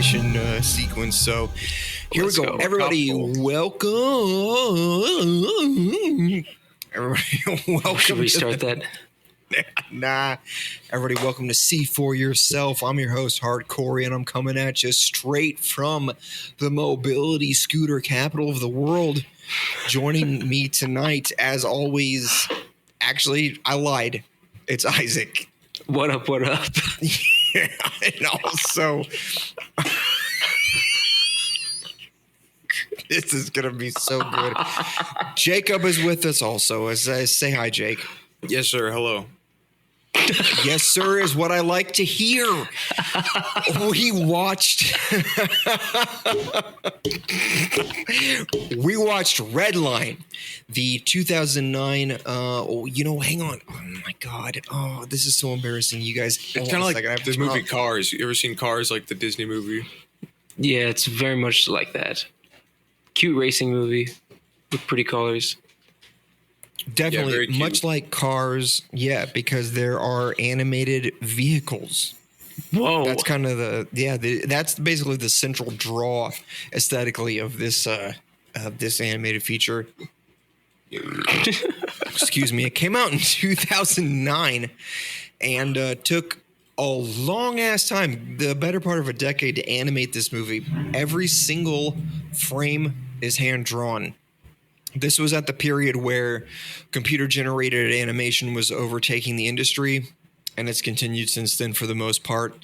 transition sequence. So here we go. Everybody, welcome. Everybody, welcome. Should we start that? Nah. Everybody, welcome to See For Yourself. I'm your host, HardCorey, and I'm coming at you straight from the mobility scooter capital of the world. Joining me tonight, as always, actually, I lied. It's Isaac. What up, what up? Yeah, and also, this is going to be so good. Jacob is with us also. Say hi, Jake. Yes, sir. Hello. Yes, sir, is what I like to hear. We watched Redline, the 2009. Hang on. Oh my God. Oh, this is so embarrassing, you guys. It's kind of like the movie Cars. You ever seen Cars, like the Disney movie? Yeah, it's very much like that. Cute racing movie with pretty colors. Definitely, much like Cars, because there are animated vehicles. Whoa, that's kind of that's basically the central draw aesthetically of this animated feature. Excuse me. It came out in 2009 and took a long ass time, the better part of a decade, to animate this movie. Every single frame is hand drawn. This was at the period where computer-generated animation was overtaking the industry, and it's continued since then for the most part.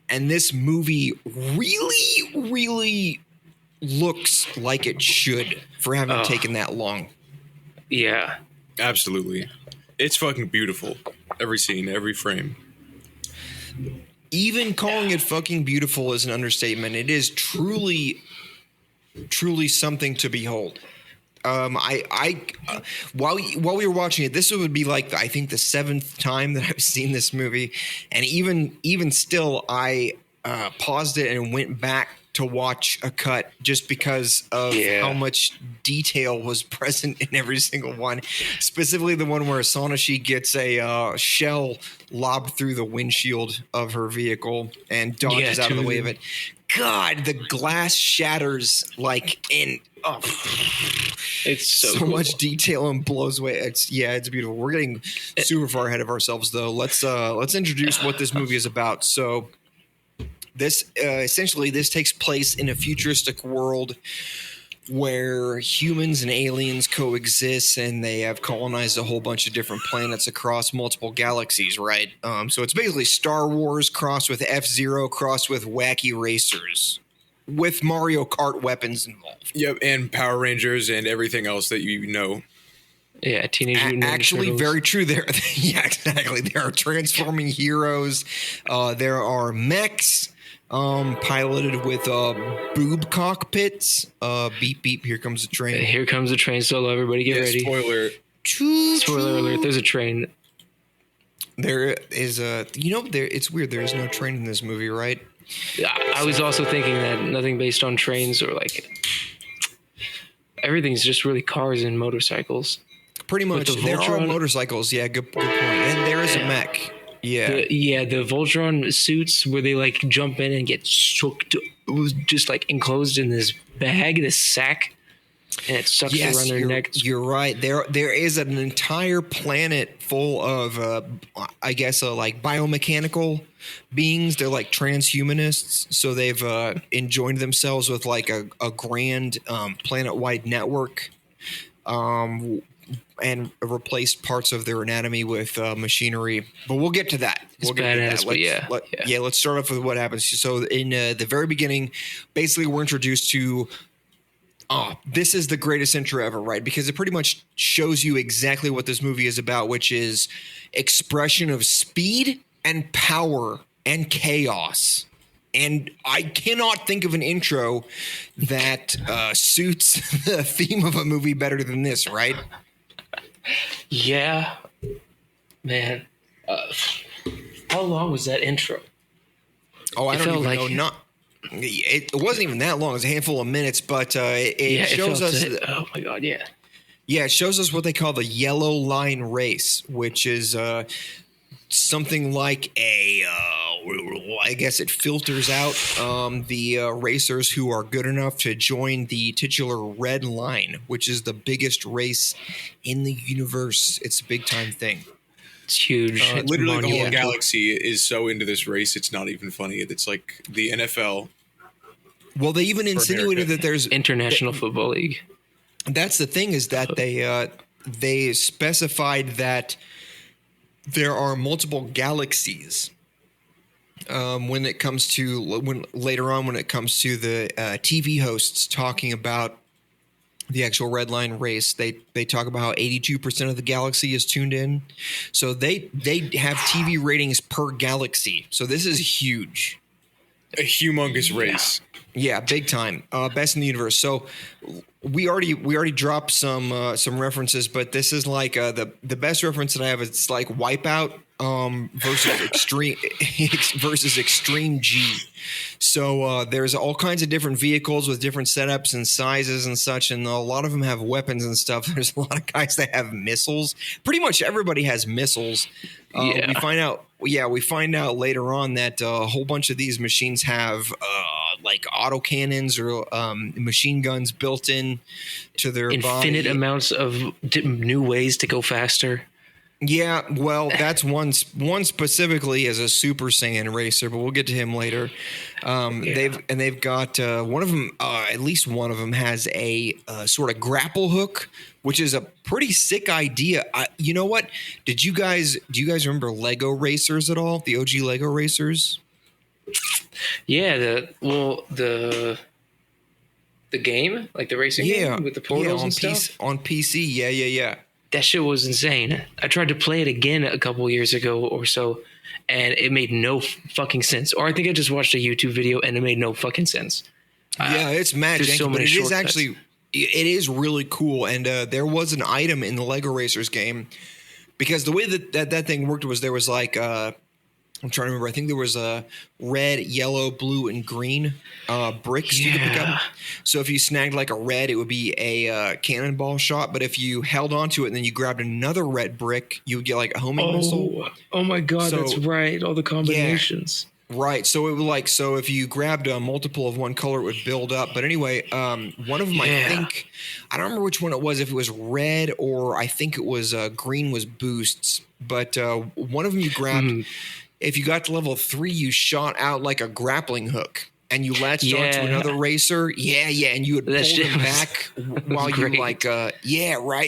And this movie really, really looks like it should for having taken that long. Yeah. Absolutely. It's fucking beautiful. Every scene, every frame. Even calling it fucking beautiful is an understatement. It is truly, truly something to behold. While we were watching it, this would be like, I think, the 7th time that I've seen this movie, and even still, I paused it and went back to watch a cut just because of how much detail was present in every single one. Specifically, the one where Sonoshi gets a shell lobbed through the windshield of her vehicle and dodges out of the way of it. God, the glass shatters it's so cool. Much detail and blows away. It's beautiful. We're getting super far ahead of ourselves though. Let's introduce what this movie is about. So this essentially takes place in a futuristic world where humans and aliens coexist, and they have colonized a whole bunch of different planets across multiple galaxies, right? So it's basically Star Wars crossed with F-Zero crossed with wacky racers with Mario Kart weapons involved. Yep, and Power Rangers and everything else that you know. Yeah, Teenage Mutant Ninja actually, Turtles. very true. Yeah, exactly. There are transforming heroes. There are mechs. Piloted with boob cockpits. Beep beep. Here comes the train. Here comes the train solo. Everybody get ready. Spoiler. Spoiler alert. There's a train. There is a. It's weird. There is no train in this movie, right? I was also thinking that nothing based on trains or everything's just really cars and motorcycles. Pretty much. There are motorcycles. Yeah, good point. And there is a mech. Yeah. The Voltron suits where they jump in and get sucked, just enclosed in this bag, this sack, and it sucks around their necks. You're right. There is an entire planet full of, biomechanical beings. They're like transhumanists. So they've enjoined themselves with a grand planet-wide network. And replaced parts of their anatomy with machinery. But we'll get to that. It's badass, but let's start off with what happens. So in the very beginning, basically we're introduced to this is the greatest intro ever, right? Because it pretty much shows you exactly what this movie is about, which is expression of speed and power and chaos. And I cannot think of an intro that suits the theme of a movie better than this, right? Yeah, man. How long was that intro? Oh, I don't even know. It wasn't even that long. It was a handful of minutes, but it shows us. Oh my God, yeah. Yeah, it shows us what they call the yellow line race, which is something like a I guess it filters out the racers who are good enough to join the titular Redline, which is the biggest race in the universe. It's a big time thing. It's huge. It's Literally, the whole monumental. galaxy is so into this race. It's not even funny. It's like the NFL. Well, they even insinuated that there's International Football League. That's the thing, is that they specified that there are multiple galaxies when it comes to when it comes to the TV hosts talking about the actual Redline race. They talk about how 82% of the galaxy is tuned in, so they have TV ratings per galaxy. So this is huge, A humongous race. yeah, big time, best in the universe. So we already dropped some references, but this is like the best reference that I have. It's like Wipeout versus Extreme G. So there's all kinds of different vehicles with different setups and sizes and such, and a lot of them have weapons and stuff. There's a lot of guys that have missiles. Pretty much everybody has missiles. We find out later on that a whole bunch of these machines have like autocannons or machine guns built in to their Infinite body. amounts of new ways to go faster. Yeah, well, that's one specifically as a Super Saiyan racer, but we'll get to him later. They've got one of them. At least one of them has a sort of grapple hook, which is a pretty sick idea. You know what? Do you guys remember Lego Racers at all? The OG Lego Racers? Yeah, the game, like the racing game with the portals and stuff. On PC, yeah. That shit was insane. I tried to play it again a couple years ago or so, and it made no fucking sense. Or I think I just watched a YouTube video and it made no fucking sense. Yeah, it's mad janky, so but many it is shortcuts. actually it is really cool. And there was an item in the Lego Racers game, because the way that thing worked was there was like I'm trying to remember. I think there was a red, yellow, blue, and green bricks you could pick up. So if you snagged like a red, it would be a cannonball shot. But if you held onto it and then you grabbed another red brick, you would get like a homing missile. Oh my god, So- that's right. All the combinations. Right. So it would so if you grabbed a multiple of one color, it would build up. But anyway, one of them, I think, I don't remember which one it was, if it was red or I think it was green was boosts. But one of them you grabbed, if you got to level 3, you shot out like a grappling hook and you latched onto another racer. Yeah. And you would pull them back while you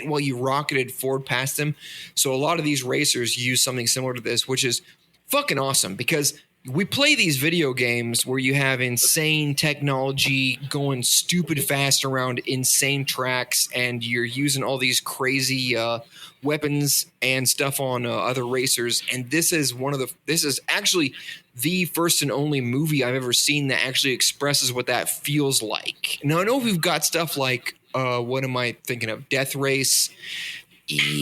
while you rocketed forward past them. So a lot of these racers use something similar to this, which is fucking awesome, because we play these video games where you have insane technology going stupid fast around insane tracks, and you're using all these crazy weapons and stuff on other racers. And this is actually the first and only movie I've ever seen that actually expresses what that feels like. Now, I know we've got stuff like what am I thinking of? Death Race.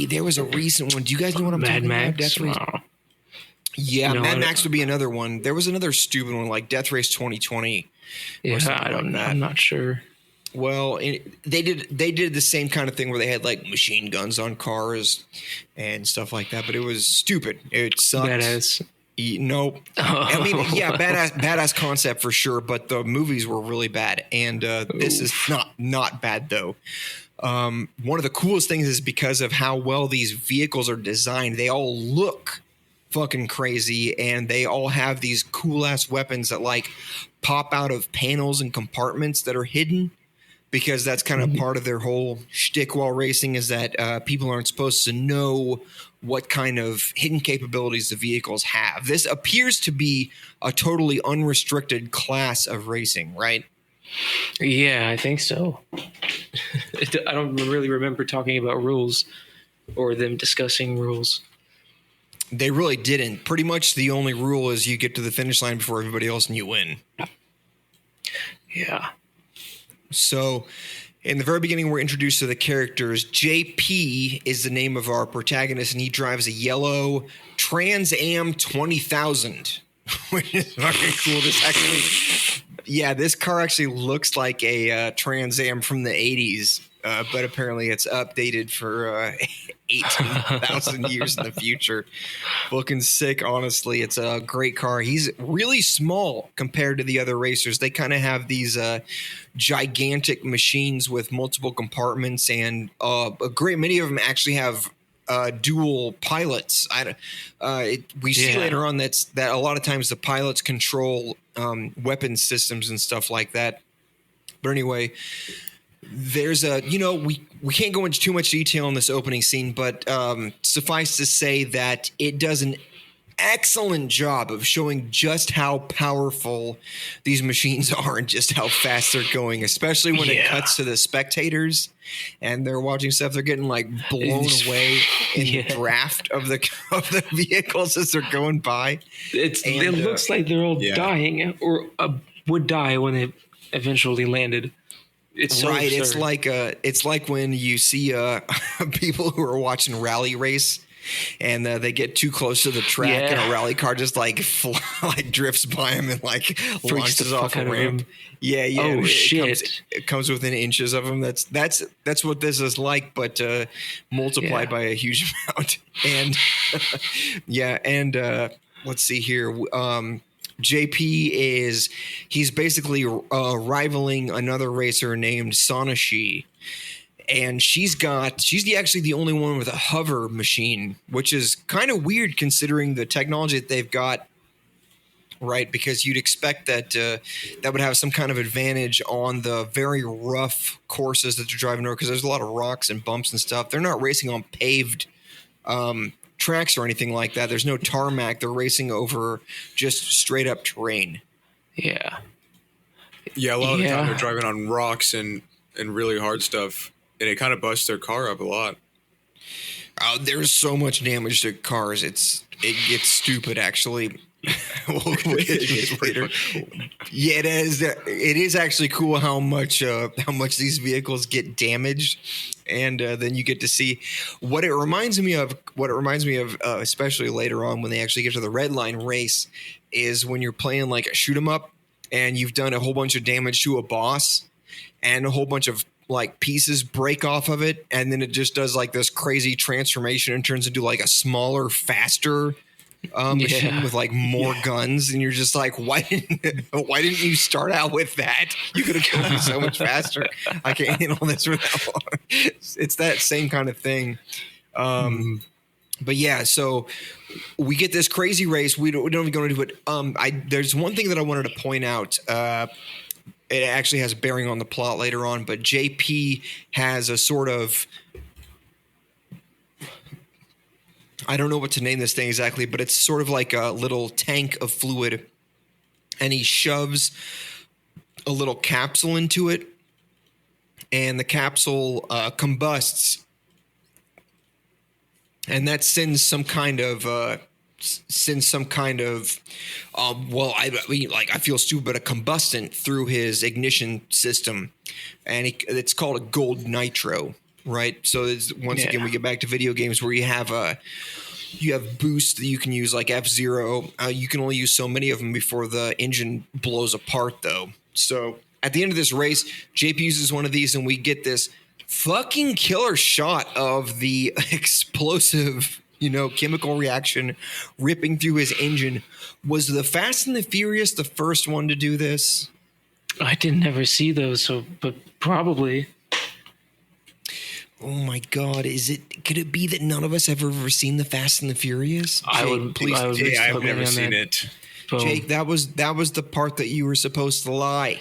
There was a recent one. Do you guys know what I'm talking about? Death Race. Yeah, No, Mad Max would be another one. There was another stupid one like Death Race 2020. Yeah, I don't know. I'm not sure. Well, they did the same kind of thing where they had like machine guns on cars and stuff like that, but it was stupid. It sucked. Badass. Nope. I mean, yeah, badass concept for sure, but the movies were really bad, and this is not bad though. One of the coolest things is because of how well these vehicles are designed. They all look fucking crazy, and they all have these cool ass weapons that like pop out of panels and compartments that are hidden, because that's kind of part of their whole shtick while racing, is that people aren't supposed to know what kind of hidden capabilities the vehicles have. This appears to be a totally unrestricted class of racing, right? Yeah, I think so. I don't really remember talking about rules or them discussing rules. They really didn't. Pretty much the only rule is you get to the finish line before everybody else and you win. Yeah. So in the very beginning, we're introduced to the characters. JP is the name of our protagonist, and he drives a yellow Trans Am 20,000, which is fucking cool. This car actually looks like a Trans Am from the 80s, but apparently it's updated for 18,000 years in the future. Looking sick, honestly. It's a great car. He's really small compared to the other racers. They kind of have these gigantic machines with multiple compartments, and a great many of them actually have dual pilots. We see later on that a lot of times the pilots control weapon systems and stuff like that. But anyway, there's we can't go into too much detail in this opening scene, but suffice to say that it does an excellent job of showing just how powerful these machines are and just how fast they're going, especially when it cuts to the spectators and they're watching stuff. They're getting like blown away in the draft of the vehicles as they're going by. It looks like they're all dying or would die when they eventually landed. It's so right. absurd. It's like when you see people who are watching rally race and they get too close to the track and a rally car just like drifts by them and like launches off a ramp. Yeah. Oh shit! It comes within inches of them. That's what this is like, but multiplied by a huge amount. And let's see here. JP he's basically rivaling another racer named Sonashi. And she's actually the only one with a hover machine, which is kind of weird considering the technology that they've got, right? Because you'd expect that that would have some kind of advantage on the very rough courses that they're driving over, because there's a lot of rocks and bumps and stuff. They're not racing on paved tracks or anything like that. There's no tarmac. They're racing over just straight up terrain. Yeah. Yeah, a lot of the time they're driving on rocks and really hard stuff. And it kind of busts their car up a lot. There's so much damage to cars. It gets stupid, actually. We'll get it later. Yeah, it is. It is actually cool how much these vehicles get damaged, and then you get to see what it reminds me of. What it reminds me of, especially later on when they actually get to the Redline race, is when you're playing like a shoot 'em up, and you've done a whole bunch of damage to a boss, and a whole bunch of like pieces break off of it, and then it just does like this crazy transformation and turns into like a smaller, faster machine with like more guns, and you're just like, why didn't you start out with that? You could have killed me so much faster. I can't handle this for that long. It's that same kind of thing. But yeah, so we get this crazy race. We don't even go into it. There's one thing that I wanted to point out. It actually has a bearing on the plot later on, but JP has a sort of, I don't know what to name this thing exactly, but it's sort of like a little tank of fluid, and he shoves a little capsule into it, and the capsule combusts, and that sends some kind of I feel stupid, but a combustant through his ignition system, and it's called a gold nitro, right? So again, we get back to video games where you have boosts that you can use like F-Zero. You can only use so many of them before the engine blows apart, though. So at the end of this race, JP uses one of these, and we get this fucking killer shot of the explosive chemical reaction ripping through his engine. Was the Fast and the Furious the first one to do this? I didn't ever see those, but probably. Oh my God! Could it be that none of us have ever seen the Fast and the Furious? I've never seen it. Boom. Jake, that was the part that you were supposed to lie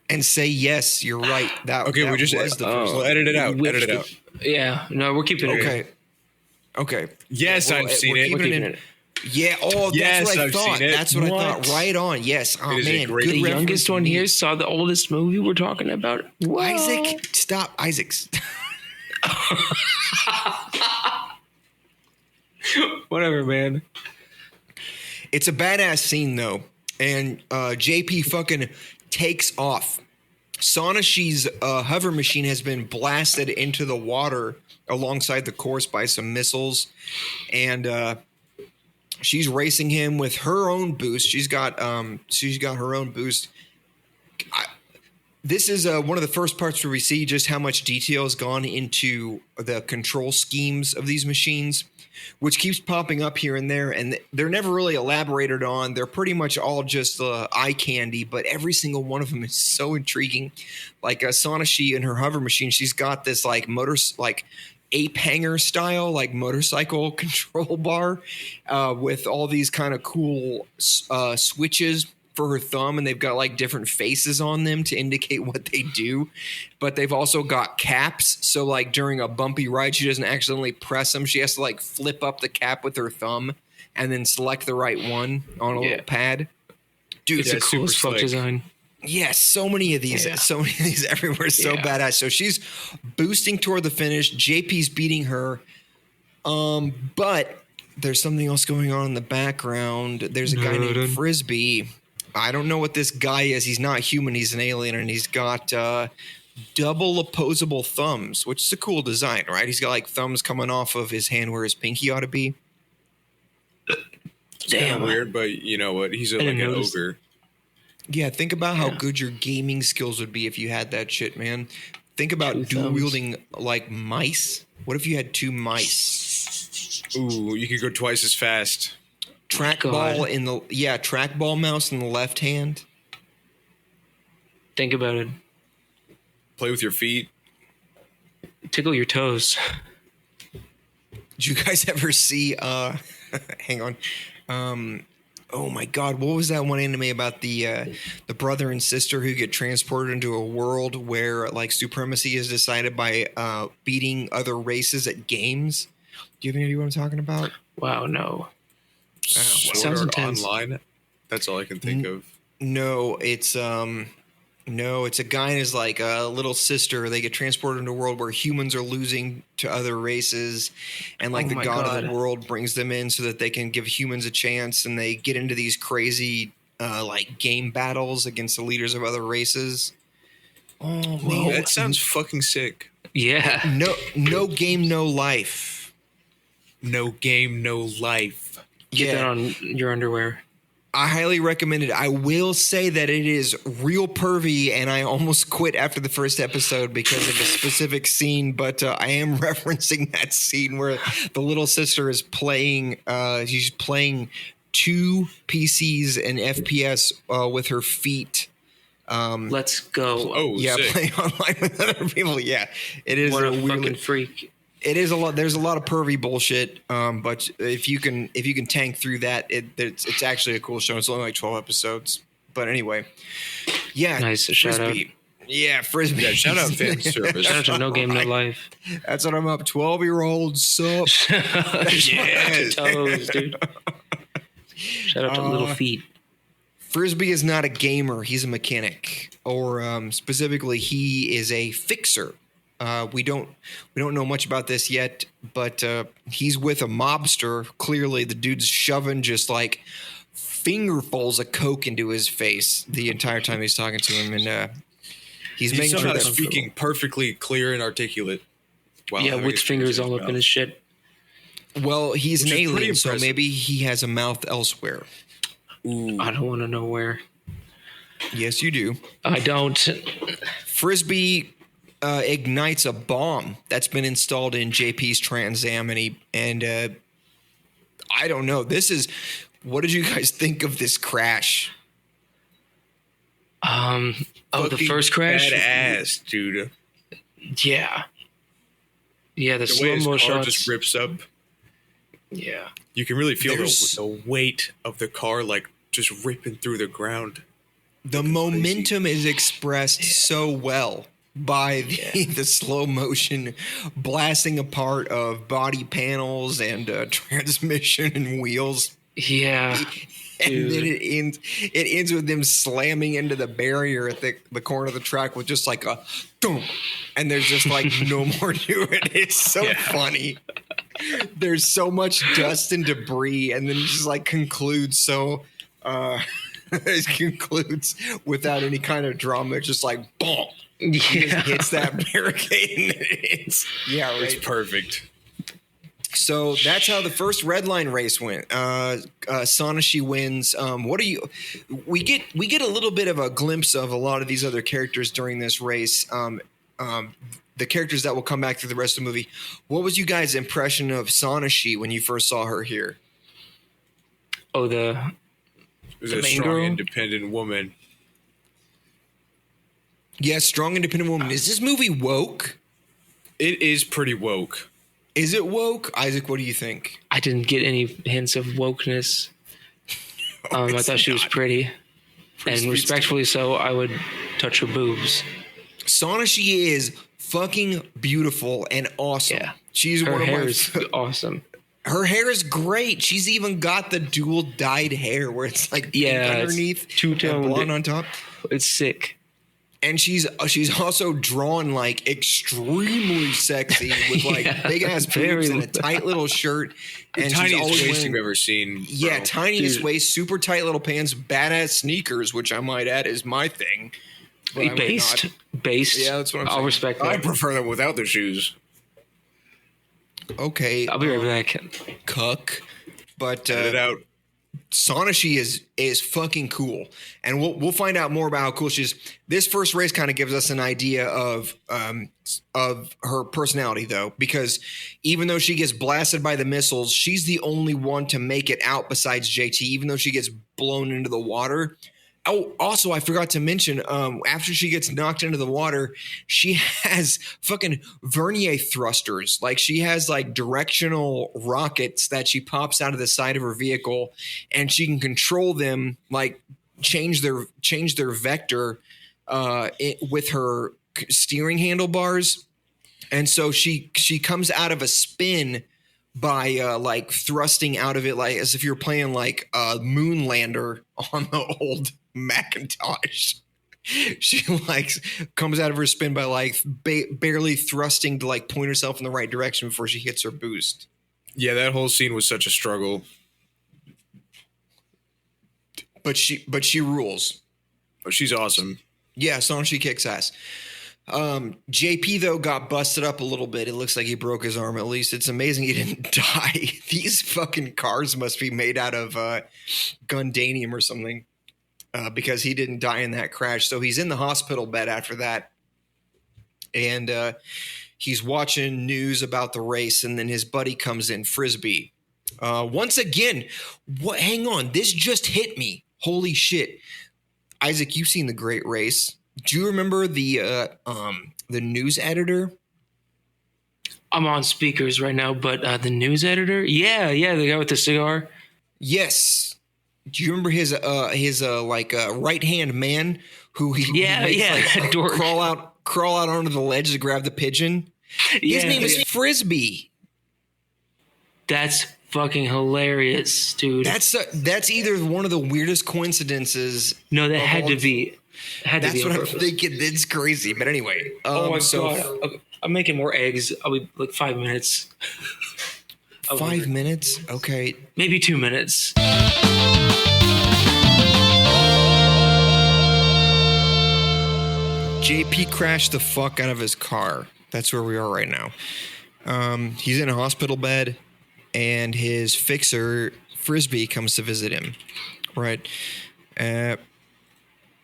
and say yes. You're right. We'll edit it out. Edit it out. Yeah, no, we're keeping it. Okay. Yes, I've seen it. We're keeping it. Yeah. Oh, that's what I thought. That's what I thought. Right on. Yes. Oh man. Good the youngest one here saw the oldest movie we're talking about. Whoa. Isaac, stop. Isaac. Whatever, man. It's a badass scene though, and JP fucking takes off. Sonashi's hover machine has been blasted into the water alongside the course by some missiles, and she's racing him with her own boost. She's got her own boost. This is one of the first parts where we see just how much detail has gone into the control schemes of these machines, which keeps popping up here and there, and they're never really elaborated on. They're pretty much all just eye candy, but every single one of them is so intriguing. Like Sonashi and her hover machine, she's got this like ape hanger style, like motorcycle control bar with all these kind of cool switches for her thumb, and they've got like different faces on them to indicate what they do. But they've also got caps, so like during a bumpy ride she doesn't accidentally press them. She has to like flip up the cap with her thumb and then select the right one on a little pad. Dude, it's a cool as fuck design. Yeah, so many of these everywhere, so badass. So she's boosting toward the finish. JP's beating her, but there's something else going on in the background. There's a guy named Frisbee. I don't know what this guy is. He's not human. He's an alien, and he's got double opposable thumbs, which is a cool design, right? He's got like thumbs coming off of his hand where his pinky ought to be. It's kind of weird, but you know what? He's like an ogre. Yeah, think about how good your gaming skills would be if you had that shit, man. Think about dual wielding like mice. What if you had 2 mice? Ooh, you could go twice as fast. Trackball mouse in the left hand. Think about it. Play with your feet. Tickle your toes. Did you guys ever see hang on. Oh my God, what was that one anime about the brother and sister who get transported into a world where like supremacy is decided by beating other races at games? Do you have any idea what I'm talking about? Wow, no. Sword Art Online. That's all I can think of. No, it's a guy and his like little sister. They get transported into a world where humans are losing to other races, and like the god of the world brings them in so that they can give humans a chance, and they get into these crazy like game battles against the leaders of other races. Oh man, that sounds fucking sick. Yeah. No game, no life. No game, no life. Get that on your underwear. I highly recommend it. I will say that it is real pervy, and I almost quit after the first episode because of a specific scene, but I am referencing that scene where the little sister is playing, she's playing 2 PCs and FPS with her feet. Let's go. Oh, yeah, sick. playing online with other people. Yeah, it is what a fucking freak. It is a lot. There's a lot of pervy bullshit, but if you can tank through that, it's actually a cool show. It's only like 12 episodes, but anyway, yeah. Nice shout out. Yeah, Frisbee. Yeah, shout out fan service. Shout out to No Game No Life. That's what I'm up. 12-year-old sup. Yeah, toes, dude. Shout out to Little Feet. Frisbee is not a gamer. He's a mechanic, or specifically, he is a fixer. We don't know much about this yet, but he's with a mobster. Clearly, the dude's shoving just like fingerfuls of coke into his face the entire time he's talking to him, and he's making sure that's speaking perfectly clear and articulate. Yeah, with fingers all up in his shit. Well, he's an alien, so maybe he has a mouth elsewhere. Ooh. I don't want to know where. Yes, you do. I don't. Frisbee ignites a bomb that's been installed in JP's Trans Am, and I don't know. What did you guys think of this crash? The first crash? Badass, dude. Yeah. Yeah, the slow-mo shots just rips up. Yeah. You can really feel the weight of the car like just ripping through the ground. The momentum is expressed so well by the slow motion blasting apart of body panels and transmission and wheels. Yeah. And then it ends with them slamming into the barrier at the corner of the track with just like a boom, and there's just like no more to it. It's so funny. There's so much dust and debris, and then it just like concludes it concludes without any kind of drama. It's just like boom. He just hits that barricade and it's right. It's perfect. So that's how the first Redline race went. Sonashi wins. We get a little bit of a glimpse of a lot of these other characters during this race. The characters that will come back through the rest of the movie. What was you guys' impression of Sonashi when you first saw her here? Oh, It was a strong, independent woman. Yes, strong, independent woman. Is this movie woke? It is pretty woke. Is it woke? Isaac, what do you think? I didn't get any hints of wokeness. I thought she was pretty. And respectfully so, I would touch her boobs. Sonashi is fucking beautiful and awesome. Yeah. She's her one of hair my is awesome. Her hair is great. She's even got the dual dyed hair where it's like pink underneath, two-toned, blonde on top. It's sick. And she's also drawn like extremely sexy with like big ass boobs and a tight little shirt. And the tiniest waist wearing, you've ever seen. Yeah, bro. tiniest waist, super tight little pants, badass sneakers, which I might add is my thing. Based. Yeah, that's what I'm saying. I'll respect that. I prefer them without the shoes. Okay, I'll be right back. Cuck, but Cut it out. Sonashi is fucking cool, and we'll find out more about how cool she is. This first race kind of gives us an idea of her personality, though, because even though she gets blasted by the missiles, she's the only one to make it out besides JT. Even though she gets blown into the water. Oh, also, I forgot to mention, after she gets knocked into the water, she has fucking Vernier thrusters. Like, she has, like, directional rockets that she pops out of the side of her vehicle, and she can control them, like, change their vector with her steering handlebars. And so she comes out of a spin by like thrusting out of it, like as if you're playing like a Moonlander on the old Macintosh. She like comes out of her spin by like barely thrusting to like point herself in the right direction before she hits her boost. Yeah, that whole scene was such a struggle. But she rules. Oh, she's awesome. Yeah, she kicks ass. JP though got busted up a little bit. It looks like he broke his arm. At least it's amazing he didn't die. These fucking cars must be made out of Gundanium or something, because he didn't die in that crash. So he's in the hospital bed after that, and he's watching news about the race. And then his buddy comes in, Frisbee. Once again, what? Hang on, this just hit me. Holy shit, Isaac, you've seen The Great Race. Do you remember the news editor? I'm on speakers right now, but the news editor? Yeah, the guy with the cigar. Yes. Do you remember his right-hand man who he makes, like, crawl out onto the ledge to grab the pigeon? His name is Frisbee. That's fucking hilarious, dude. That's either one of the weirdest coincidences. No, that had to be. That's what I'm thinking. It's crazy, but anyway. Oh my god! I'm making more eggs. I'll be like 5 minutes. 5 minutes? Okay. Maybe 2 minutes. JP crashed the fuck out of his car. That's where we are right now. He's in a hospital bed, and his fixer, Frisbee, comes to visit him. Right?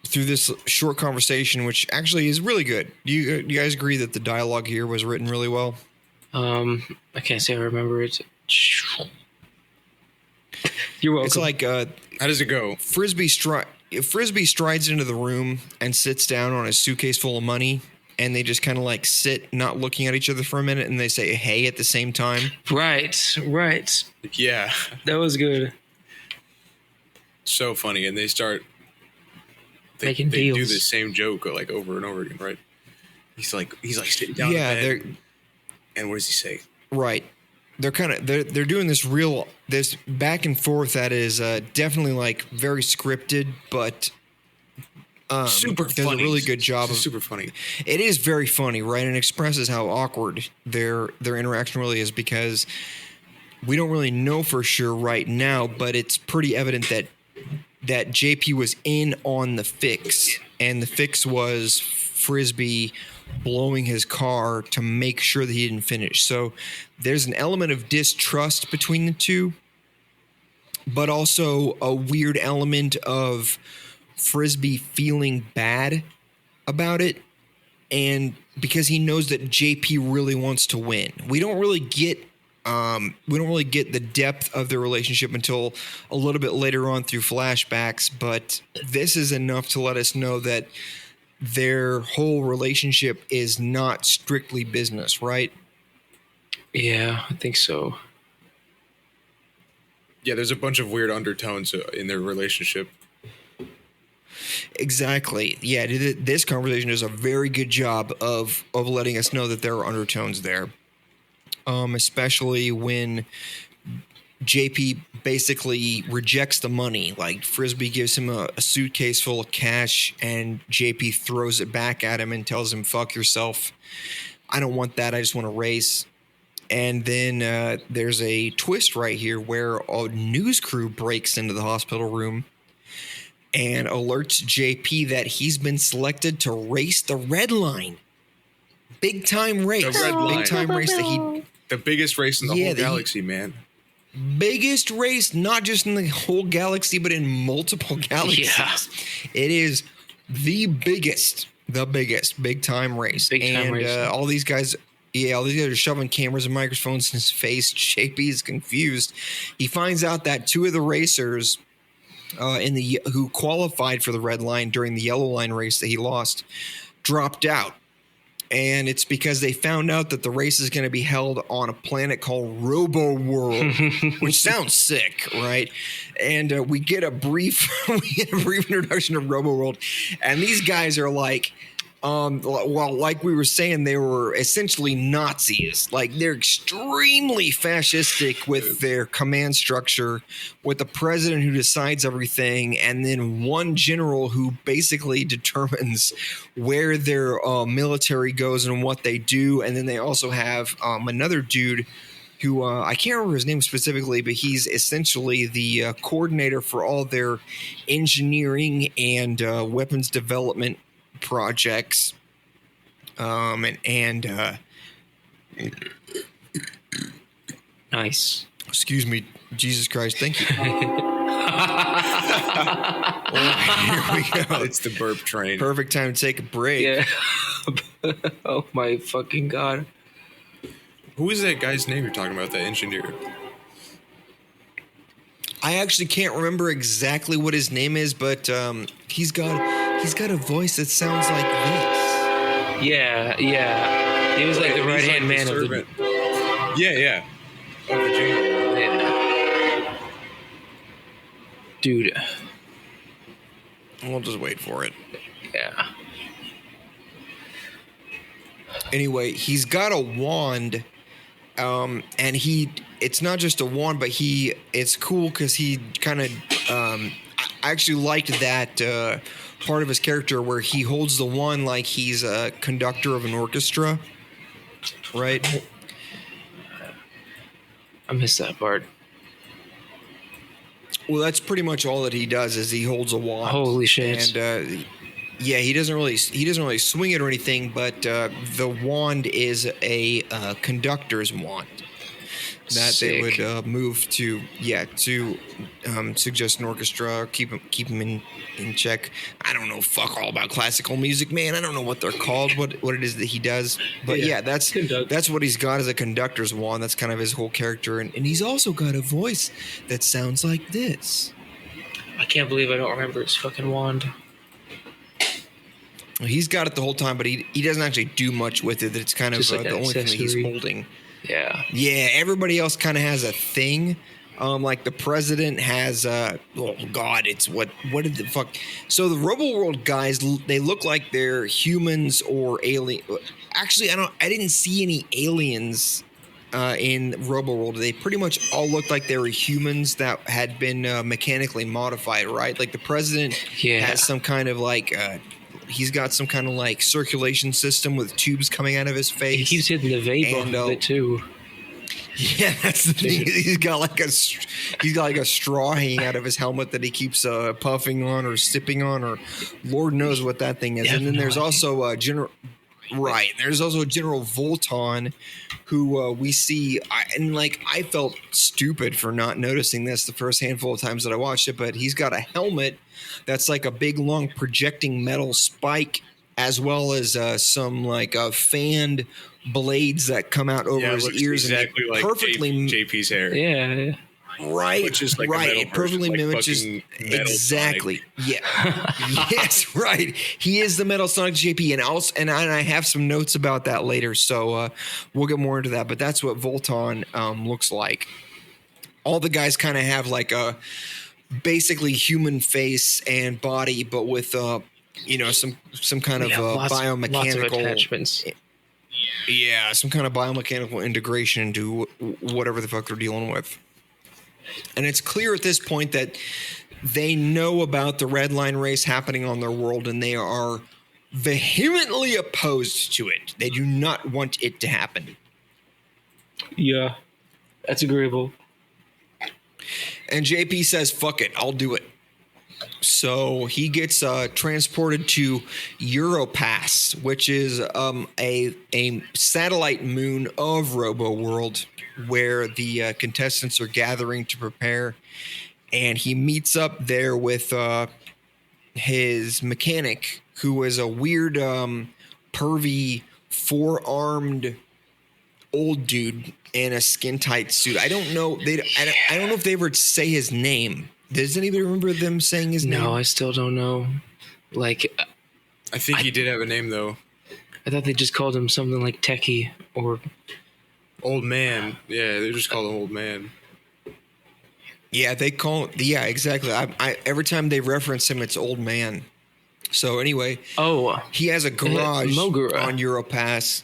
Through this short conversation, which actually is really good. Do you guys agree that the dialogue here was written really well? I can't say I remember it. You're welcome. It's like, how does it go? Frisbee strides into the room and sits down on a suitcase full of money, and they just kind of like sit, not looking at each other for a minute, and they say "hey" at the same time. Right. Yeah, that was good. So funny, and they start. They deals. do the same joke like over and over again, right? He's like sitting down. Yeah, in bed, and what does he say? Right, they're doing this back and forth that is definitely like very scripted, but super does funny. a really good job of super funny. It is very funny, right? And expresses how awkward their interaction really is, because we don't really know for sure right now, but it's pretty evident that JP was in on the fix, and the fix was Frisbee blowing his car to make sure that he didn't finish. So there's an element of distrust between the two, but also a weird element of Frisbee feeling bad about it, and because he knows that JP really wants to win. We don't really get the depth of their relationship until a little bit later on through flashbacks, but this is enough to let us know that their whole relationship is not strictly business, right? Yeah, I think so. Yeah, there's a bunch of weird undertones in their relationship. Exactly. Yeah, this conversation does a very good job of letting us know that there are undertones there. Especially when JP basically rejects the money. Like, Frisbee gives him a suitcase full of cash, and JP throws it back at him and tells him, "Fuck yourself. I don't want that. I just want to race." And then there's a twist right here where a news crew breaks into the hospital room and alerts JP that he's been selected to race the Redline. Big time race. The Redline. Big time race that the biggest race in the whole galaxy, man. Biggest race, not just in the whole galaxy, but in multiple galaxies. Yeah. It is the biggest big time race. All these guys are shoving cameras and microphones in his face. JP is confused. He finds out that two of the racers who qualified for the red line during the yellow line race that he lost dropped out. And it's because they found out that the race is going to be held on a planet called Robo World, which sounds sick, right? And we get a brief introduction to Robo World, and these guys are like, like we were saying, they were essentially Nazis. Like, they're extremely fascistic with their command structure, with the president who decides everything, and then one general who basically determines where their military goes and what they do. And then they also have another dude who I can't remember his name specifically, but he's essentially the coordinator for all their engineering and weapons development projects. Nice. Excuse me, Jesus Christ, thank you. Here we go. It's the burp train. Perfect time to take a break. Yeah. Oh my fucking God. Who is that guy's name you're talking about, that engineer? I actually can't remember exactly what his name is, but he's got a voice that sounds like this. Yeah. He was like the right-hand man of the... Yeah. Of the jingle. Yeah. Dude. We'll just wait for it. Yeah. Anyway, he's got a wand, and it's not just a wand, but it's cool because he kind of, I actually liked that part of his character where he holds the wand like he's a conductor of an orchestra, right? I missed that part. Well, that's pretty much all that he does is he holds a wand. Holy shit. And yeah, he doesn't really swing it or anything, but the wand is a conductor's wand that Sick. they would move to suggest an orchestra, keep him in check. I don't know fuck all about classical music, man. I don't know what they're called, what it is that he does, but yeah, that's what he's got as a conductor's wand. That's kind of his whole character, and he's also got a voice that sounds like this. I can't believe I don't remember his fucking wand. He's got it the whole time, but he doesn't actually do much with it. It's kind of like the only thing that he's holding. Yeah. Yeah, everybody else kind of has a thing. Like the president has it's what did the fuck? So the Robo World guys, they look like they're humans or alien. Actually, I didn't see any aliens in Robo World. They pretty much all looked like they were humans that had been mechanically modified, right? Like the president has some kind of like he's got some kind of like circulation system with tubes coming out of his face. He keeps hitting the vape off of it too. Yeah, that's the thing. He's got like a straw hanging out of his helmet that he keeps puffing on or sipping on, or Lord knows what that thing is. And then there's also General. Right. There's also General Volton, who we see, I felt stupid for not noticing this the first handful of times that I watched it, but he's got a helmet that's like a big, long projecting metal spike, as well as some fanned blades that come out over his ears, exactly and like perfectly JP's hair. Yeah. Right, which is like right. It perfectly mimics exactly. Yeah, yes, right. He is the Metal Sonic JP, and I have some notes about that later, so we'll get more into that. But that's what Volton looks like. All the guys kind of have like a basically human face and body, but with some kind of biomechanical lots of attachments. Yeah, some kind of biomechanical integration into whatever the fuck they're dealing with. And it's clear at this point that they know about the Redline race happening on their world, and they are vehemently opposed to it. They do not want it to happen. Yeah, that's agreeable. And JP says, fuck it, I'll do it. So he gets transported to Europass, which is a satellite moon of Robo World, where the contestants are gathering to prepare. And he meets up there with his mechanic, who is a weird, pervy, four-armed old dude in a skin-tight suit. I don't know. I don't know if they ever say his name. Does anybody remember them saying his name? No, I still don't know. I think he did have a name, though. I thought they just called him something like Techie or Old Man. Yeah, they just call him Old Man. Yeah, they call him. Yeah, exactly. I every time they reference him, it's Old Man. So anyway, he has a garage on Europass.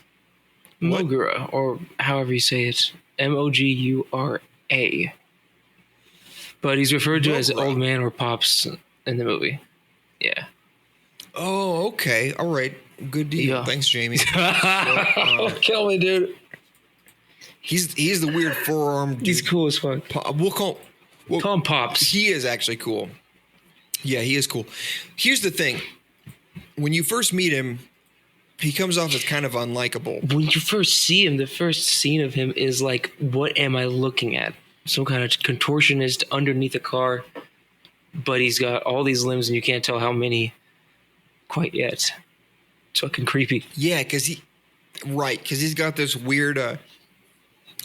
Mogura, or however you say it, Mogura. But he's referred to as Old Man or Pops in the movie. Yeah. Oh, okay. All right. Good deal. Yeah. Thanks, Jamie. Kill me, dude. He's the weird four-armed dude. He's cool as fuck. We'll call him Pops. He is actually cool. Yeah, he is cool. Here's the thing. When you first meet him, he comes off as kind of unlikable. When you first see him, the first scene of him is like, what am I looking at? Some kind of contortionist underneath a car, but he's got all these limbs and you can't tell how many quite yet. It's fucking creepy. Yeah, because he's got this weird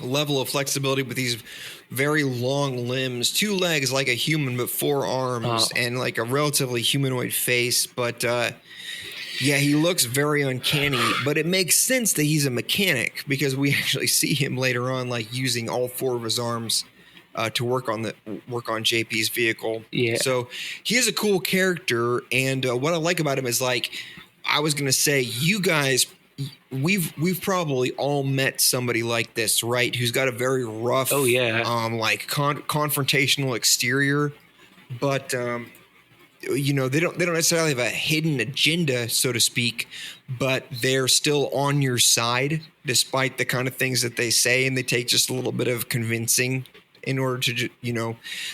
level of flexibility with these very long limbs, 2 legs like a human, but 4 arms, and like a relatively humanoid face. But yeah, he looks very uncanny, but it makes sense that he's a mechanic because we actually see him later on, like using all 4 of his arms to work on JP's vehicle. Yeah. So he is a cool character, and what I like about him is, like, I was gonna say, you guys, we've probably all met somebody like this, right? Who's got a very rough, confrontational exterior, but they don't necessarily have a hidden agenda, so to speak, but they're still on your side despite the kind of things that they say, and they take just a little bit of convincing in order to,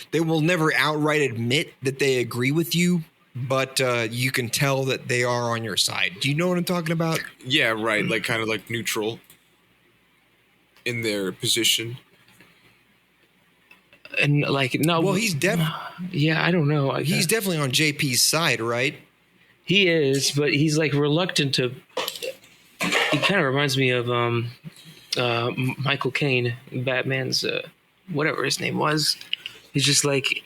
they will never outright admit that they agree with you, but you can tell that they are on your side. Do you know what I'm talking about? Yeah, right. Like kind of like neutral in their position. And like, no. Well, he's yeah, I don't know. He's definitely on JP's side, right? He is, but he's like reluctant to. He kind of reminds me of Michael Caine, Batman's whatever his name was. He's just like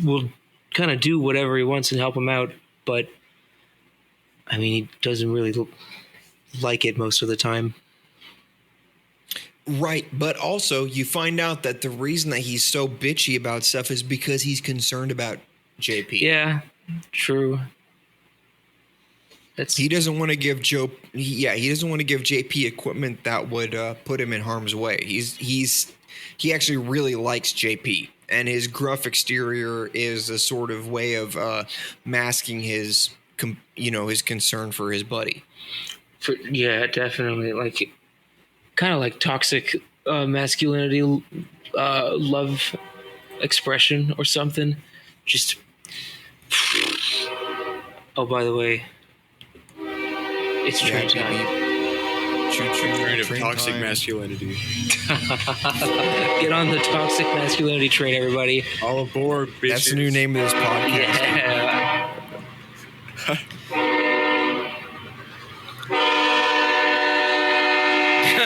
will kind of do whatever he wants and help him out, but I mean, he doesn't really like it most of the time. Right, but also you find out that the reason that he's so bitchy about stuff is because he's concerned about JP. Yeah, true. He doesn't want to give he doesn't want to give JP equipment that would put him in harm's way. He actually really likes JP, and his gruff exterior is a sort of way of masking his concern for his buddy. Yeah, definitely. Like, kind of like toxic masculinity, love expression or something. Just. Oh, by the way, it's train time. Train of toxic masculinity. Get on the toxic masculinity train, everybody. All aboard, bitches. That's the new name of this podcast. Yeah.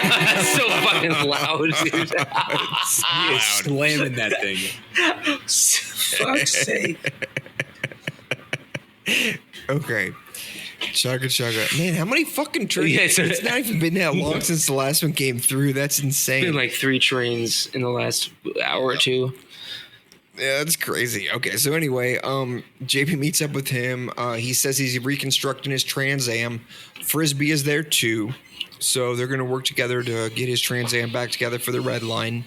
That's so fucking loud, dude. He is slamming that thing. Fuck's sake. Okay. Chugga. Man, how many fucking trains? Yeah, it's not even been that long since the last one came through. That's insane. Been like 3 trains in the last hour or 2. Yeah, that's crazy. Okay, so anyway, JP meets up with him. He says he's reconstructing his Trans Am. Frisbee is there too. So they're going to work together to get his Trans Am back together for the Redline.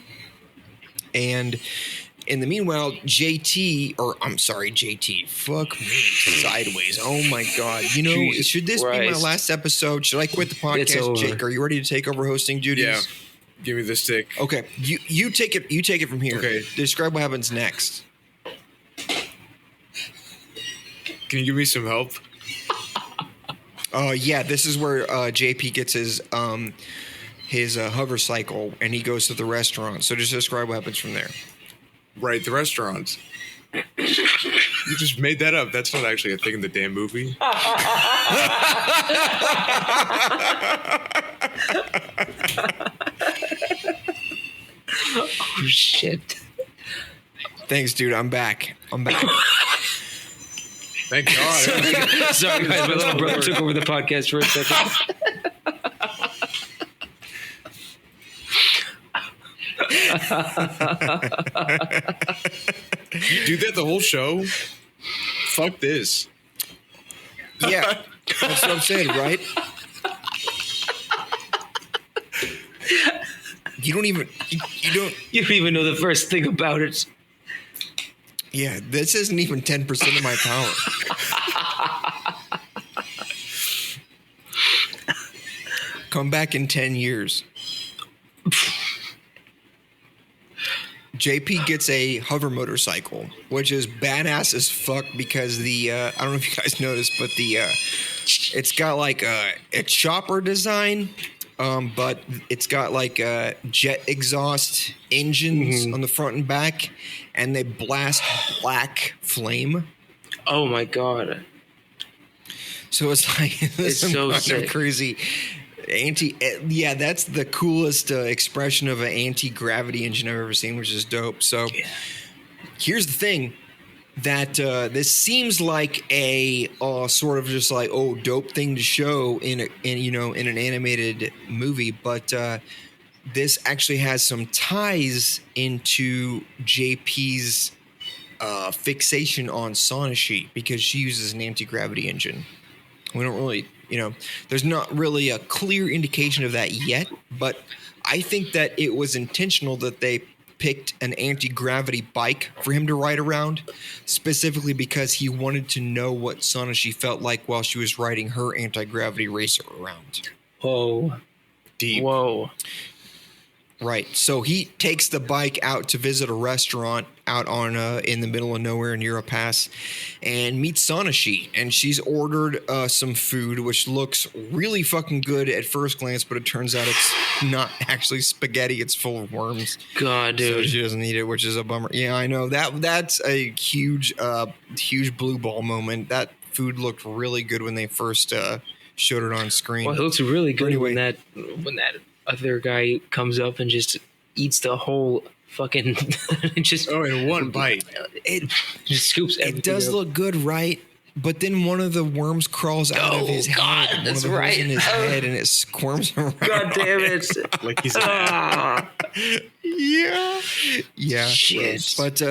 And in the meanwhile, JT, fuck me, sideways. Oh my God. You know, Jesus should this be my Christ. last episode? Should I quit the It's podcast? over. Jake, are you ready to take over hosting duties? Yeah. Give me the stick. Okay, you take it. You take it from here. Okay. Describe what happens next. Can you give me some help? Yeah, this is where JP gets his hover cycle and he goes to the restaurant. So just describe what happens from there. Right, the restaurants. You just made that up. That's not actually a thing in the damn movie. Oh, shit. Thanks, dude. I'm back. Thank God. Sorry, guys. My little brother took over the podcast for a second. You do that the whole show? Fuck this. Yeah, that's what I'm saying, right? You don't even know the first thing about it. Yeah, this isn't even 10% of my power. Come back in 10 years. JP gets a hover motorcycle, which is badass as fuck because I don't know if you guys noticed, but it's got like a chopper design, but it's got like jet exhaust engines on the front and back, and they blast black flame. Oh my God. So it's like It's so sick. Crazy. Yeah, that's the coolest expression of an anti-gravity engine I've ever seen, which is dope. So here's the thing, that this seems like a sort of just like dope thing to show in an animated movie, but this actually has some ties into JP's fixation on Sonashi because she uses an anti-gravity engine. We don't really, there's not really a clear indication of that yet, but I think that it was intentional that they picked an anti-gravity bike for him to ride around, specifically because he wanted to know what Sonashi felt like while she was riding her anti-gravity racer around. Whoa. Deep. Whoa. Right. So he takes the bike out to visit a restaurant out on in the middle of nowhere near a pass and meets Sonashi. And she's ordered some food, which looks really fucking good at first glance, but it turns out it's not actually spaghetti. It's full of worms. God, dude. So she doesn't eat it, which is a bummer. Yeah, I know. That's a huge blue ball moment. That food looked really good when they first showed it on screen. Well, it looks really good Anyway. when that other guy comes up and just eats the whole fucking just In one bite. It just scoops everything It does up. look good, right? But then one of the worms crawls out of his God, head. that's one of the holes right. in his head, and it squirms around. God damn it. Like he's Yeah. Shit. But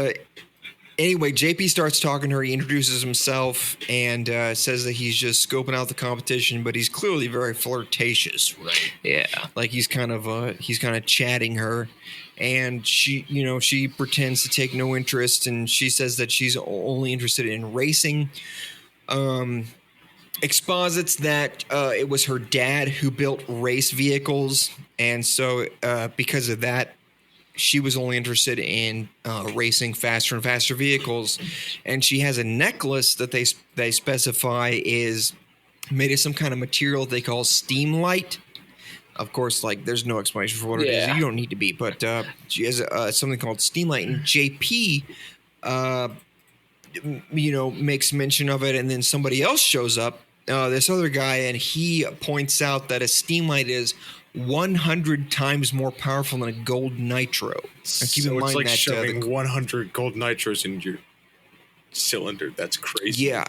anyway, JP starts talking to her. He introduces himself and says that he's just scoping out the competition, but he's clearly very flirtatious, right? Yeah. Like he's kind of chatting her, and she pretends to take no interest, and she says that she's only interested in racing. exposits that it was her dad who built race vehicles, and so because of that, she was only interested in racing faster and faster vehicles. And she has a necklace that they specify is made of some kind of material they call steam light. Of course, like there's no explanation for what it is. You don't need to be, but she has something called steam light, and JP, makes mention of it, and then somebody else shows up, this other guy, and he points out that a steam light is 100 times more powerful than a gold nitro. And keep in mind it's like that shoving 100 gold nitros in your cylinder. That's crazy. Yeah.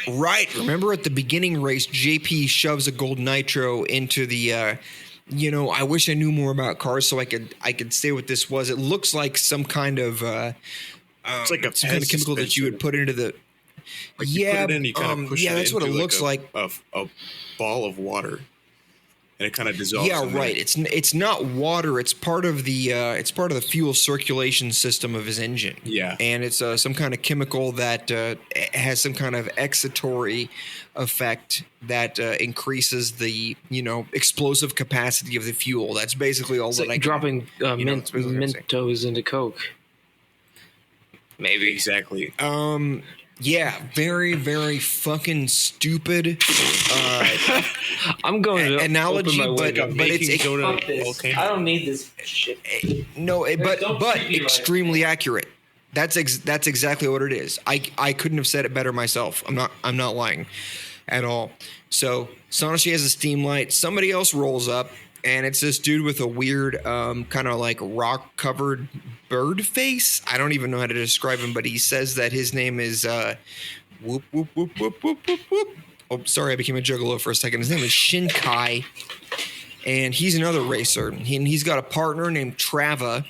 Right. Remember at the beginning race, JP shoves a gold nitro into the, I wish I knew more about cars so I could say what this was. It looks like some kind of, it's like some kind of chemical that you would put into the, like you put it in, you kind of push it that's what it into looks like. A ball of water, and it kind of dissolves. Yeah, in right. there. It's not water. It's part of the fuel circulation system of his engine. Yeah, and it's some kind of chemical that has some kind of excitatory effect that increases the explosive capacity of the fuel. That's basically all that I can, dropping Mentos into Coke. Maybe exactly. Yeah, very, very fucking stupid I'm going to analogy, but it's I don't need this shit. No, but extremely accurate. That's exactly what it is. I couldn't have said it better myself. I'm not lying at all. So Sonashi has a steam light. Somebody else rolls up, and it's this dude with a weird kind of like rock covered bird face. I don't even know how to describe him, but he says that his name is whoop whoop whoop whoop whoop whoop whoop. Oh, sorry, I became a juggalo for a second. His name is Shinkai, and he's another racer. He's got a partner named Trava.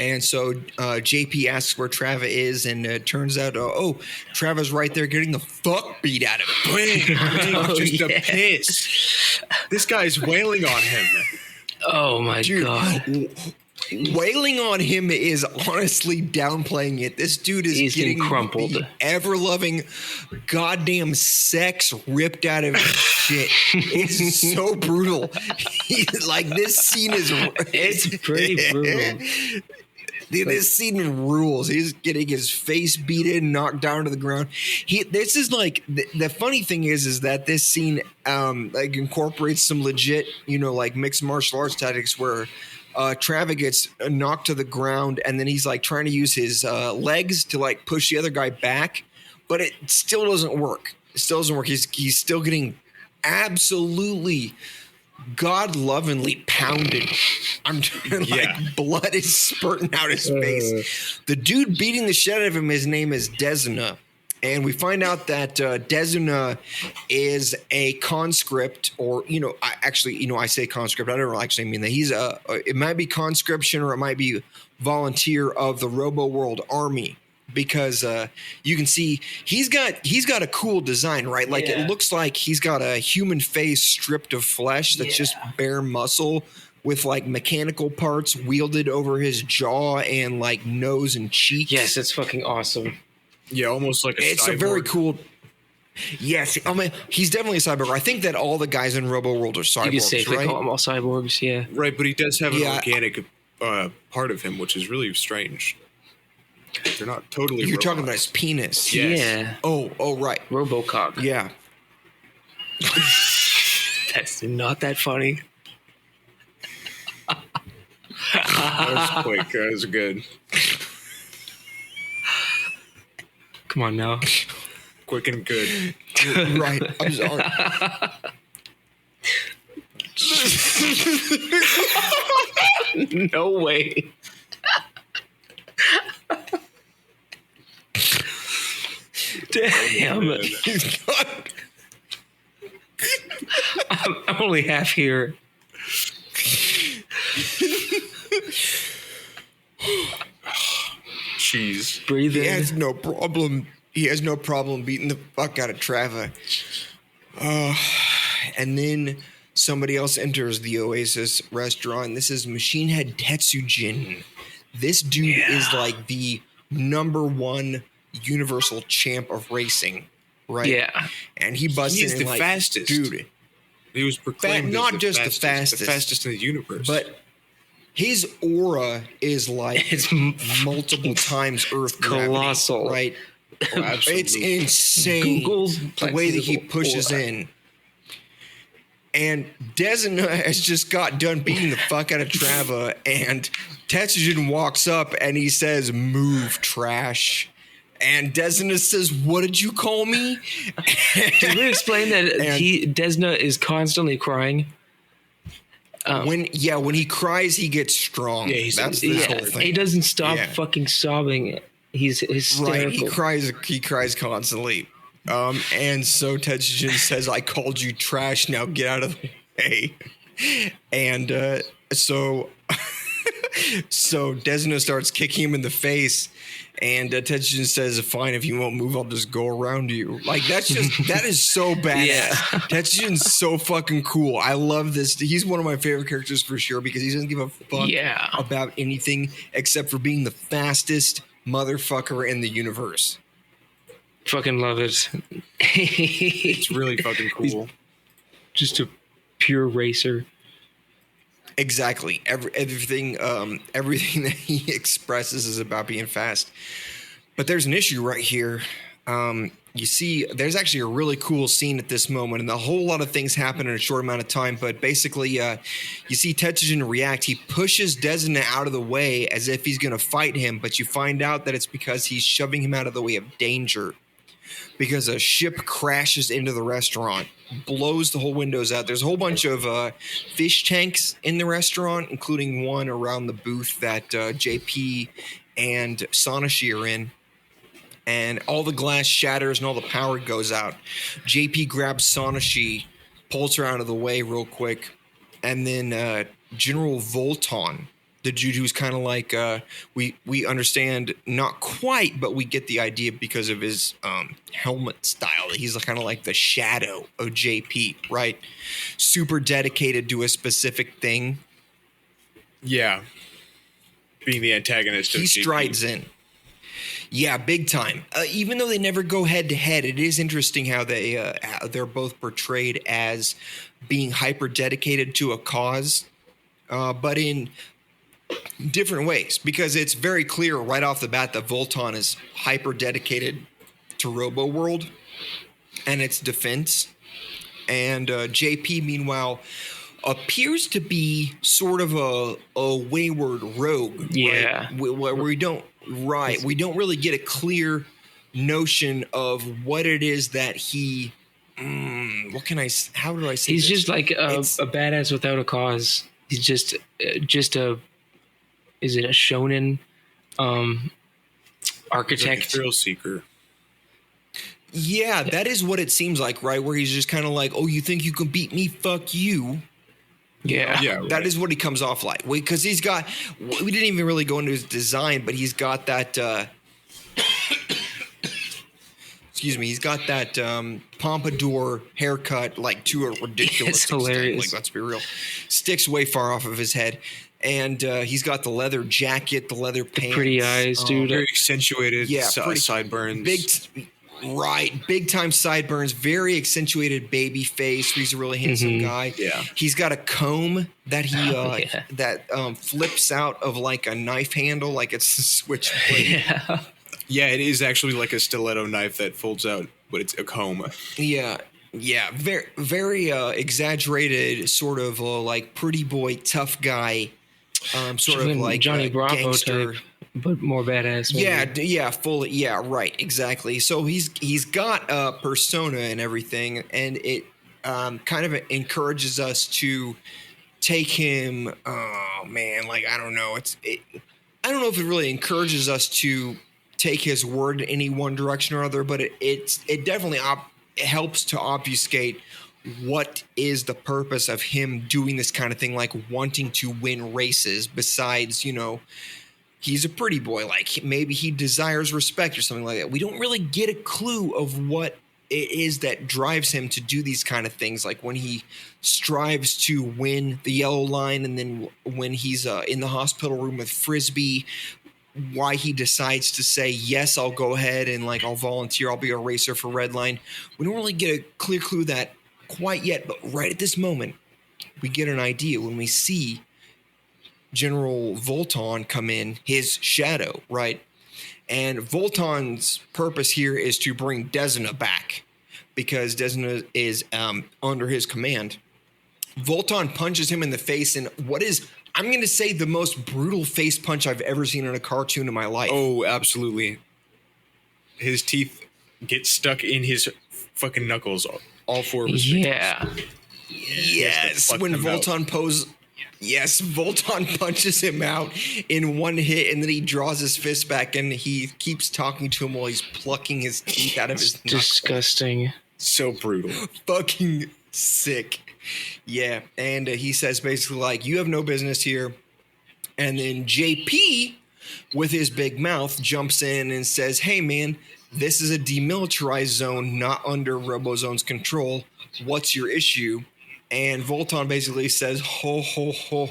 And so JP asks where Trava is, and it turns out, Trava's right there getting the fuck beat out of him. Just a piss. This guy's wailing on him. Oh, my God. Wailing on him is honestly downplaying it. This dude is getting crumpled. The ever-loving goddamn sex ripped out of his shit. It's so brutal. This scene is... It's pretty brutal. This scene rules. He's getting his face beat in, knocked down to the ground. This is like the funny thing is that this scene incorporates some legit, mixed martial arts tactics where Trava gets knocked to the ground, and then he's like trying to use his legs to like push the other guy back, but it still doesn't work. It still doesn't work. He's still getting absolutely God-lovingly pounded. Blood is spurting out his face. The dude beating the shit out of him, his name is Dezuna. And we find out that Dezuna is a conscript, or, I say conscript. I don't actually mean that. He's it might be conscription or it might be volunteer of the Robo World Army, because you can see he's got a cool design, right? Like it looks like he's got a human face stripped of flesh that's just bare muscle with like mechanical parts wielded over his jaw and like nose and cheeks. Yes, it's fucking awesome. Yeah, almost like it's cyborg. A very cool. Yes, I mean he's definitely a cyborg. I think that all the guys in Robo World are cyborgs. You can safely call them all cyborgs. Yeah, right. But he does have an organic part of him, which is really strange. They're not totally. You're robots. talking about his penis. Yes. Yeah. Oh, right. Robocock. Yeah. That's not that funny. That was quick. That was good. Come on now. Quick and good. Right. I'm sorry. No way. Damn. I'm only half here. Jeez. Breathe in. He has no problem beating the fuck out of Trava. And then somebody else enters the Oasis restaurant. This is Machine Head Tetsujin. This dude is like the number one universal champ of racing. right? Yeah. And he busts He's in the and, like, fastest. dude. He was proclaimed Not as just the the fastest in the universe. but his aura is like It's multiple times Earth colossal. gravity, right? Oh, absolutely. It's insane Google's the way that he plexi pushes aura. in. And Desna has just got done beating the fuck out of Trava, and Tetsujin walks up and he says, "Move, trash." And Desna says, "What did you call me?" Did we explain that And- Desna is constantly crying? when he cries, he gets strong. Yeah, That's this whole He thing. doesn't stop Yeah. fucking sobbing. He's hysterical. Right, he cries constantly. And so Tetsujin says, "I called you trash, now get out of the way." And so Desna starts kicking him in the face, and Tetsujin says, "Fine, if you won't move, I'll just go around you." Like, that is so badass. Yeah. Tetsujin's so fucking cool. I love this. He's one of my favorite characters for sure, because he doesn't give a fuck Yeah. about anything except for being the fastest motherfucker in the universe. Fucking love it. it's really fucking cool. Just a pure racer. Exactly. Everything that he expresses is about being fast. But there's an issue right here. You see, there's actually a really cool scene at this moment, and a whole lot of things happen in a short amount of time. But basically, you see Tetsujin react. He pushes Desna out of the way as if he's going to fight him, but you find out that it's because he's shoving him out of the way of danger. Because a ship crashes into the restaurant, blows the whole windows out. There's a whole bunch of fish tanks in the restaurant, including one around the booth that JP and Sonashi are in. And all the glass shatters and all the power goes out. JP grabs Sonashi, pulls her out of the way real quick, and then General Volton, the dude who's kind of like, we understand, not quite, but we get the idea because of his helmet style. He's kind of like the shadow of JP, right? Super dedicated to a specific thing. Yeah. Being the antagonist of He GP. strides in. Yeah, big time. Even though they never go head to head, it is interesting how they're both portrayed as being hyper dedicated to a cause, but in different ways, because it's very clear right off the bat that Volton is hyper dedicated to Robo World and its defense, and JP meanwhile appears to be sort of a wayward rogue. Yeah. right? Where we don't really get a clear notion of what it is that he. How do I say? He's this? just like a badass without a cause. He's just a. Is it a shonen architect? Like a thrill seeker. Yeah, that is what it seems like, right? Where he's just kind of like, "Oh, you think you can beat me? Fuck you." Yeah. Yeah. That is what he comes off like. Because he's got, we didn't even really go into his design, but he's got that, excuse me, he's got that pompadour haircut, like, to a ridiculous It's extent. hilarious. Like, let's be real. Sticks way far off of his head. And he's got the leather jacket, the leather pants. Pretty eyes, dude. Very accentuated sideburns. Big time sideburns, very accentuated baby face. He's a really handsome guy. Yeah. He's got a comb that he yeah. flips out of like a knife handle, like it's a switchblade. Yeah. Yeah, it is actually like a stiletto knife that folds out, but it's a comb. Yeah. Very, very exaggerated, sort of like pretty boy, tough guy, sort of like Johnny Bravo gangster type, but more badass. maybe. Yeah, fully. Yeah, right, exactly. So he's got a persona and everything, and it kind of encourages us to take him. Oh man, like I don't know. I don't know if it really encourages us to take his word in any one direction or other, but it definitely helps to obfuscate what is the purpose of him doing this kind of thing, like wanting to win races. Besides, he's a pretty boy, like maybe he desires respect or something like that. We don't really get a clue of what it is that drives him to do these kind of things, like when he strives to win the yellow line, and then when he's in the hospital room with Frisbee, why he decides to say, yes, I'll go ahead and like I'll volunteer. I'll be a racer for Redline. We don't really get a clear clue of that quite yet, but right at this moment, we get an idea when we see General Volton come in, his shadow, right? And Volton's purpose here is to bring Desna back because Desna is under his command. Volton punches him in the face in what is, I'm going to say, the most brutal face punch I've ever seen in a cartoon in my life. Oh, absolutely. His teeth get stuck in his fucking knuckles, all four of his fingers. Yeah. Yes, when Volton Volton punches him out in one hit, and then he draws his fist back, and he keeps talking to him while he's plucking his teeth out of his knuckles. Disgusting. So brutal. Fucking sick. Yeah, and he says basically like, you have no business here. And then JP, with his big mouth, jumps in and says, hey, man, this is a demilitarized zone, not under Robozone's control. What's your issue? And Volton basically says, ho, ho, ho,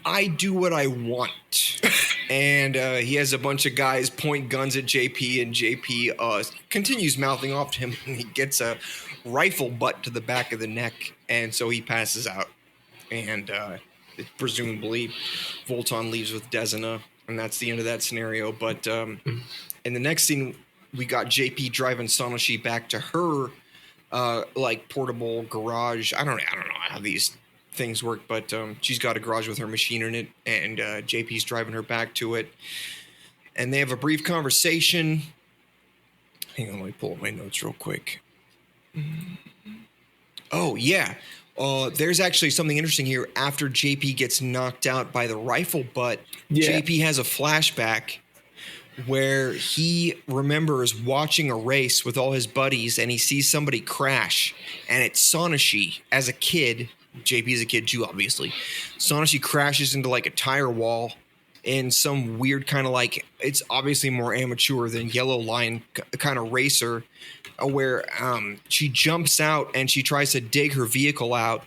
I do what I want. And he has a bunch of guys point guns at JP, and JP continues mouthing off to him, and he gets a rifle butt to the back of the neck, and so he passes out. And presumably Volton leaves with Desna, and that's the end of that scenario. But in the next scene, we got JP driving Sonoshi back to her like portable garage. I don't know how these things work, but she's got a garage with her machine in it, and JP's driving her back to it, and they have a brief conversation. Hang on, let me pull up my notes real quick. Oh yeah, there's actually something interesting here. After JP gets knocked out by the rifle butt, JP has a flashback where he remembers watching a race with all his buddies, and he sees somebody crash, and it's Sonoshi as a kid. JP's a kid too, obviously. Sonoshi crashes into like a tire wall in some weird kind of like, it's obviously more amateur than Yellow Line kind of racer, where she jumps out and she tries to dig her vehicle out,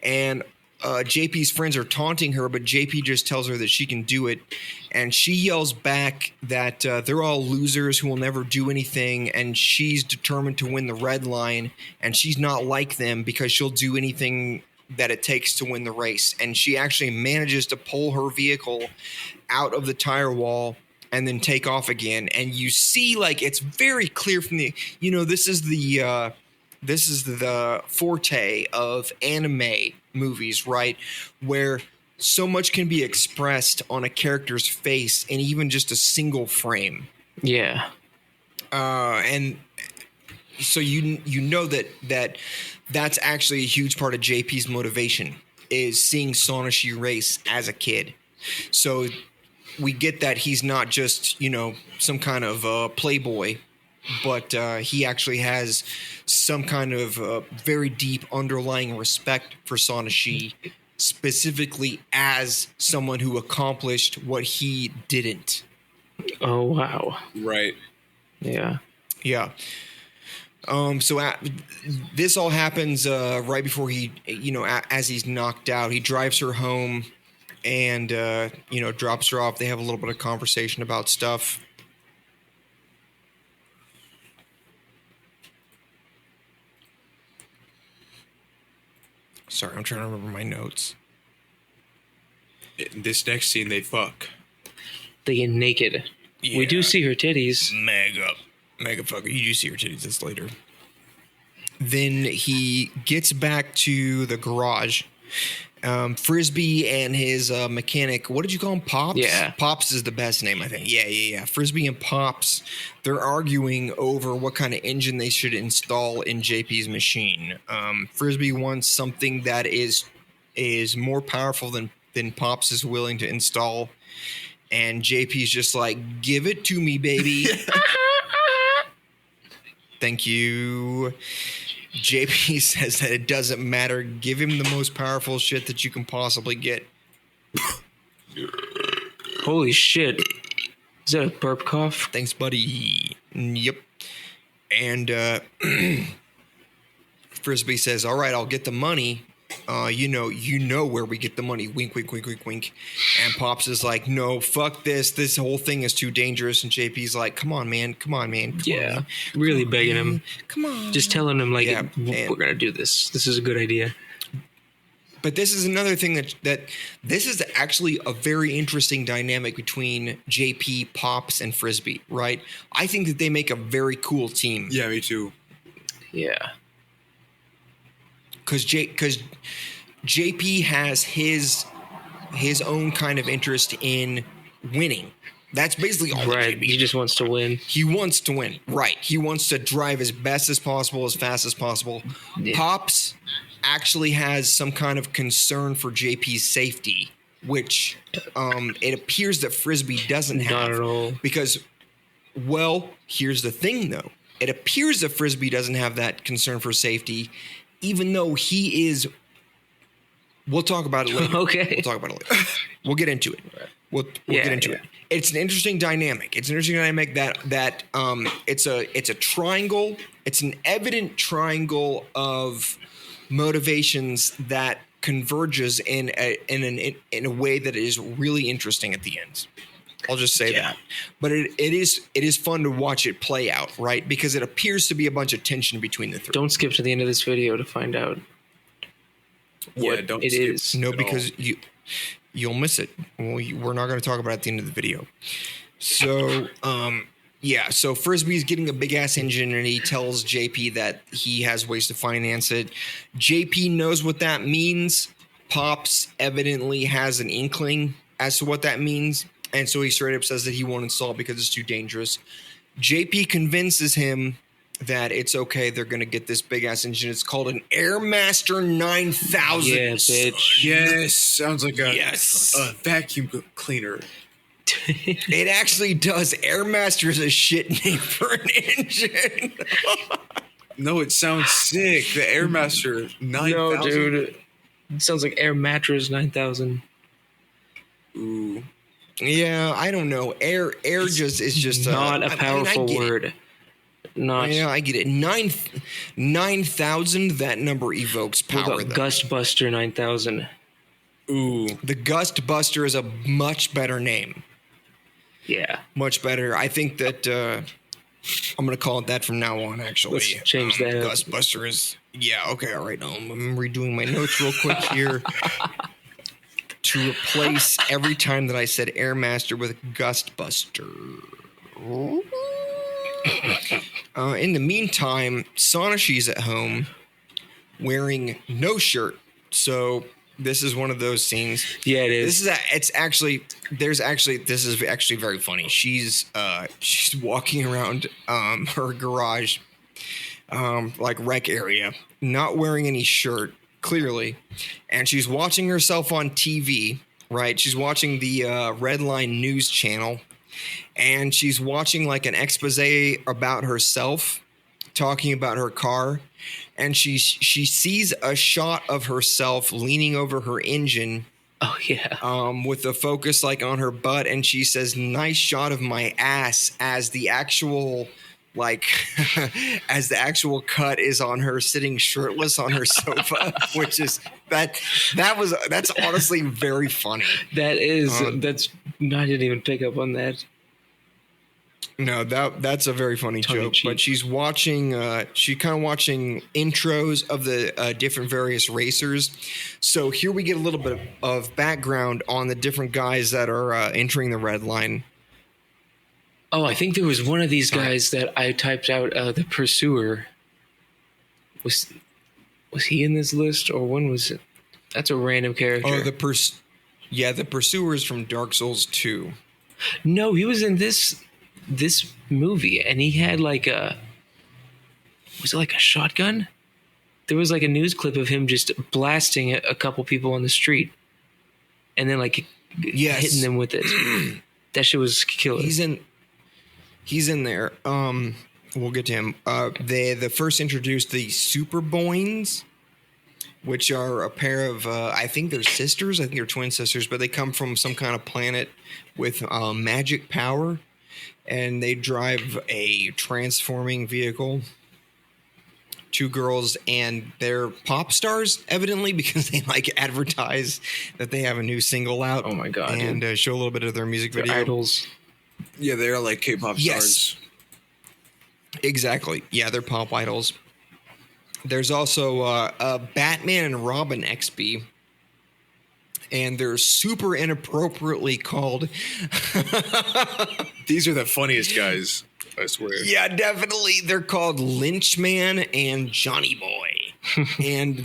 and JP's friends are taunting her, but JP just tells her that she can do it, and she yells back that they're all losers who will never do anything, and she's determined to win the red line, and she's not like them because she'll do anything that it takes to win the race. And she actually manages to pull her vehicle out of the tire wall and then take off again. And you see, like, it's very clear from the, this is the forte of anime movies, right? Where so much can be expressed on a character's face in even just a single frame. Yeah. And so you know that's actually a huge part of JP's motivation, is seeing Sonoshi race as a kid. So we get that he's not just, some kind of playboy, but he actually has some kind of very deep underlying respect for Sonoshi, specifically as someone who accomplished what he didn't. Oh, wow. Right. Yeah. Yeah. So this all happens right before he, as he's knocked out. He drives her home and, drops her off. They have a little bit of conversation about stuff. Sorry, I'm trying to remember my notes. In this next scene, they fuck. They get naked. Yeah. We do see her titties. Mega fucker. You do see her titties. That's later. Then he gets back to the garage. Frisbee and his mechanic, what did you call him? Pops? Yeah. Pops is the best name, I think. Yeah. Frisbee and Pops, they're arguing over what kind of engine they should install in JP's machine. Frisbee wants something that is more powerful than Pops is willing to install. And JP's just like, give it to me, baby. Thank you. JP says that it doesn't matter. Give him the most powerful shit that you can possibly get. Holy shit. Is that a burp cough? Thanks, buddy. Yep. And Frisbee says, all right, I'll get the money. you know where we get the money. Wink, wink, wink, wink, wink. And Pops is like, no, fuck this. This whole thing is too dangerous. And JP's like, come on, man. Yeah, really begging him. Come on. Just telling him, like, Yeah, we're going to do this. This is a good idea. But this is another thing that this is actually a very interesting dynamic between JP, Pops, and Frisbee, right? I think that they make a very cool team. Yeah, me too. Yeah. Because JP has his own kind of interest in winning. That's basically all. Right. He just wants to win. He wants to win. Right. He wants to drive as best as possible, as fast as possible. Yeah. Pops actually has some kind of concern for JP's safety, which it appears that Frisbee doesn't have. Not at all. Because, well, here's the thing, though. It appears that Frisbee doesn't have that concern for safety, even though he is. We'll talk about it later. Okay. We'll talk about it later. We'll get into it. We'll get into it. It's an interesting dynamic. It's that it's a triangle. It's an evident triangle of motivations that converges in a way that is really interesting at the end. I'll just say that. But it is fun to watch it play out, right? Because it appears to be a bunch of tension between the three. Don't skip to the end of this video to find out what don't it skip. is. No, because you'll miss it. Well, we're not going to talk about it at the end of the video. So, so Frisbee's getting a big ass engine, and he tells JP that he has ways to finance it. JP knows what that means. Pops evidently has an inkling as to what that means, and so he straight up says that he won't install it because it's too dangerous. JP convinces him that it's okay. They're going to get this big ass engine. It's called an Airmaster 9000. Yeah, bitch. Yes, sounds like a vacuum cleaner. It actually does. Airmaster is a shit name for an engine. No, it sounds sick. The Airmaster 9000. No, dude. It sounds like Air Mattress 9000. Ooh. Yeah, I don't know. Air is just not a powerful word. Not. Yeah, I get it. 9,000. That number evokes power. Gustbuster 9000. Ooh. The Gustbuster is a much better name. Yeah. Much better. I think that I'm going to call it that from now on, actually. Let's change that up. Gustbuster is... Yeah, okay, all right. I'm redoing my notes real quick here to replace every time that I said Airmaster with Gustbuster. In the meantime, Sonashi's at home wearing no shirt. So this is one of those scenes. Yeah, it is. This is actually very funny. She's walking around her garage, like rec area, not wearing any shirt, clearly, and she's watching herself on TV. Right, she's watching the Redline news channel. And she's watching like an expose about herself, talking about her car. And she sees a shot of herself leaning over her engine. Oh, yeah. With the focus like on her butt. And she says, nice shot of my ass, as the actual cut is on her sitting shirtless on her sofa, which is that's honestly very funny. That is, I didn't even pick up on that. No, that's a very funny joke. But she's watching, she's kind of watching intros of the different various racers. So here we get a little bit of background on the different guys that are entering the red line. Oh, I think there was one of these guys that I typed out, the Pursuer. Was he in this list, or when was it? That's a random character. Oh, the Pursuer is from Dark Souls 2. No, he was in this movie, and he had was it like a shotgun? There was like a news clip of him just blasting a couple people on the street, and then hitting them with it. That shit was killer. He's in there. We'll get to him. They first introduced the Super Boyns, which are a pair of, I think they're sisters. I think they're twin sisters, but they come from some kind of planet with magic power, and they drive a transforming vehicle. two girls, and they're pop stars, evidently, because they like advertise that they have a new single out. Oh my God, and show a little bit of their music They're video. idols. Yeah, they are like K-pop Yes. stars. Exactly. Yeah, they're pop idols. There's also a Batman and Robin XB. And they're super inappropriately called. These are the funniest guys, I swear. Yeah, definitely. They're called Lynchman and Johnny Boy. And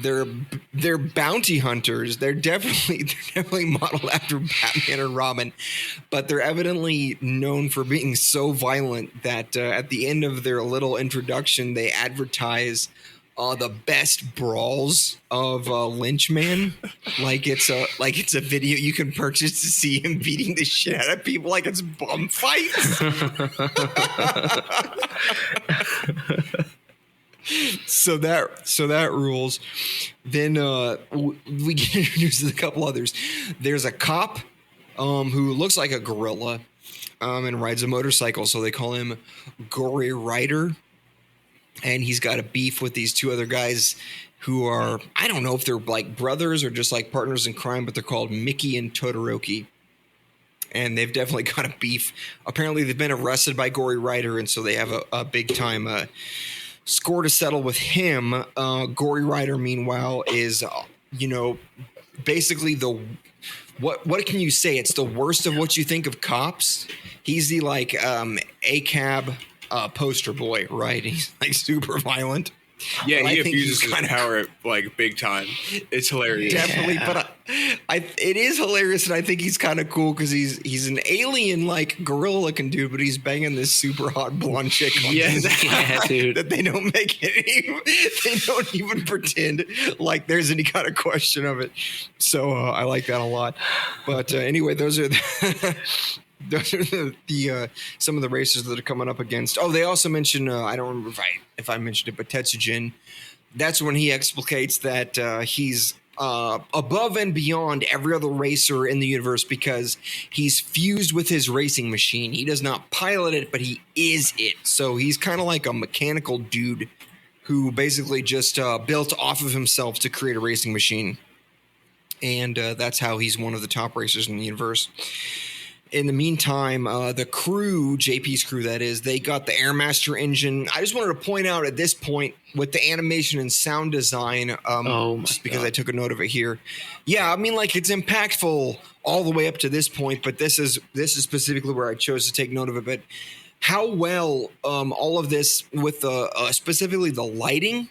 they're bounty hunters. They're definitely modeled after Batman and Robin, but they're evidently known for being so violent that at the end of their little introduction, they advertise the best brawls of Lynchman. Like it's a video you can purchase to see him beating the shit out of people like it's bum fights. So that rules. Then we get introduced to a couple others. There's a cop who looks like a gorilla and rides a motorcycle, so they call him Gory Rider. And he's got a beef with these two other guys who are, I don't know if they're like brothers or just like partners in crime, but they're called Mickey and Todoroki. And they've definitely got a beef. Apparently they've been arrested by Gory Rider, and so they have a big time score to settle with him. Gory Rider, meanwhile, is, basically what can you say? It's the worst of what you think of cops. He's the like ACAB poster boy, right? He's like super violent. Yeah, But he I think abuses he's his power like big time. It's hilarious. Definitely, but it is hilarious, and I think he's kind of cool because he's an alien like gorilla looking dude, but he's banging this super hot blonde chick. Yes. Yeah, dude. That they don't make they don't even pretend like there's any kind of question of it. So I like that a lot. But anyway, those are those are the some of the racers that are coming up against. Oh, they also mentioned I don't remember if I mentioned it, but Tetsujin. That's when he explicates that he's above and beyond every other racer in the universe because he's fused with his racing machine. He does not pilot it, but he is it. So he's kind of like a mechanical dude who basically just built off of himself to create a racing machine. And that's how he's one of the top racers in the universe. In the meantime, the crew, JP's crew that is, they got the Airmaster engine. I just wanted to point out at this point with the animation and sound design, just because I took a note of it here. Yeah, I mean, like it's impactful all the way up to this point, but this is specifically where I chose to take note of it. But how well all of this with specifically the lighting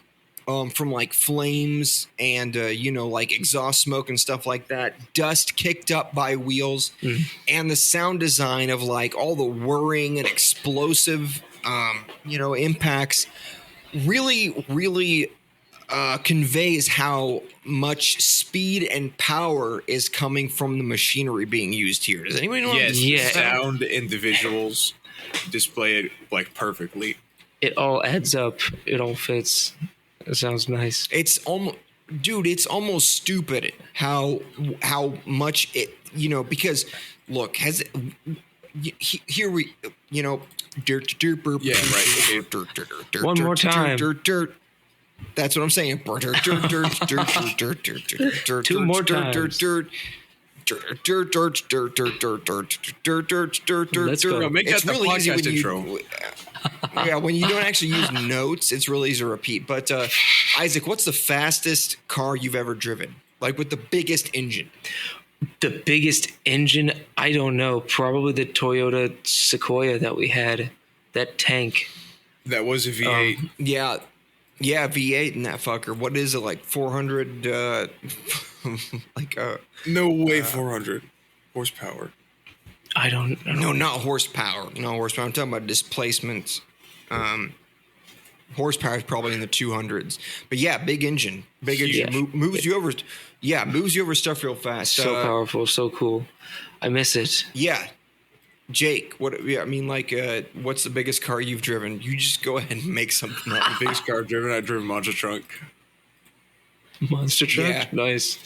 from like flames and like exhaust smoke and stuff like that, dust kicked up by wheels, and the sound design of like all the whirring and explosive impacts really conveys how much speed and power is coming from the machinery being used here. Does anybody know? Yes, Yeah. the sound and the visuals display it like perfectly. It all adds up. It all fits. It sounds nice. It's almost stupid how much it, because look, here we, Yeah, right. Okay. One more time. That's what I'm saying. Two more times. Let's go. No, make that It's the really easy podcast when intro. Yeah, when you don't actually use notes, it's really easy to repeat. But Isaac, what's the fastest car you've ever driven? Like with the biggest engine? The biggest engine, I don't know. Probably the Toyota Sequoia that we had. That tank. That was a V8. Yeah, V8 in that fucker. What is it, like 400? No way, 400 horsepower. I don't know. No, not horsepower. No horsepower. I'm talking about displacement. Horsepower is probably in the 200s. But yeah, big engine. Big engine. Yeah. Moves you over. Yeah, moves you over stuff real fast. So powerful, so cool. I miss it. Yeah. Jake, what's the biggest car you've driven? You just go ahead and make something up. The biggest car I've driven, I drove a monster truck. Monster truck? Yeah. Nice.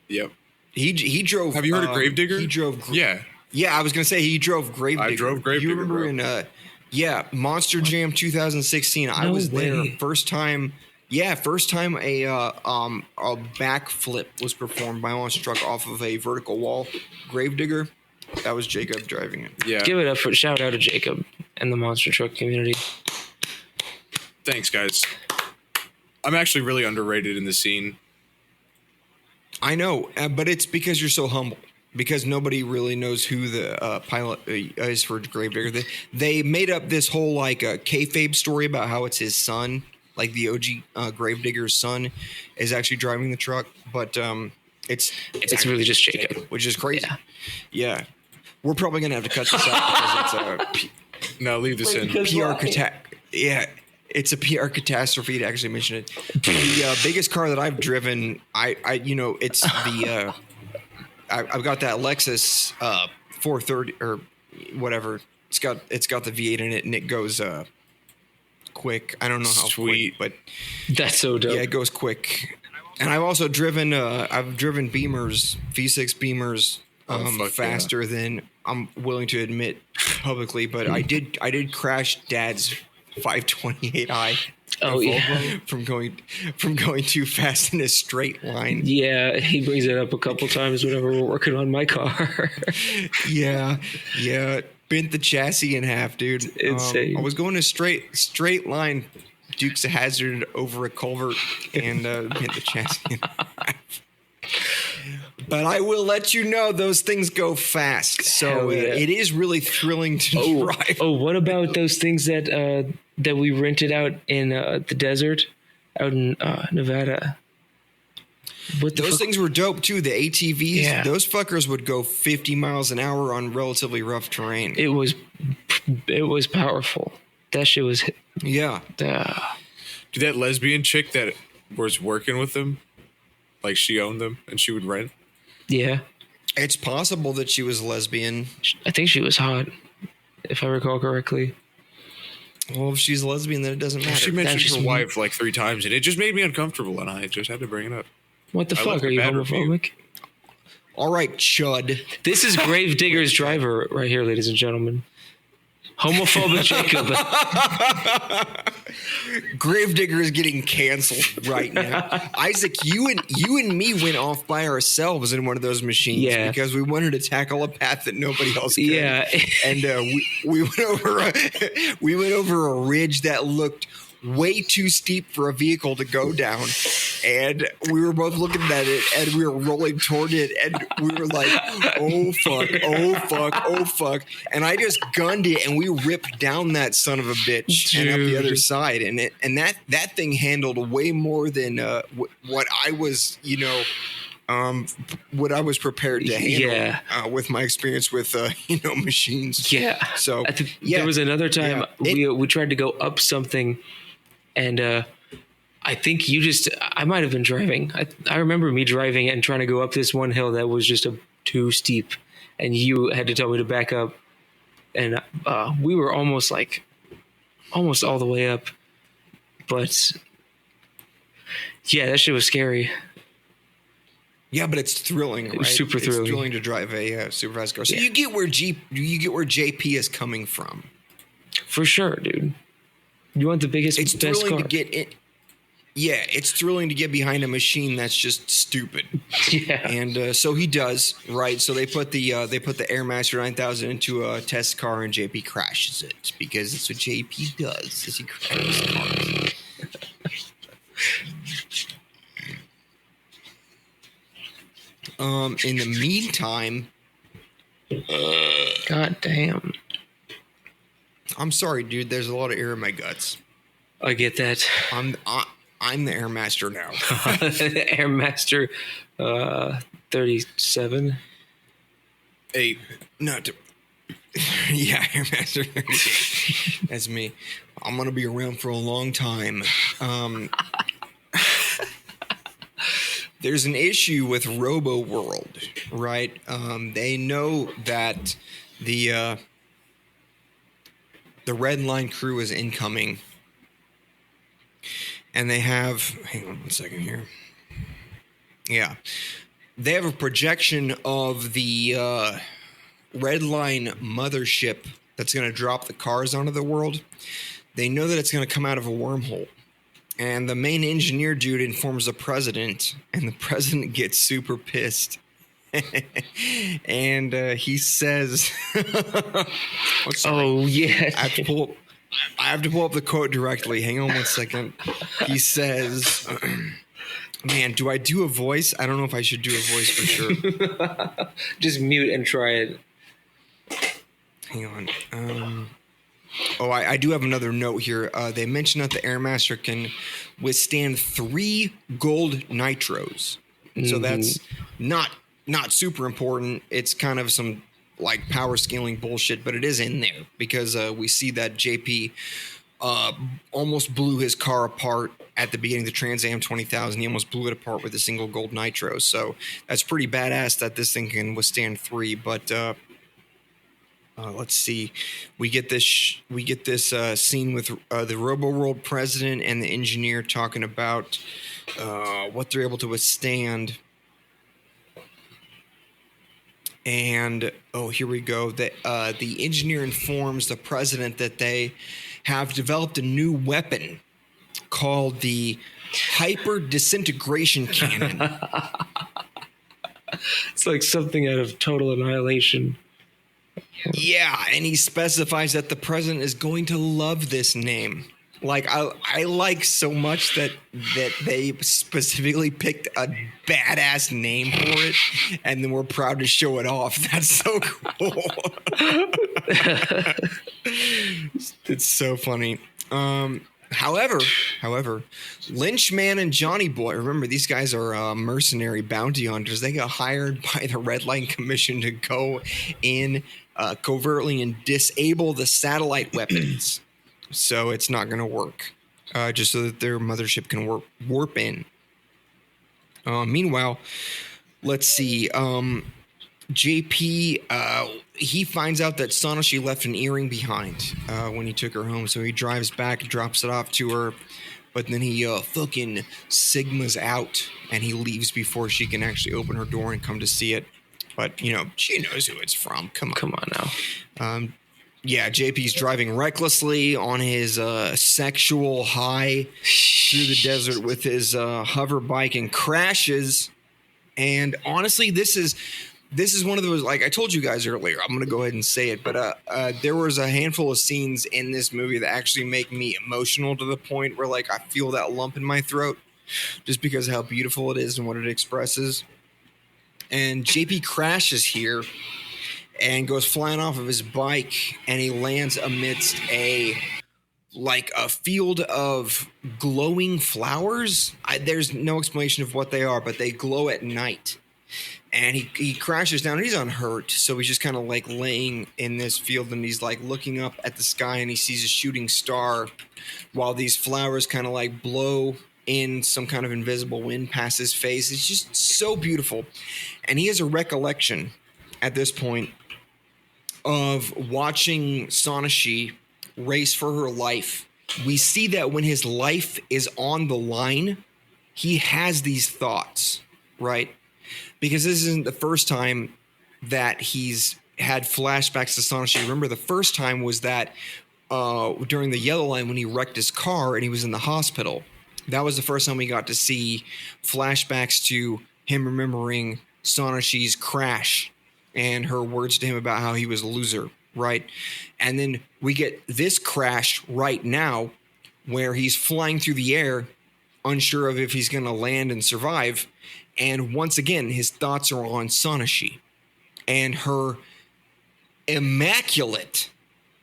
Yep. He drove. Have you heard of Gravedigger? He drove. Yeah. Yeah, I was gonna say he drove Gravedigger. I drove Gravedigger, You remember bro. Yeah, Monster Jam 2016. I No was there way. first time. Yeah, first time a backflip was performed by a monster truck off of a vertical wall. Gravedigger. That was Jacob driving it. Yeah. Give it up for shout out to Jacob and the monster truck community. Thanks, guys. I'm actually really underrated in the scene. I know, but it's because you're so humble. Because nobody really knows who the pilot is for Gravedigger. They made up this whole like kayfabe story about how it's his son, like the OG Gravedigger's son, is actually driving the truck. But it's really just Jacob, which is crazy. Yeah. Yeah. We're probably gonna have to cut this out because it's No, leave this in. PR Yeah, it's a PR catastrophe to actually mention it. The biggest car that I've driven, it's the. I've got that Lexus 430 or whatever. It's got the V8 in it, and it goes quick. I don't know how Sweet. quick, but That's so dope. yeah, it goes quick. And I've also driven Beamers, V6 Beamers, faster than I'm willing to admit publicly. But I did crash Dad's 528i. Oh yeah, from going too fast in a straight line. Yeah, he brings it up a couple times whenever we're working on my car. Yeah, bent the chassis in half, dude. Insane. I was going a straight line, Dukes of Hazzard over a culvert, and bent the chassis in half. But I will let you know those things go fast, so yeah. it is really thrilling to drive. Oh, what about those things that we rented out in the desert out in Nevada? Those things were dope too. The ATVs, Yeah. those fuckers would go 50 miles an hour on relatively rough terrain. It was powerful. That shit was. Yeah. Did that lesbian chick that was working with them, like she owned them and she would rent? Yeah, It's possible that she was lesbian. I think she was hot, if I recall correctly. Well, if she's lesbian, then it doesn't matter. She mentioned just her me. wife like 3 times, and it just made me uncomfortable, and I just had to bring it up. What the I fuck? left Are a you bad review. homophobic? All right, chud. This is Gravedigger's driver right here, ladies and gentlemen. Homophobic Jacob. Gravedigger is getting canceled right now. Isaac, you and me went off by ourselves in one of those machines because we wanted to tackle a path that nobody else could. Yeah. And we went over a ridge that looked way too steep for a vehicle to go down, and we were both looking at it, and we were rolling toward it, and we were like, oh fuck, and I just gunned it, and we ripped down that son of a bitch and up the other side, and that thing handled way more than what I was what I was prepared to handle with my experience with machines. Yeah. So there was another time we tried to go up something, and I think I might have been driving. I remember me driving and trying to go up this one hill that was just too steep, and you had to tell me to back up, and we were almost all the way up, but yeah, that shit was scary. Yeah, but it's thrilling, right? Super thrilling. It's thrilling to drive a super fast car. So you get where JP is coming from. For sure, dude. You want the biggest, It's best thrilling car. to get it. Yeah, it's thrilling to get behind a machine that's just stupid. Yeah. And so he does, right? So they put the Airmaster 9000 into a test car, and JP crashes it because that's what JP does. Is he crashes cars. In the meantime, God damn. I'm sorry, dude. There's a lot of air in my guts. I get that. I'm the Airmaster now. Airmaster 37. 8. No, yeah, Airmaster 38. That's me. I'm gonna be around for a long time. There's an issue with Robo World, right? They know that the Redline crew is incoming, and they have. Hang on 1 second here. Yeah, they have a projection of the Redline mothership that's going to drop the cars onto the world. They know that it's going to come out of a wormhole. And the main engineer dude informs the president, and the president gets super pissed. And he says, Oh, yeah. I have to pull up the quote directly. Hang on one second. He says, man, do I do a voice? I don't know if I should do a voice for sure. Just mute and try it. Hang on. I do have another note here. They mentioned that the Airmaster can withstand 3 gold nitros. So that's not super important. It's kind of some like power scaling bullshit, but it is in there because we see that JP almost blew his car apart at the beginning of the Trans Am 20,000. He almost blew it apart with a single gold nitro. So that's pretty badass that this thing can withstand 3. But let's see. We get this scene with the RoboWorld president and the engineer talking about what they're able to withstand. And here we go. The engineer informs the president that they have developed a new weapon called the hyper disintegration cannon. It's like something out of Total Annihilation. Yeah, and he specifies that the president is going to love this name. Like I like so much that they specifically picked a badass name for it, and then we're proud to show it off. That's so cool. It's so funny. However, Lynchman and Johnny Boy, remember these guys are mercenary bounty hunters. They got hired by the Redline Commission to go in covertly and disable the satellite weapons. So it's not going to work, just so that their mothership can warp in. Meanwhile, let's see. JP, he finds out that Sonoshi left an earring behind when he took her home. So he drives back, drops it off to her. But then he fucking Sigmas out, and he leaves before she can actually open her door and come to see it. But, she knows who it's from. Come on now. Yeah, JP's driving recklessly on his sexual high through the desert with his hover bike and crashes. And honestly, this is one of those, like I told you guys earlier, I'm going to go ahead and say it, but there was a handful of scenes in this movie that actually make me emotional to the point where like I feel that lump in my throat just because of how beautiful it is and what it expresses. And JP crashes here and goes flying off of his bike, and he lands amidst a field of glowing flowers. There's no explanation of what they are, but they glow at night. And he crashes down, and he's unhurt, so he's just kind of like laying in this field, and he's like looking up at the sky, and he sees a shooting star while these flowers kind of like blow in some kind of invisible wind past his face. It's just so beautiful. And he has a recollection at this point of watching Sonoshi race for her life. We see that when his life is on the line, he has these thoughts, right? Because this isn't the first time that he's had flashbacks to Sonoshi. Remember, the first time was that during the Yellow Line when he wrecked his car and he was in the hospital. That was the first time we got to see flashbacks to him remembering Sonoshi's crash and her words to him about how he was a loser, right? And then we get this crash right now where he's flying through the air, unsure of if he's going to land and survive. And once again, his thoughts are on Sonoshi and her immaculate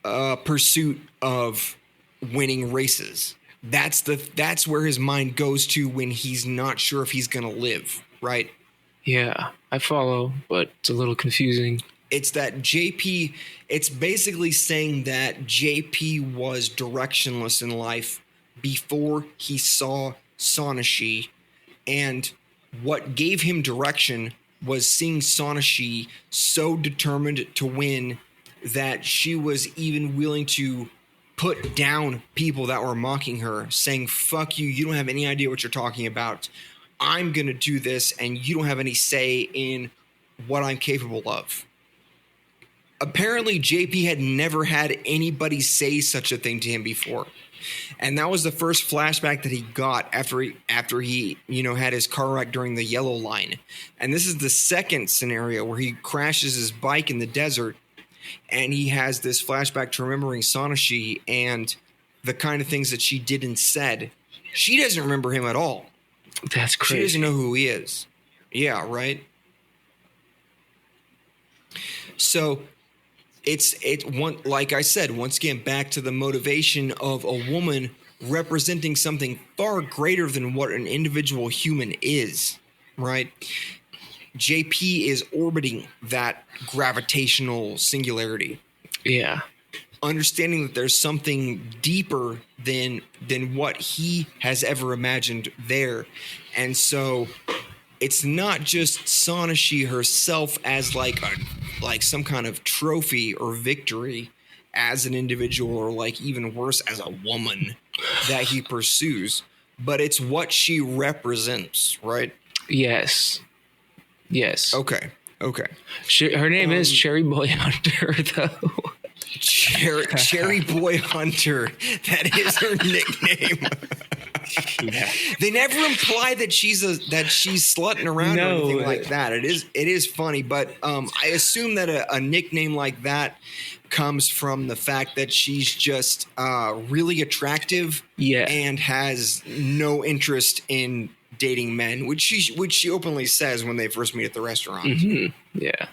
pursuit of winning races. That's where his mind goes to when he's not sure if he's going to live, right? Yeah, I follow, but it's a little confusing. It's that JP, it's basically saying that JP was directionless in life before he saw Sonoshi, and what gave him direction was seeing Sonoshi so determined to win that she was even willing to put down people that were mocking her, saying, fuck you, you don't have any idea what you're talking about. I'm going to do this, and you don't have any say in what I'm capable of. apparently JP had never had anybody say such a thing to him before. And that was the first flashback that he got after he had his car wreck during the yellow line. And this is the second scenario where he crashes his bike in the desert, and he has this flashback to remembering Sanashi and the kind of things that she did and said. She doesn't remember him at all. That's crazy. She doesn't know who he is. Yeah, right? So like I said, once again, back to the motivation of a woman representing something far greater than what an individual human is, right? JP is orbiting that gravitational singularity. Yeah. Understanding that there's something deeper than what he has ever imagined there. And so it's not just Sanashi herself as like some kind of trophy or victory as an individual, or like even worse as a woman that he pursues, but it's what she represents, right? Yes. Okay. Her name is Cherry Boy Hunter, though. Cherry Boy Hunter. That is her nickname. Yeah. They never imply that she's slutting around or anything like that. It is funny, but I assume that a nickname like that comes from the fact that she's just really attractive, and has no interest in dating men, which she openly says when they first meet at the restaurant. Mm-hmm. Yeah.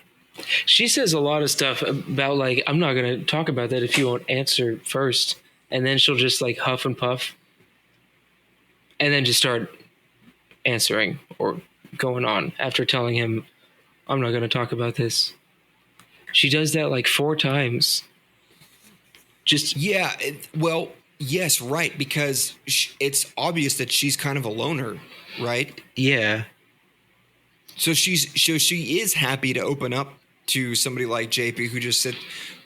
She says a lot of stuff about like, I'm not going to talk about that if you won't answer first. And then she'll just like huff and puff and then just start answering or going on after telling him, I'm not going to talk about this. She does that like 4 times. Yes, right. Because it's obvious that she's kind of a loner, right? Yeah. So she is happy to open up to somebody like JP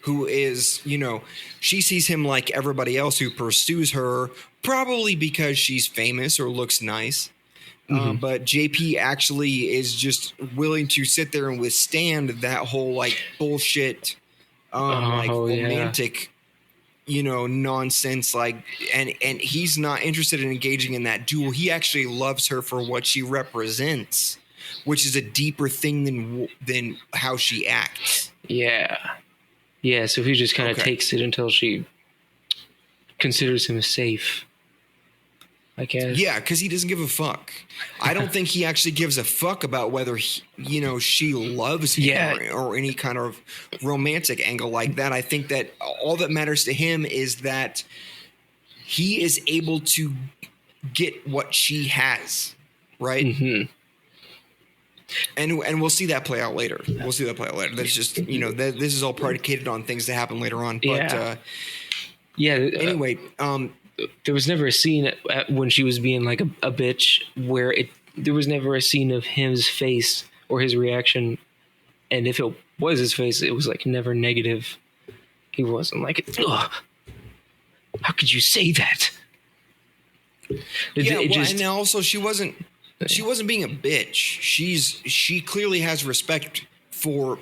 who is, she sees him like everybody else who pursues her, probably because she's famous or looks nice. Mm-hmm. But JP actually is just willing to sit there and withstand that whole like bullshit, romantic, nonsense. Like, and he's not interested in engaging in that duel. He actually loves her for what she represents, which is a deeper thing than how she acts. Yeah. Yeah, so he just kind of takes it until she considers him safe, I guess. Yeah, because he doesn't give a fuck. I don't think he actually gives a fuck about whether, she loves him or any kind of romantic angle like that. I think that all that matters to him is that he is able to get what she has, right? Mm-hmm. And we'll see that play out later. That's just, this is all predicated on things that happen later on. But anyway, there was never a scene when she was being like a bitch where there was never a scene of his face or his reaction. And if it was his face, it was like never negative. He wasn't like, ugh, how could you say that? And also she wasn't being a bitch. She clearly has respect for,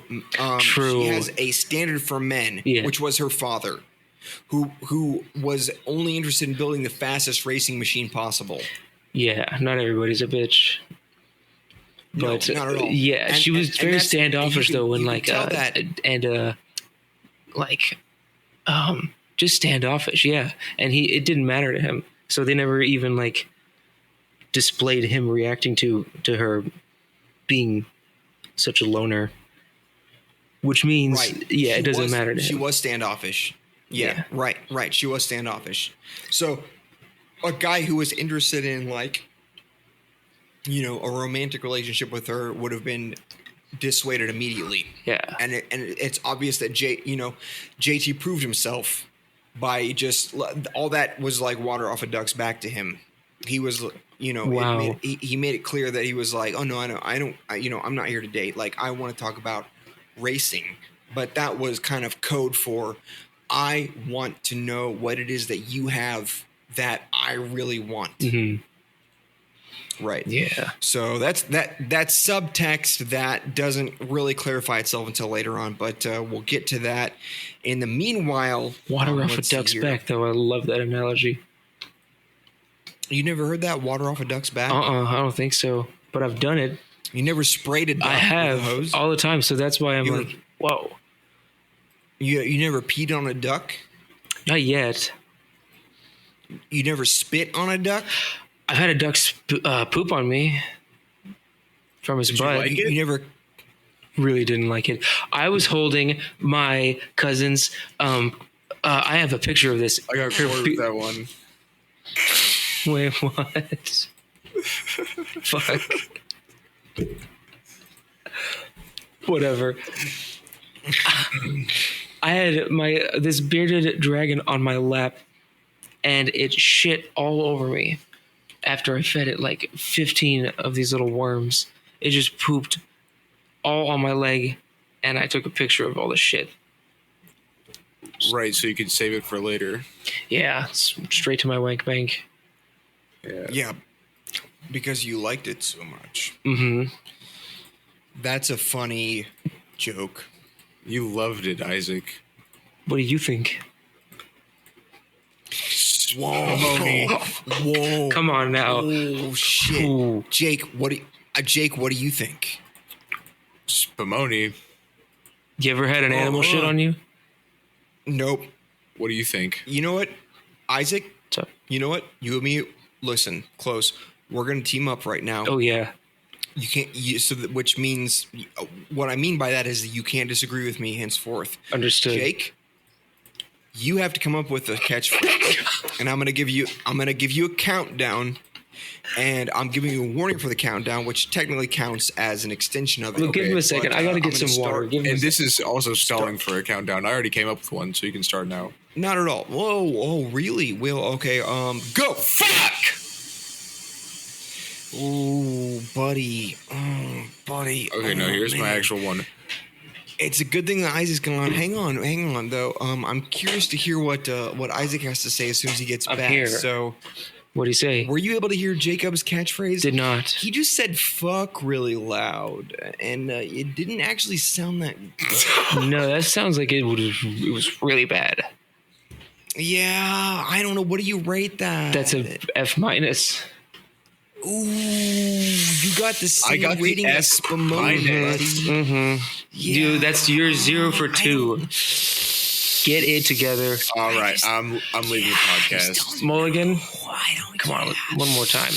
True. She has a standard for men, which was her father, who was only interested in building the fastest racing machine possible. Yeah, not everybody's a bitch. But no, not at all. Yeah, she was very standoffish though, and like just standoffish. Yeah, and it didn't matter to him, so they never even like displayed him reacting to her being such a loner, which means it doesn't matter to him. She was standoffish. Yeah. Right. She was standoffish. So a guy who was interested in like, a romantic relationship with her would have been dissuaded immediately. Yeah. And it's obvious that JT proved himself by just all that was like water off a duck's back to him. He was, wow. He made it clear that he was like, oh no, I'm not here to date. Like, I want to talk about racing, but that was kind of code for, I want to know what it is that you have that I really want. Mm-hmm. Right. Yeah. So that's subtext that doesn't really clarify itself until later on, but we'll get to that. In the meanwhile, Water off a let's see duck's here. back, though. I love that analogy. You never heard that? Water off a duck's back? I don't think so. But I've done it. You never sprayed a duck I with have a hose? all the time, so that's why I'm You like, whoa. You never peed on a duck? Not yet. You never spit on a duck? I've had a duck poop on me from his butt. like You never... Really didn't like it. I was holding my cousin's. I have a picture of this. I got bored with that one. Wait, what? Fuck. Whatever. I had this bearded dragon on my lap, and it shit all over me. After I fed it like 15 of these little worms, it just pooped all on my leg, and I took a picture of all the shit. Right, so you could save it for later. Yeah, straight to my wank bank. Yeah, because you liked it so much. Mm-hmm. That's a funny joke. You loved it, Isaac. What do you think? Whoa. Whoa. Come on now. Oh, shit. Ooh. Jake, what do you think? Spumoni, You ever had an animal shit on you? Nope. what do you think? You know what, Isaac? So, You know what? You and me, listen, close. We're going to team up right now. oh, yeah. You can't, which means, what I mean by that is that you can't disagree with me henceforth. Understood. Jake, you have to come up with a catchphrase, and I'm gonna give you a countdown, and I'm giving you a warning for the countdown, which technically counts as an extension of it. Well, give him a second. but, I gotta I'm get gonna some water. start- Give him And a this is also stalling for a countdown. I already came up with one, so you can start now. Not at all. Whoa, oh, really? Will, okay. Go. Fuck. Ooh, buddy. Oh, buddy. Okay, no, here's my actual one. It's a good thing that Isaac's gone. Hang on, though. I'm curious to hear what Isaac has to say as soon as he gets I'm back. here. So, What'd he say? were you able to hear Jacob's catchphrase? Did not. He just said "fuck" really loud, and it didn't actually sound that good. No, that sounds like it was really bad. Yeah, I don't know. What do you rate that? That's a F minus. Ooh, you got the same I got the rating F as Spumoni, minus. buddy. Mm-hmm. Yeah. Dude, that's your 0 for 2. Get it together. All right, I'm leaving the podcast. Mulligan, I don't come on, one more time.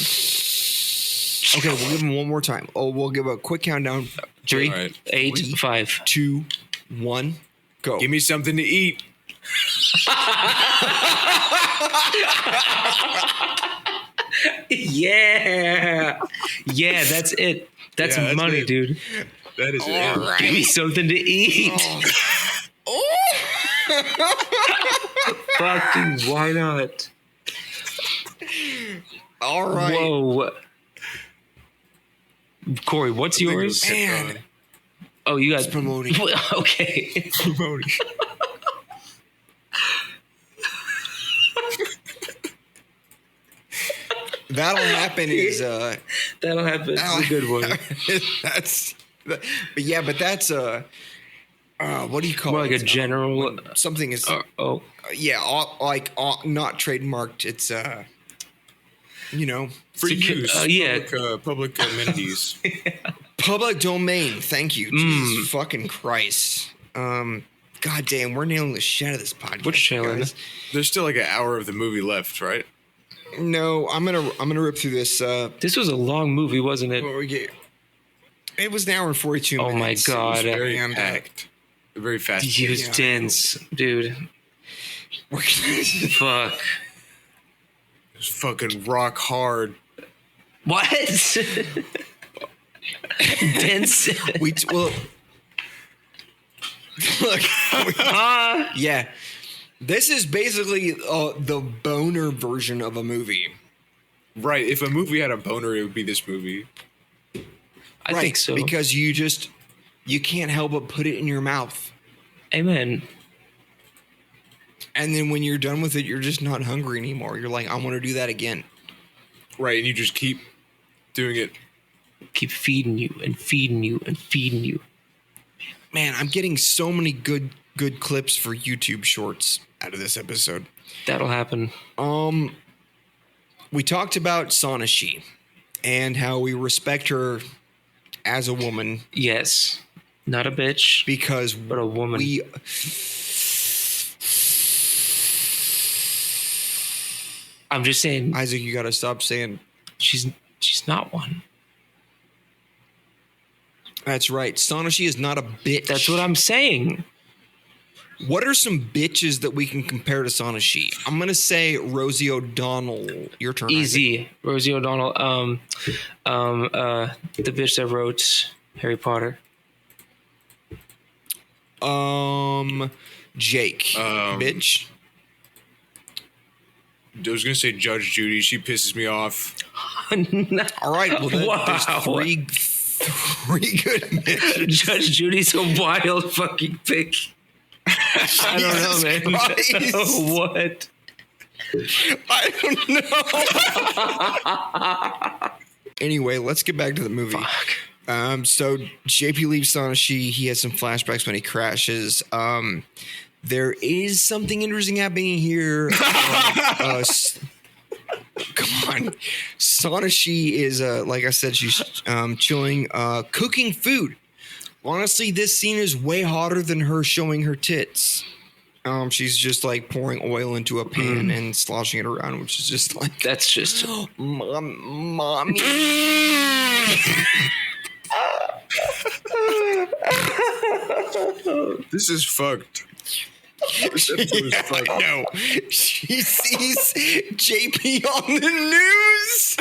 Okay, we'll give him one more time. Oh, we'll give a quick countdown. 3, All right. 8, 5. 2, 1, go. Give me something to eat. Yeah. Yeah, that's it. That's Yeah, that's money, it. dude. That is All it. right. Give me something to eat. Fucking why not? All right. Whoa. Corey, what's yours? Man. Oh, you got Spumoni. Okay. That'll happen is That'll happen. It's a good one. but that's what do you call More it? like a general. When something is Oh, not trademarked. It's Free use. yeah. Public amenities. public domain. Thank you. Jesus fucking Christ. God damn, we're nailing the shit out of this podcast. What's chilling? guys. There's still like an hour of the movie left, right? No, I'm gonna rip through this. this was a long movie, wasn't it? What we get? It was an hour and 42 Oh my minutes. God. It was Very and, packed. Very fast. He was Yeah. dense, dude. we're- Fuck. It's fucking rock hard. What? dense. well, look, yeah. This is basically the boner version of a movie. Right. If a movie had a boner, it would be this movie. I think so. Because you can't help but put it in your mouth. Amen. And then when you're done with it, you're just not hungry anymore. You're like, I want to do that again. Right. And you just keep doing it. Keep feeding you and feeding you and feeding you. Man, I'm getting so many good clips for YouTube shorts out of this episode. That'll happen. We talked about Sonashi and how we respect her as a woman. Yes. Not a bitch. Because but a woman. I'm just saying. Isaac, you gotta stop saying she's not one. That's right. Sonashi is not a bitch. That's what I'm saying. What are some bitches that we can compare to Sonashi? I'm gonna say Rosie O'Donnell. Your turn. Easy. Isaac. Rosie O'Donnell. The bitch that wrote Harry Potter. Jake. Bitch. I was gonna say Judge Judy. She pisses me off. All right. Well, there's three good bitches. Judge Judy's a wild fucking pick. I don't know, man. What? I don't know. Anyway, let's get back to the movie. Fuck. So JP leaves Sonashi. He has some flashbacks when he crashes. There is something interesting happening here. Come on. Sonashi is, like I said, she's chilling, cooking food. Honestly, this scene is way hotter than her showing her tits. She's just like pouring oil into a pan and sloshing it around, which is just like... That's just... Mommy. This is fucked. No, she sees JP on the news.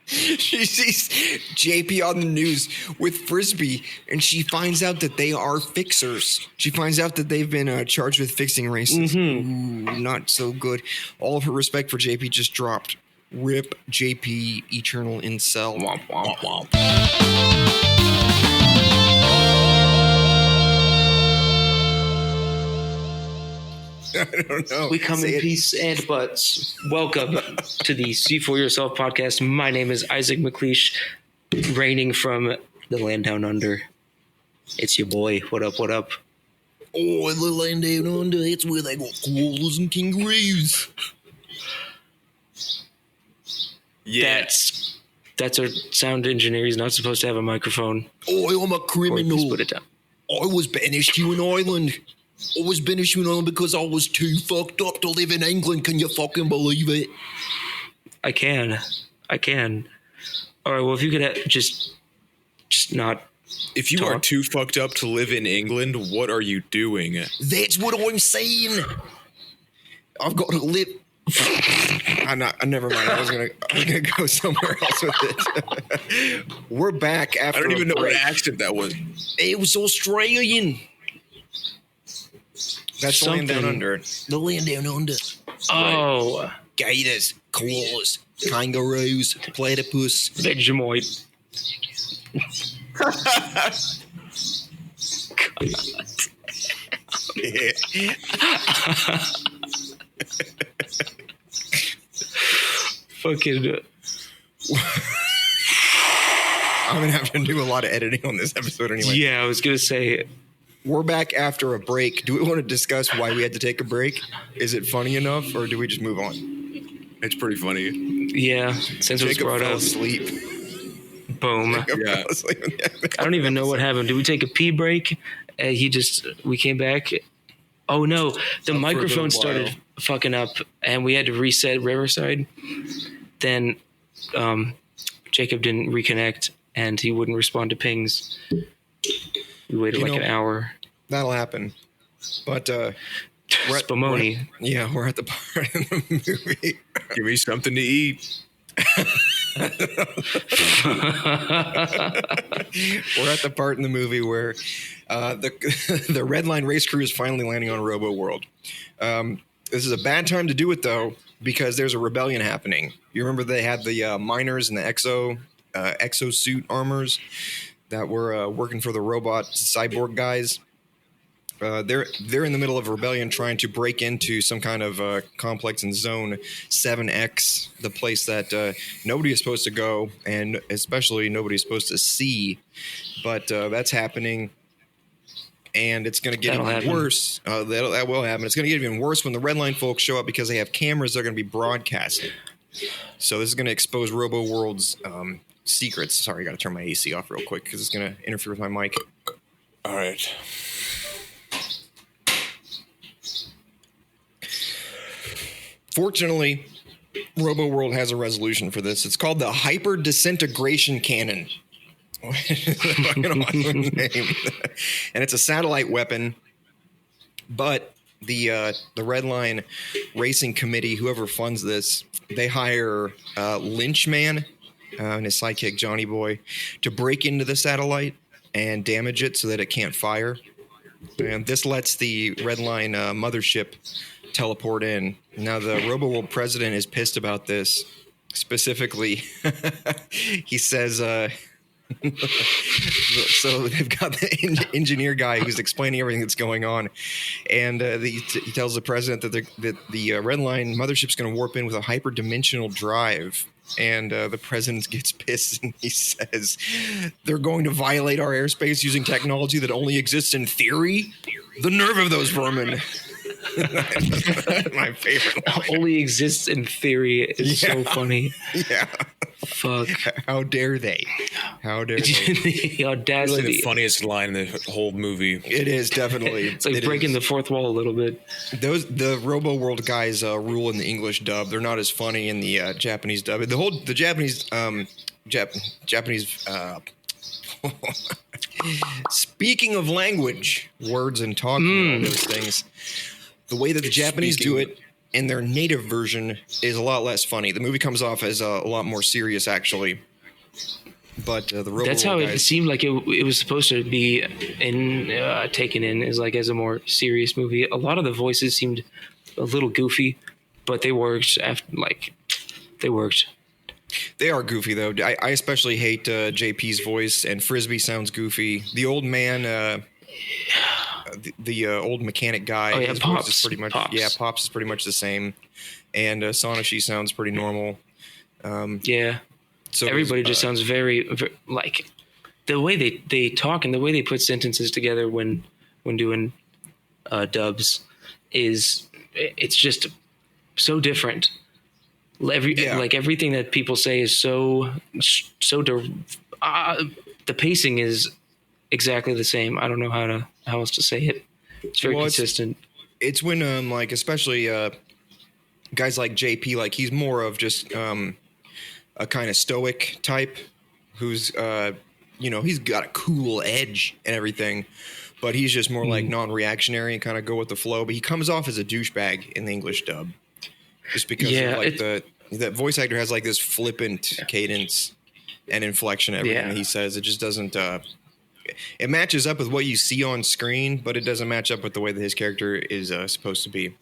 She sees JP on the news with Frisbee, and she finds out that they are fixers. She finds out that they've been charged with fixing races. Ooh, not so good. All of her respect for JP just dropped. Rip JP, eternal incel. Womp, womp, womp. I don't know. We come in peace and butts. Welcome to the See For Yourself podcast. My name is Isaac McLeish, reigning from the land down under. It's your boy. What up, what up? Oh, the land down under. It's where they got koalas and kangaroos. Yeah. That's our sound engineer. He's not supposed to have a microphone. Oh, I'm a criminal. Please put it down. I was banished to an island. I was banished to an island because I was too fucked up to live in England. Can you fucking believe it? I can. All right, well, if you could just not... If you are too fucked up to live in England, what are you doing? That's what I'm saying. I've got to live... Never mind. I was gonna go somewhere else with it. We're back after. I don't even know what accent that was. It was Australian. That's the land down under. The land down under. Oh, right. Gators, koalas, kangaroos, platypus, Vegemite. Fucking. I'm gonna have to do a lot of editing on this episode anyway. Yeah, I was gonna say. We're back after a break. Do we want to discuss why we had to take a break? Is it funny enough, or do we just move on? It's pretty funny. Yeah, since it was brought up. Asleep. Boom. Yeah. I don't even know what happened. Did we take a pee break? We came back. Oh no, the microphone started fucking up, and we had to reset Riverside. Then Jacob didn't reconnect, and he wouldn't respond to pings. We waited an hour. That'll happen. But we're at Spumoni. We're at the part of the movie. Give me something to eat. We're at the part in the movie where the Redline race crew is finally landing on Robo World. This is a bad time to do it, though, because there's a rebellion happening. You remember they had the miners and the exosuit armors that were working for the robot cyborg guys. they're in the middle of a rebellion trying to break into some kind of complex in Zone 7X, the place that nobody is supposed to go, and especially nobody is supposed to see. But that's happening, and it's going to get even worse. That will happen. It's going to get even worse when the Redline folks show up because they have cameras they're going to be broadcasting. So this is going to expose Robo World's secrets. Sorry, I got to turn my AC off real quick because it's going to interfere with my mic. All right. Fortunately, Robo World has a resolution for this. It's called the Hyper Disintegration Cannon. And it's a satellite weapon, but the Redline Racing Committee, whoever funds this, they hire Lynchman and his sidekick Johnny Boy to break into the satellite and damage it so that it can't fire. And this lets the Redline mothership teleport in. Now the RoboWorld president is pissed about this. Specifically, he says, so they've got the engineer guy who's explaining everything that's going on, and he tells the president that the Redline mothership's going to warp in with a hyperdimensional drive. And the president gets pissed and he says, they're going to violate our airspace using technology that only exists in theory? The nerve of those vermin. My favorite line. Only exists in theory is so funny. Yeah. Fuck. How dare they? How dare they? The audacity. Really the funniest line in the whole movie. It is, definitely. It's like breaking the fourth wall a little bit. The Robo World guys rule in the English dub. They're not as funny in the Japanese dub. The Japanese Japanese. Speaking of language, words and talking, all those things. The way that the Japanese do it in their native version is a lot less funny. The movie comes off as a lot more serious, actually. But the Robo that's how it seemed like it was supposed to be taken in as a more serious movie. A lot of the voices seemed a little goofy, but they worked. They worked. They are goofy though. I especially hate JP's voice, and Frisbee sounds goofy. The old man. The old mechanic guy. Oh yeah, Pops is pretty much Pops is pretty much the same, and Sonoshi sounds pretty normal. Yeah, so everybody just sounds very like the way they talk and the way they put sentences together when doing dubs it's just so different. Like everything that people say is so the pacing is exactly the same. I don't know how else to say it. It's very consistent. It's when especially guys like JP, like he's more of just a kind of stoic type who's he's got a cool edge and everything, but he's just more like non-reactionary and kind of go with the flow. But he comes off as a douchebag in the English dub, just because that voice actor has like this flippant cadence and inflection. Everything he says, it just doesn't. It matches up with what you see on screen, but it doesn't match up with the way that his character is supposed to be.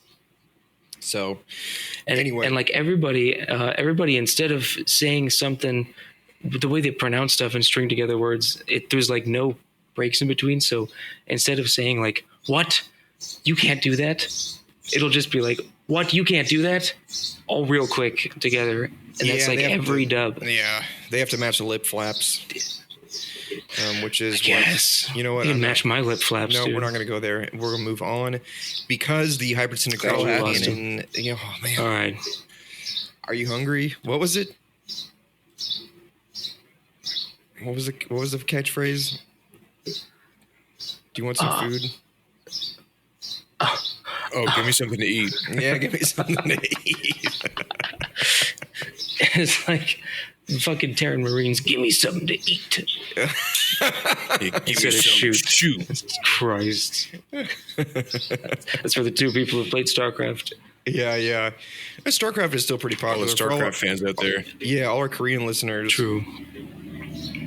So, anyway, and like everybody instead of saying something, the way they pronounce stuff and string together words, there's like no breaks in between. So instead of saying like "what, you can't do that," it'll just be like "what, you can't do that," all real quick together, and that's like every dub. Yeah, they have to match the lip flaps. Which is, you know what? You can match my lip flaps. No, we're not going to go there. We're going to move on because the hyperdisintegration. Oh man! All right. Are you hungry? What was it? What was the catchphrase? Do you want some food? Oh, give me something to eat. Yeah, give me something to eat. It's like fucking Terran Marines, give me something to eat. Give me something to shoot. Christ. That's for the two people who played StarCraft. Yeah. StarCraft is still pretty popular. All the StarCraft fans out there. Yeah, all our Korean listeners. True.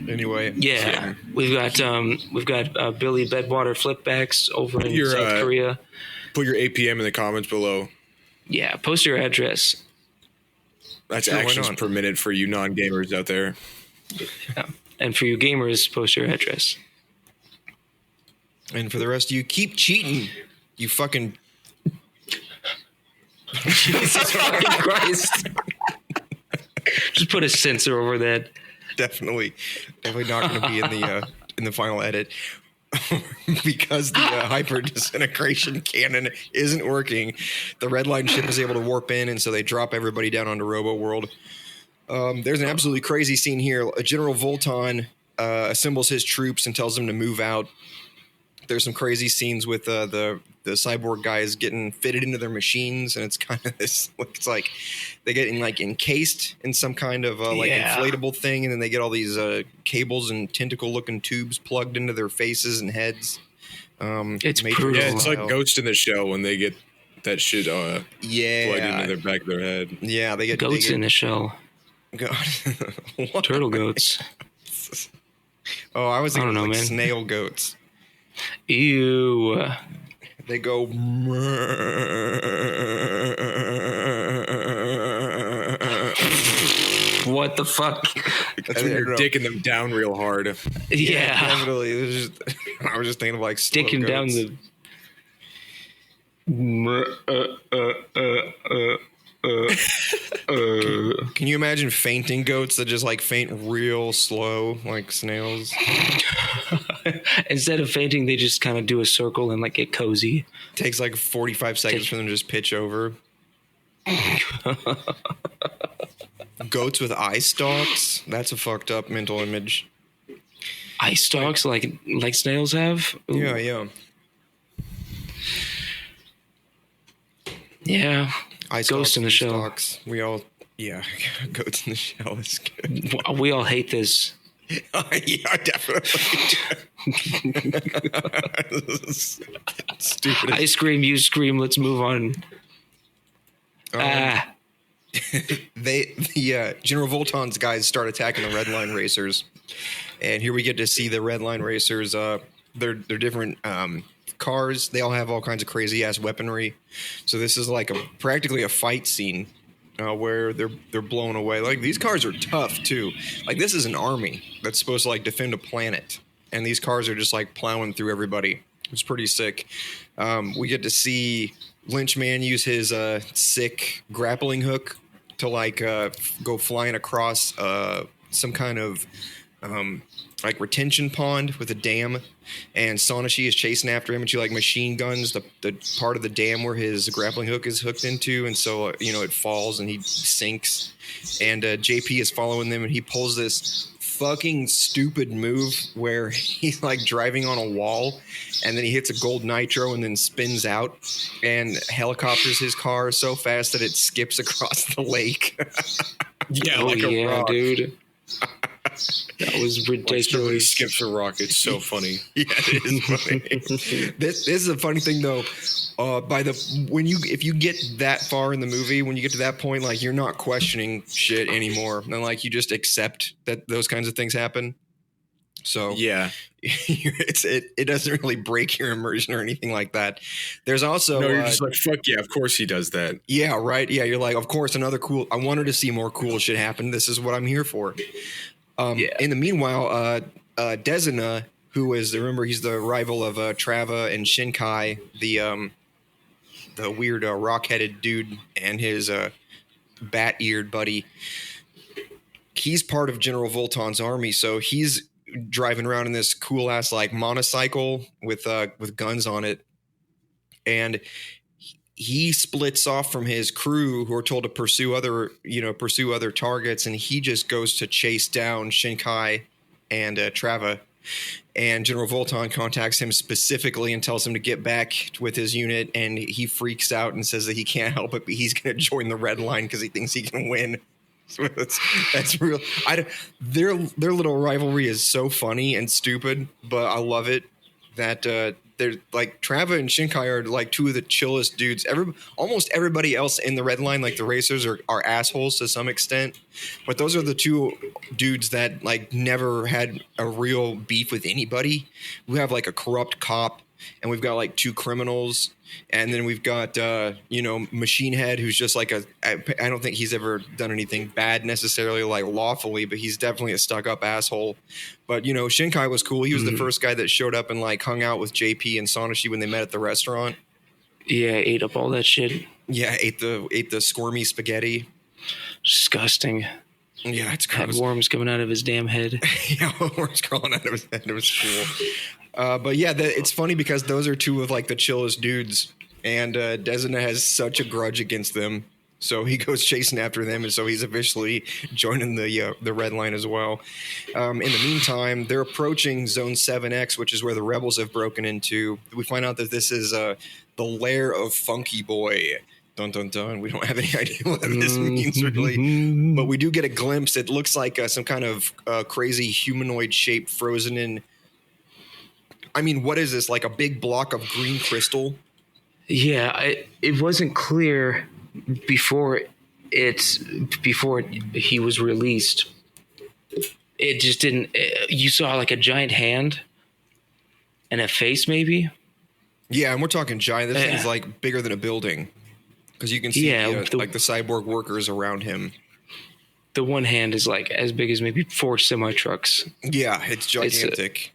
Anyway. Yeah. We've got Billy Bedwater flipbacks over in South Korea. Put your APM in the comments below. Yeah, post your address. That's actions per minute for you non-gamers out there. Yeah. And for you gamers, post your address. And for the rest of you, keep cheating. You fucking. Jesus fucking Christ. Just put a censor over that. Definitely not going to be in the final edit. Because the hyper disintegration cannon isn't working, the Redline ship is able to warp in, and so they drop everybody down onto Robo World. There's an absolutely crazy scene here. General Volton assembles his troops and tells them to move out. There's some crazy scenes with the cyborg guys getting fitted into their machines, and it's kind of this. It's like they get encased in some kind of inflatable thing, and then they get all these cables and tentacle-looking tubes plugged into their faces and heads. It's brutal. Yeah, it's like Ghost in the Shell when they get that shit plugged into their back of their head. Yeah, they get Goats in the Shell. God. Turtle goats. Oh, I was thinking man. Snail goats. Ew. They go. What the fuck? That's when you're dicking them down real hard. Yeah. Definitely. I was just thinking of like sticking down the. Can you imagine fainting goats that just like faint real slow like snails? Instead of fainting, they just kind of do a circle and like get cozy. Takes like 45 seconds for them to just pitch over. Goats with eye stalks? That's a fucked up mental image. Eye stalks like snails have? Ooh. Yeah. Yeah. Ghost in the Shell. Stalks. Goats in the Shell is good. We all hate this. Yeah, definitely. Stupid. I scream, you scream. Let's move on. General Volton's guys start attacking the Redline racers, and here we get to see the Redline racers. They're different cars. They all have all kinds of crazy ass weaponry. So this is like practically a fight scene where they're blown away. Like these cars are tough too. Like this is an army that's supposed to like defend a planet, and these cars are just like plowing through everybody. It's pretty sick. We get to see Lynchman use his sick grappling hook to like go flying across some kind of like retention pond with a dam, and Sonashi is chasing after him, and she like machine guns the part of the dam where his grappling hook is hooked into, and so it falls and he sinks, and JP is following them, and he pulls this fucking stupid move where he's like driving on a wall, and then he hits a gold nitro and then spins out and helicopters his car so fast that it skips across the lake. Like a rock. Dude. That was ridiculous. Really skips a rock. It's so funny. Yeah, it is funny. This is a funny thing though. If you get that far in the movie, when you get to that point, like you're not questioning shit anymore, and like you just accept that those kinds of things happen. So yeah, it doesn't really break your immersion or anything like that. There's also you're just like fuck yeah, of course he does that. Yeah, right. Yeah, you're like, of course, another cool. I wanted to see more cool shit happen. This is what I'm here for. In the meanwhile, Desina, who is remember he's the rival of Trava and Shinkai, the weird rock-headed dude and his bat-eared buddy. He's part of General Volton's army, so he's driving around in this cool ass like motorcycle with guns on it, and he splits off from his crew who are told to pursue other targets, and he just goes to chase down Shinkai and Trava. And General Volton contacts him specifically and tells him to get back with his unit, and he freaks out and says that he can't help it, but he's going to join the Redline because he thinks he can win. So that's real. Their little rivalry is so funny and stupid, but I love it that they're like Trava and Shinkai are like two of the chillest dudes. Almost everybody else in the Redline, like the racers, are assholes to some extent, but those are the two dudes that like never had a real beef with anybody. We have like a corrupt cop and we've got like two criminals, and then we've got Machine Head, who's just like I don't think he's ever done anything bad necessarily, like lawfully, but he's definitely a stuck-up asshole. But Shinkai was cool. He was the first guy that showed up and like hung out with JP and Sanashi when they met at the restaurant. Yeah, ate up all that shit. Yeah, ate the squirmy spaghetti. Disgusting. Yeah, it's had gross. worms coming out of his damn head. Yeah, worms crawling out of his head. It was cool. But yeah, it's funny because those are two of like the chillest dudes, and Desna has such a grudge against them, so he goes chasing after them, and so he's officially joining the Red Line as well. In the meantime, they're approaching Zone 7X, which is where the rebels have broken into. We find out that this is the lair of Funky Boy. Dun, dun, dun. We don't have any idea what this means, really. But we do get a glimpse. It looks like some kind of crazy humanoid shape frozen in... I mean, what is this? Like a big block of green crystal? Yeah, it wasn't clear before he was released. It just didn't... You saw like a giant hand and a face, maybe? Yeah, and we're talking giant. This thing's like bigger than a building. Because you can see like the cyborg workers around him. The one hand is like as big as maybe 4 semi-trucks. Yeah, it's gigantic.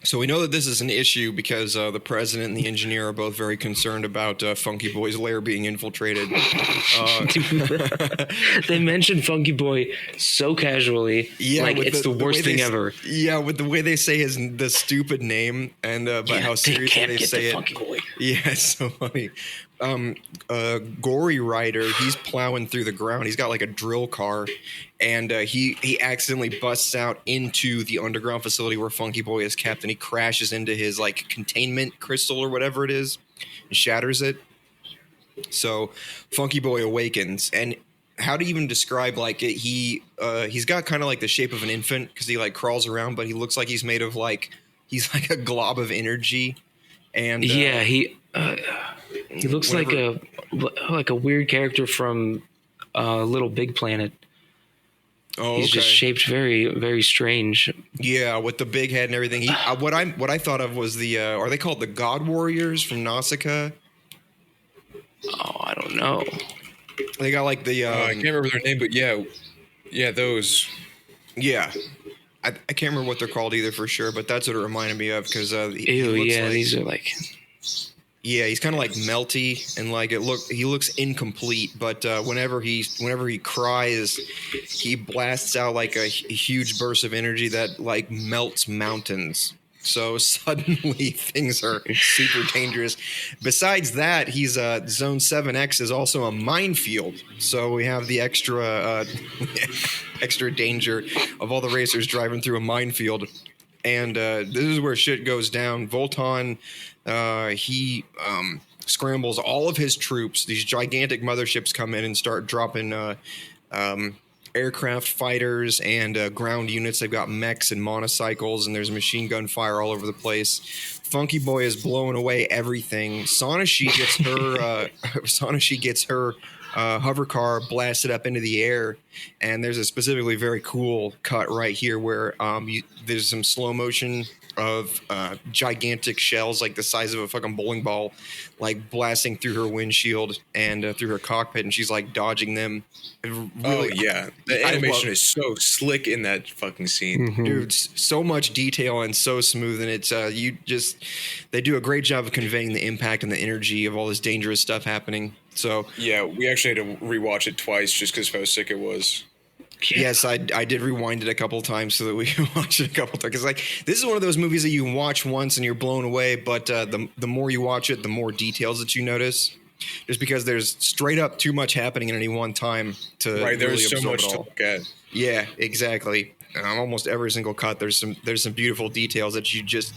So we know that this is an issue because the president and the engineer are both very concerned about Funky Boy's lair being infiltrated. They mentioned Funky Boy so casually, like it's the worst thing ever. Yeah, with the way they say the stupid name and about how seriously they say it. Funky Boy. Yeah, it's so funny. Gory Rider, he's plowing through the ground. He's got like a drill car, and he accidentally busts out into the underground facility where Funky Boy is kept, and he crashes into his like containment crystal or whatever it is and shatters it. So Funky Boy awakens, and how to even describe like it? He's got kind of like the shape of an infant because he like crawls around, but he looks like he's made of he's like a glob of energy. And yeah, he looks like a weird character from Little Big Planet. Oh, he's just shaped very, very strange. Yeah, with the big head and everything. What I thought of was are they called the God Warriors from Nausicaa? Oh, I don't know. They got like the I can't remember their name, but yeah, those. Yeah, I can't remember what they're called either for sure, but that's what it reminded me of because these are like. Yeah, he's kind of like melty and like he looks incomplete, but whenever he cries, he blasts out like a huge burst of energy that like melts mountains. So suddenly things are super dangerous. Besides that, he's Zone 7X is also a minefield. So we have the extra danger of all the racers driving through a minefield. And this is where shit goes down. Voltan, he scrambles all of his troops. These gigantic motherships come in and start dropping aircraft fighters and ground units. They've got mechs and motorcycles, and there's machine gun fire all over the place. Funky Boy is blowing away everything. Sanashi gets her hover car blasted up into the air, and there's a specifically very cool cut right here where there's some slow motion of gigantic shells like the size of a fucking bowling ball like blasting through her windshield and through her cockpit, and she's like dodging them. Really, the animation is so slick in that fucking scene. Mm-hmm. Dude, so much detail and so smooth, and it's they do a great job of conveying the impact and the energy of all this dangerous stuff happening. So yeah, we actually had to rewatch it twice just because of how sick it was. Yeah. Yes, I did rewind it a couple times so that we could watch it a couple times. Because like this is one of those movies that you can watch once and you're blown away, but the more you watch it, the more details that you notice. Just because there's straight up too much happening at any one time to right. There's really so much to look at. Yeah, exactly. Almost every single cut, there's some beautiful details that you just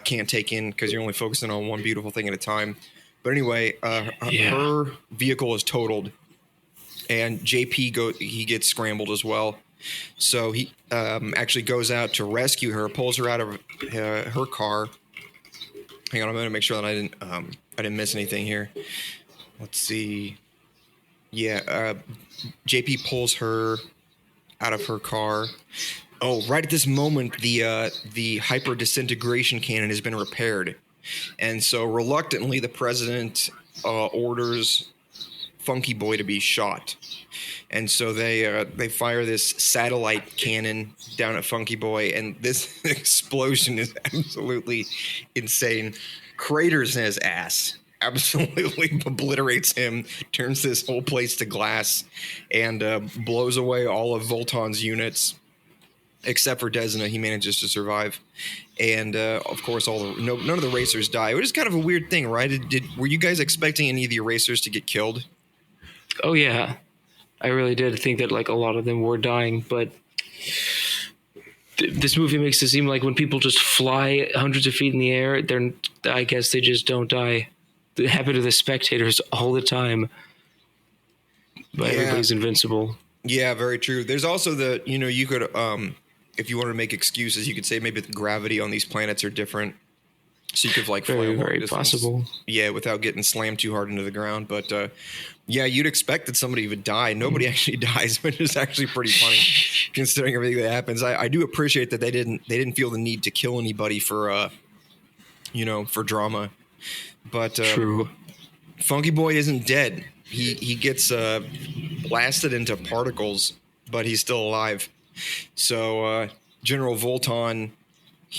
can't take in because you're only focusing on one beautiful thing at a time. But anyway, her vehicle is totaled. And JP he gets scrambled as well, so he actually goes out to rescue her, pulls her out of her car. Hang on, I'm going to make sure that I didn't miss anything here. Let's see. Yeah, JP pulls her out of her car, Oh, right at this moment, the hyper disintegration cannon has been repaired, and so reluctantly, the president orders Funky Boy to be shot. And so they fire this satellite cannon down at Funky Boy, and this explosion is absolutely insane. Craters in his ass, absolutely obliterates him, turns this whole place to glass, and blows away all of Volton's units, except for Desna. He manages to survive, and of course, none of the racers die. It was kind of a weird thing, right? Were you guys expecting any of the racers to get killed? Oh yeah, I really did think that like a lot of them were dying, but this movie makes it seem like when people just fly hundreds of feet in the air, I guess they just don't die. It happened to the spectators all the time. But everybody's invincible. Yeah, very true. There's also you could, if you wanted to make excuses, you could say maybe the gravity on these planets are different. So you could like fly very possible. Yeah, without getting slammed too hard into the ground. But yeah, you'd expect that somebody would die. Nobody actually dies, which is actually pretty funny considering everything that happens. I do appreciate that they didn't feel the need to kill anybody for for drama. But true. Funky Boy isn't dead. He gets blasted into particles, but he's still alive. So General Volton,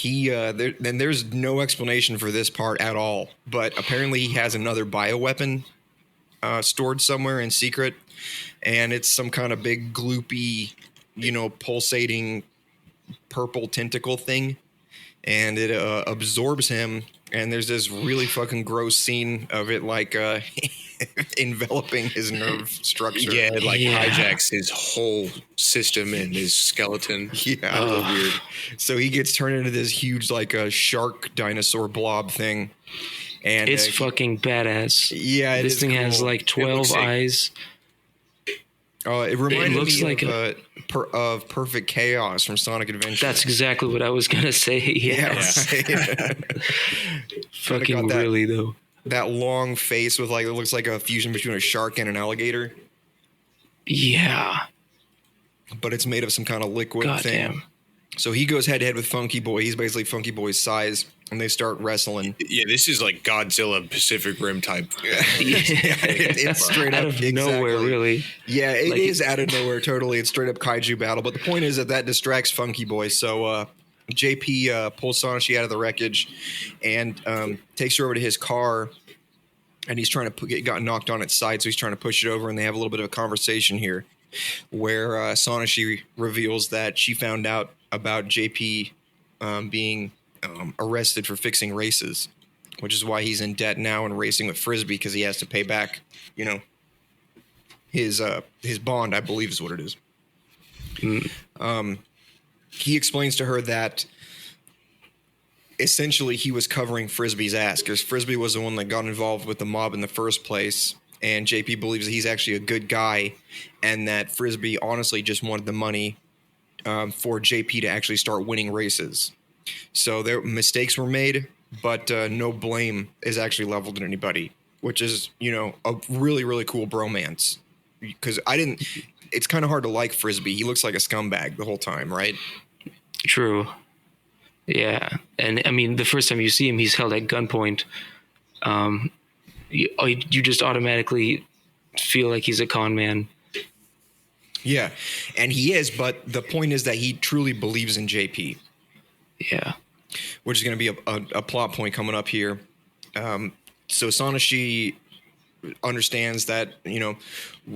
there's no explanation for this part at all. But apparently he has another bioweapon stored somewhere in secret, and it's some kind of big gloopy, pulsating purple tentacle thing, and it absorbs him. And there's this really fucking gross scene of it, like enveloping his nerve structure. Yeah, it hijacks his whole system and his skeleton. Yeah, weird. So he gets turned into this huge, like a shark dinosaur blob thing. And it's fucking badass. Yeah, this thing has like 12 eyes. It reminded me of Perfect Chaos from Sonic Adventure. That's exactly what I was gonna say. Yeah, right. Fucking really though. That long face with it looks like a fusion between a shark and an alligator. Yeah, but it's made of some kind of liquid thing. Damn. So he goes head to head with Funky Boy. He's basically Funky Boy's size, and they start wrestling. Yeah, this is like Godzilla Pacific Rim type. It's straight up out of nowhere, really. Yeah, it is out of nowhere, totally. It's straight up kaiju battle. But the point is that distracts Funky Boy. So JP pulls Sonichi out of the wreckage and takes her over to his car. And he's trying to got knocked on its side, so he's trying to push it over. And they have a little bit of a conversation here, where Sonichi reveals that she found out about JP being arrested for fixing races, which is why he's in debt now and racing with Frisbee, because he has to pay back, his bond, I believe is what it is. He explains to her that essentially he was covering Frisbee's ass, because Frisbee was the one that got involved with the mob in the first place. And JP believes that he's actually a good guy, and that Frisbee honestly just wanted the money for JP to actually start winning races. So their mistakes were made, but no blame is actually leveled at anybody, which is, a really, really cool bromance. Because it's kind of hard to like Frisbee. He looks like a scumbag the whole time, right? True. Yeah. And I mean, the first time you see him, he's held at gunpoint. You just automatically feel like he's a con man. Yeah, and he is, but the point is that he truly believes in JP. Yeah. Which is going to be a plot point coming up here. So Sonichi understands that,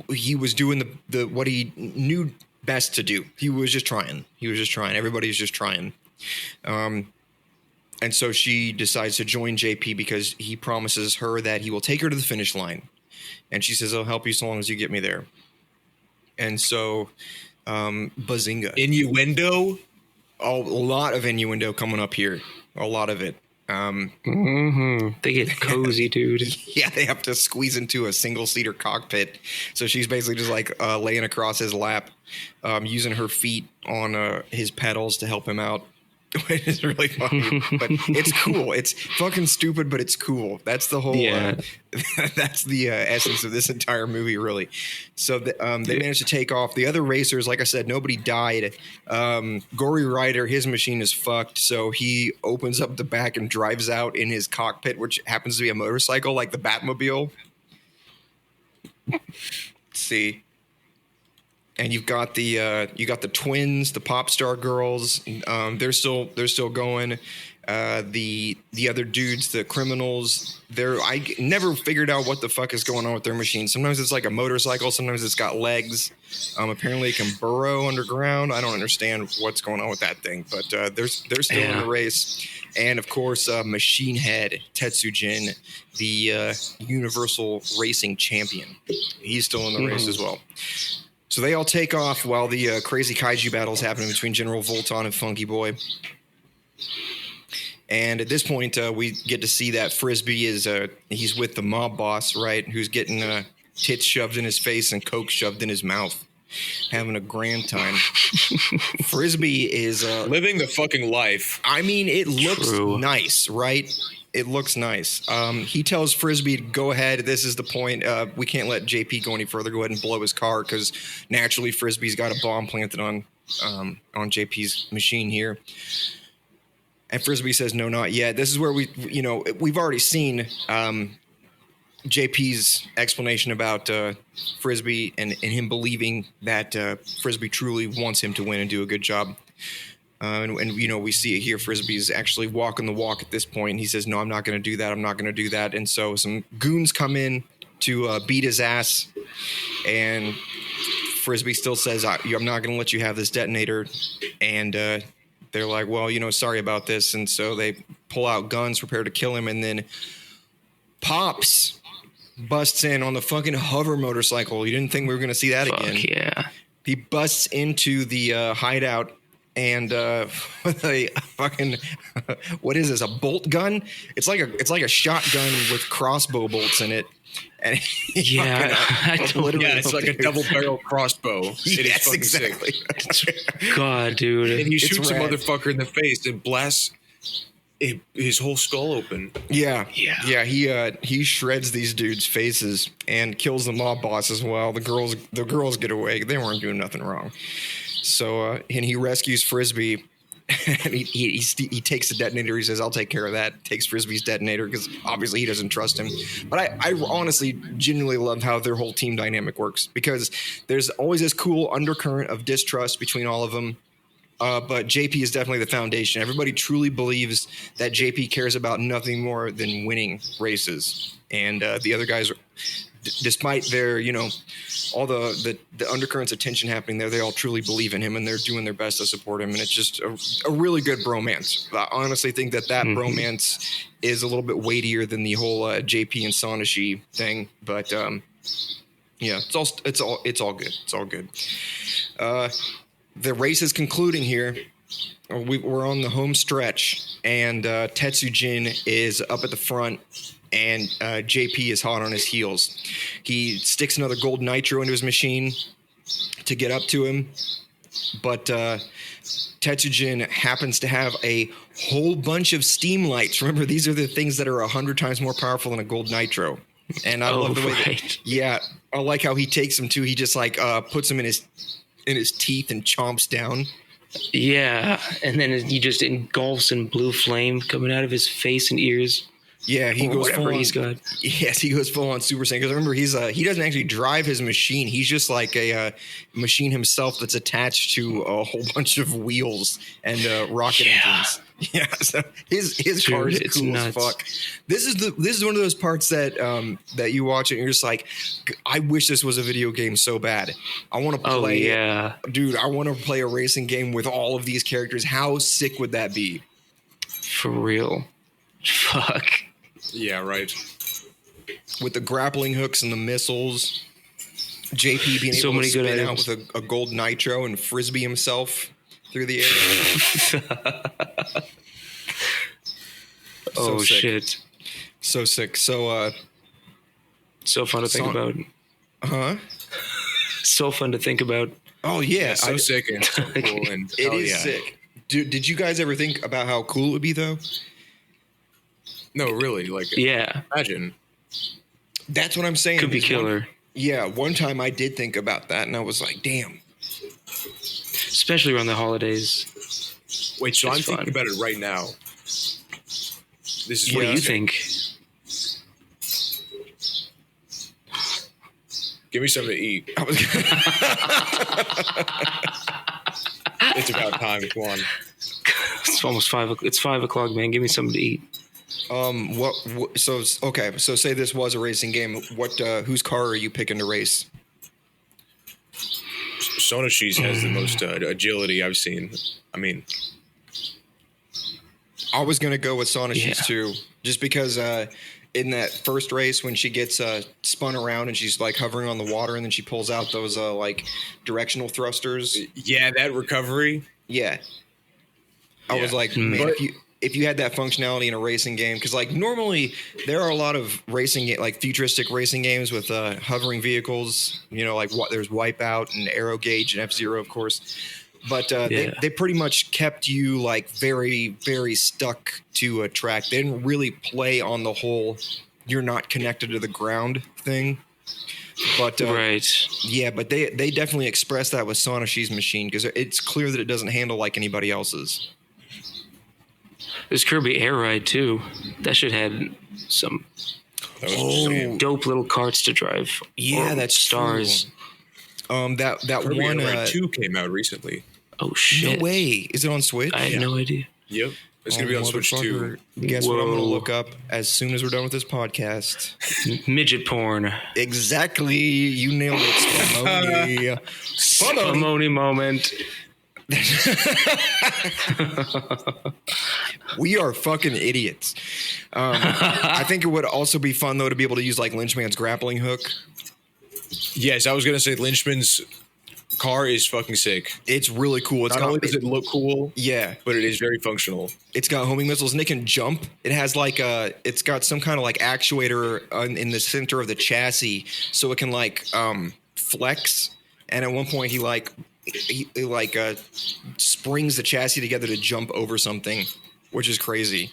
he was doing the what he knew best to do. He was just trying. Everybody's just trying. And so she decides to join JP because he promises her that he will take her to the finish line. And she says, I'll help you so long as you get me there. And so, bazinga. Innuendo? A lot of innuendo coming up here. A lot of it. They get cozy, dude. Yeah, they have to squeeze into a single-seater cockpit. So she's basically just laying across his lap, using her feet on his pedals to help him out. It is really funny, but it's cool. It's fucking stupid, but it's cool. That's the whole. That's the essence of this entire movie, really. So they managed to take off. The other racers, like I said, nobody died. Gory Rider, his machine is fucked, so he opens up the back and drives out in his cockpit, which happens to be a motorcycle, like the Batmobile. Let's see. And you've got the twins, the pop star girls. They're still going. The other dudes, the criminals. I never figured out what the fuck is going on with their machine. Sometimes it's like a motorcycle. Sometimes it's got legs. Apparently it can burrow underground. I don't understand what's going on with that thing, but they're still in the race. And of course, Machine Head Tetsujin, the Universal Racing Champion. He's still in the race as well. So they all take off while the crazy kaiju battle is happening between General Volton and Funky Boy. And at this point, we get to see that Frisbee he's with the mob boss, right? Who's getting tits shoved in his face and coke shoved in his mouth. Having a grand time. Frisbee is living the fucking life. I mean, it looks nice, right? It looks nice. He tells Frisbee to go ahead. This is the point. We can't let JP go any further. Go ahead and blow his car because naturally Frisbee's got a bomb planted on JP's machine here. And Frisbee says, no, not yet. This is where we've already seen JP's explanation about Frisbee and him believing that Frisbee truly wants him to win and do a good job. And we see it here. Frisbee's actually walking the walk at this point. He says, no, I'm not going to do that. I'm not going to do that. And so some goons come in to beat his ass. And Frisbee still says, I'm not going to let you have this detonator. And they're like, well, sorry about this. And so they pull out guns, prepare to kill him. And then Pops busts in on the fucking hover motorcycle. You didn't think we were going to see that again. Yeah. He busts into the hideout. And with a fucking what is this? A bolt gun? It's like a shotgun with crossbow bolts in it. And it's like a double barrel crossbow. Yes, exactly. God, dude. And he shoots a motherfucker in the face and blasts his whole skull open. Yeah. He shreds these dudes' faces and kills the mob boss as well. The girls get away. They weren't doing nothing wrong. So and he rescues Frisbee, and he takes the detonator. He says, "I'll take care of that." Takes Frisbee's detonator because obviously he doesn't trust him. But I honestly, genuinely love how their whole team dynamic works because there's always this cool undercurrent of distrust between all of them. But JP is definitely the foundation. Everybody truly believes that JP cares about nothing more than winning races, and the other guys, despite their, all the undercurrents of tension happening there, they all truly believe in him and they're doing their best to support him. And it's just a really good bromance. I honestly think that bromance is a little bit weightier than the whole JP and Sonashi thing. But it's all good. It's all good. The race is concluding here. We're on the home stretch, and Tetsujin is up at the front, and JP is hot on his heels. He sticks another gold nitro into his machine to get up to him, but Tetsujin happens to have a whole bunch of steam lights. Remember, these are the things that are 100 times more powerful than a gold nitro. And I love the way I like how he takes them too. He just puts them in his teeth and chomps down. Yeah, and then he just engulfs in blue flame coming out of his face and ears. Yeah, he goes full on. He's got. Yes, he goes full on Super Saiyan. Because remember, he doesn't actually drive his machine. He's just like a machine himself that's attached to a whole bunch of wheels and rocket engines. Yeah, so his car is cool nuts. As fuck. This is one of those parts that that you watch it and you're just like, I wish this was a video game so bad. I want to play. Oh, yeah. Dude, I want to play a racing game with all of these characters. How sick would that be? For real. Fuck. Yeah, right. With the grappling hooks and the missiles, JP being able to spin out with a gold nitro and frisbee himself through the air. Oh, sick. Shit. So sick. So fun to think about. Huh? So fun to think about. Oh, yeah. So sick and so cool. And it is sick. Did you guys ever think about how cool it would be though? No, really. Like, Yeah, imagine. That's what I'm saying. could be There's killer, one time I did think about that, and I was like, damn. especially around the holidays. Wait, so It's I'm thinking fun. about it right now. This is What do Yeah. you think? Give me something to eat. I was It's about time. Come on. It's almost 5. It's 5 o'clock, man. Give me something to eat. what so okay, so say this was a racing game. What whose car are you picking to race? Sonashi's has the most agility I've seen. I mean, I was gonna go with Sonashi's Yeah. too, just because in that first race when she gets spun around and she's like hovering on the water and then she pulls out those like directional thrusters. yeah, that recovery. Yeah, I was Yeah. like, man, But- if you had that functionality in a racing game, because like normally there are a lot of like futuristic racing games with hovering vehicles. You know, like there's Wipeout and Aero Gauge and F-Zero, of course. But Yeah. they pretty much kept you like very, very stuck to a track. They didn't really play on the whole "you're not connected to the ground" thing. But Right. yeah, but they definitely expressed that with Sonashi's machine because it's clear that it doesn't handle like anybody else's. There's Kirby Air Ride too. That shit had some That was insane. dope little carts to drive. Yeah, Or that's stars. true. That Kirby one. Air Ride 2 came out recently. Oh No shit! way. Is it on Switch? I had no idea. Yep. It's going to be on Switch 2. Motherfucker. Guess what I'm going to Whoa. look up as soon as we're done with this podcast? Midget porn. Exactly. You nailed it, Spumoni. Spumoni. Spumoni moment. We are fucking idiots. I think it would also be fun, though, to be able to use like Lynchman's grappling hook. Yes, I was going to say Lynchman's car is fucking sick. It's really cool. It's Not only does it look cool, yeah, but it is very functional. it's got homing missiles and it can jump. It has like it's got some kind of like actuator in the center of the chassis, so it can like flex. And at one point, he springs the chassis together to jump over something, which is crazy.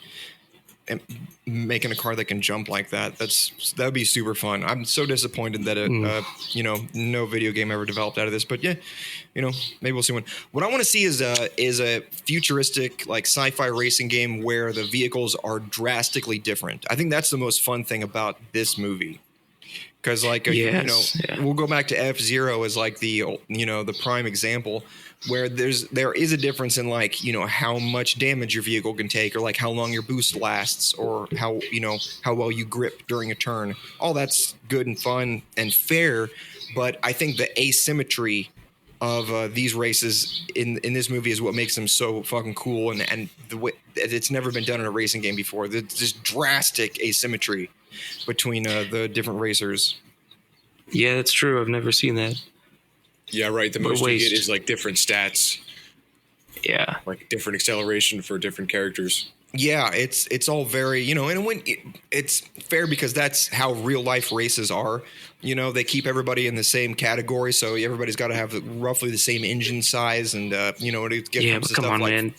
And making a car that can jump like that would be super fun. I'm so disappointed that no video game ever developed out of this, but yeah, maybe we'll see one. What I want to see is a futuristic like sci-fi racing game where the vehicles are drastically different. I think that's the most fun thing about this movie. Because Yes, yeah. we'll go back to F-Zero as like the prime example where there is a difference in like how much damage your vehicle can take or like how long your boost lasts or how well you grip during a turn. All that's good and fun and fair, but I think the asymmetry of these races in this movie is what makes them so fucking cool and the way it's never been done in a racing game before. There's this drastic asymmetry between the different racers. Yeah, that's true. I've never seen that. Yeah, right. The What a most you waste. get is like different stats, Yeah. like different acceleration for different characters. Yeah, it's all very and when it's fair because that's how real life races are. They keep everybody in the same category, so everybody's got to have roughly the same engine size, and it gets Yeah, to but stuff come on, like, man.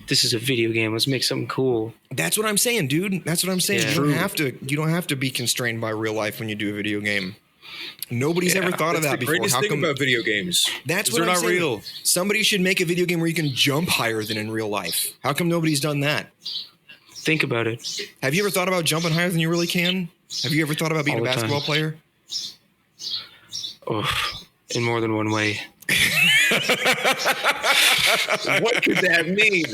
This is a video game. Let's make something cool. That's what I'm saying, dude. That's what I'm saying. Yeah. You don't have to be constrained by real life when you do a video game. Nobody's Yeah, ever thought of That's that the before. greatest How thing come? about video games. That's is what they're I'm not saying. real. Somebody should make a video game where you can jump higher than in real life. How come nobody's done that? Think about it. Have you ever thought about jumping higher than you really can? Have you ever thought about being All a the time. basketball player? Oh, in more than one way. What could that mean?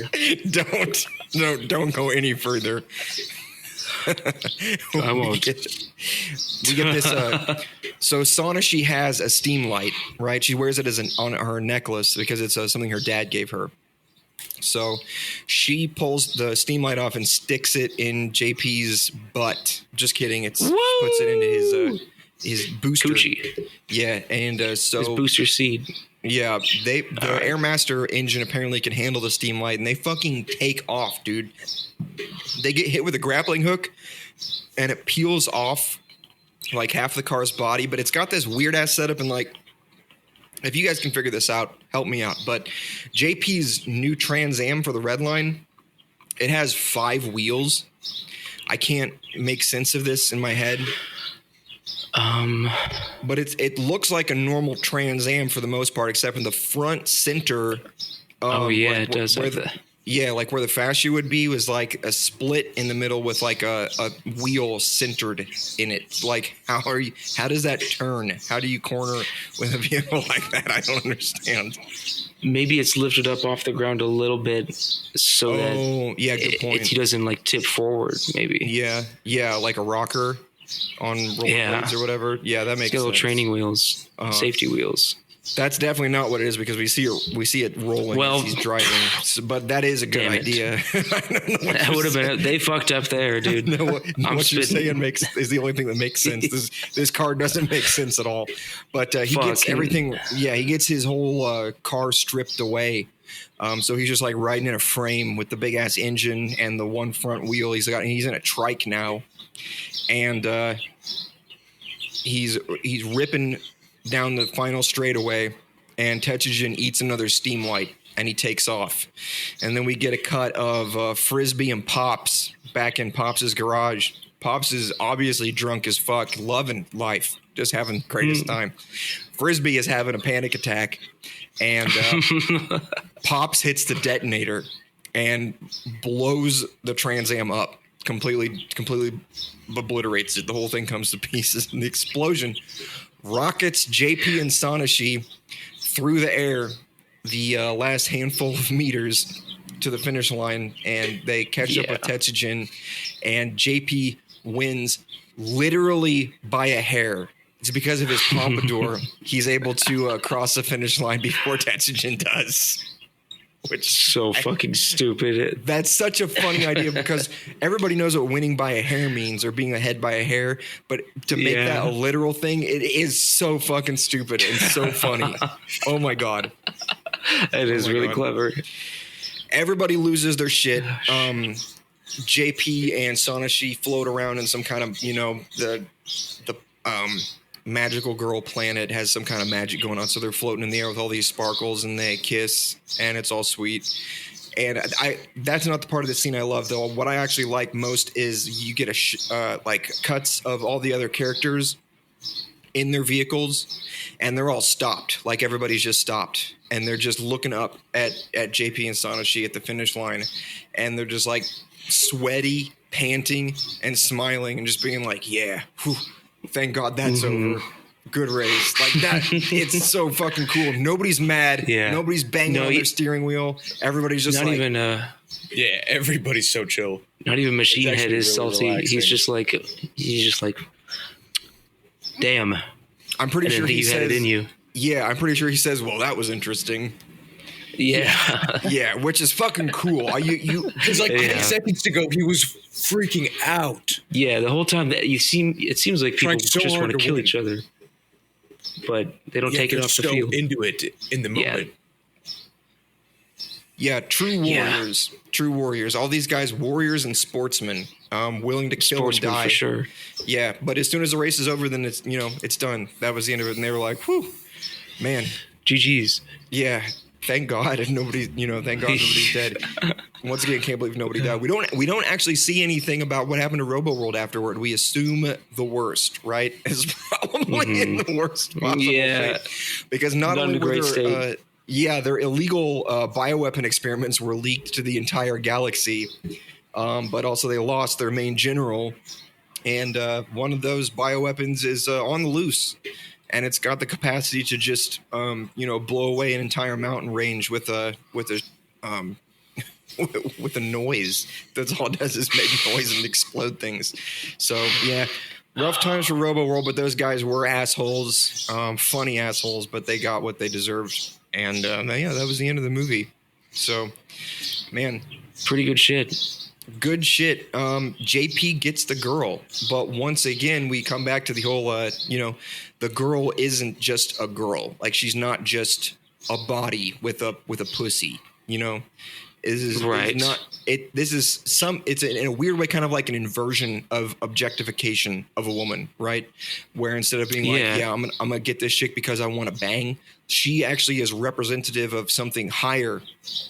Don't go any further. I won't. We get this. So Sonashi has a steam light, right? She wears it on her necklace because it's something her dad gave her. So she pulls the steam light off and sticks it in JP's butt. Just kidding. She puts it into his booster. Coochie. Yeah, and so His booster seed. yeah, the Airmaster engine apparently can handle the steam light, and they fucking take off, dude. They get hit with a grappling hook, and it peels off like half the car's body, but it's got this weird ass setup, and like if you guys can figure this out, help me out. But JP's new Trans Am for the Redline, it has 5 wheels. I can't make sense of this in my head. But it looks like a normal Trans Am for the most part, except in the front center. It does have that. Yeah, like where the fascia would be was like a split in the middle with like a wheel centered in it. Like how does that turn? How do you corner with a vehicle like that? I don't understand. Maybe it's lifted up off the ground a little bit so that good point. he doesn't like tip forward. Maybe. Yeah, like a rocker on rollerblades or whatever. Yeah, that makes sense. Little training wheels, safety wheels. That's definitely not what it is because we see it rolling as he's driving. But that is a good idea. That would have been. They fucked up there, dude. No, what you're saying is the only thing that makes sense. This car doesn't make sense at all. But he gets everything. Yeah, he gets his whole car stripped away. So he's just like riding in a frame with the big ass engine and the one front wheel. He's in a trike now, and he's ripping down the final straightaway, and Tetsugen eats another steam light, and he takes off. And then we get a cut of Frisbee and Pops back in Pops' garage. Pops is obviously drunk as fuck, loving life, just having the greatest time. Frisbee is having a panic attack, and Pops hits the detonator and blows the Trans Am up, completely obliterates it. The whole thing comes to pieces, and the explosion rockets JP and Sanashi through the air the last handful of meters to the finish line, and they catch up with Tetsugen, and JP wins literally by a hair. It's because of his pompadour. He's able to cross the finish line before Tetsugen does. Which fucking stupid. That's such a funny idea because everybody knows what winning by a hair means or being ahead by a hair, but to make that a literal thing, it is so fucking stupid and so funny. Oh my god. It is really clever. Everybody loses their shit. JP and Sanashi float around in some kind of, the magical girl planet has some kind of magic going on, so they're floating in the air with all these sparkles, and they kiss, and it's all sweet. And that's not the part of the scene I love, though. What I actually like most is you get like cuts of all the other characters in their vehicles, and they're all stopped. Like everybody's just stopped, and they're just looking up at JP and Sanashi at the finish line, and they're just like sweaty, panting, and smiling, and just being like, "Yeah, whew, thank God that's over. Good race." Like that. It's so fucking cool. Nobody's mad. Yeah. Nobody's banging on their steering wheel. Everybody's just not even everybody's so chill. Not even Machine Head is really salty. Relaxing. He's just like damn. I'm pretty sure he had it in you. Yeah, I'm pretty sure he says, "Well, that was interesting." Yeah. Yeah, which is fucking cool. Because like 10 seconds ago, he was freaking out. Yeah, the whole time that it seems like people just want to kill each other, but they don't take it off the field. Into it in the moment. Yeah, true warriors. Yeah. True warriors. All these guys, warriors and sportsmen, willing to kill and die. For sure. Yeah, but as soon as the race is over, then it's done. That was the end of it, and they were like, "Whew, man, GG's." Yeah. Thank God nobody's dead. Once again, can't believe nobody died. We don't actually see anything about what happened to Robo-World afterward. We assume the worst, right? It's probably in the worst possible state. Because not only were their illegal bioweapon experiments were leaked to the entire galaxy, but also they lost their main general, and one of those bioweapons is on the loose. And it's got the capacity to just, blow away an entire mountain range with a noise. That's all it does is make noise and explode things. So yeah, rough times for Robo-World, but those guys were assholes, funny assholes, but they got what they deserved. And that was the end of the movie. So, man, pretty good shit. Good shit. JP gets the girl, but once again we come back to the whole the girl isn't just a girl. Like she's not just a body with a pussy, Is not it. This is it's in a weird way kind of like an inversion of objectification of a woman, right? Where instead of being like, yeah, I'm gonna get this chick because I want to bang, she actually is representative of something higher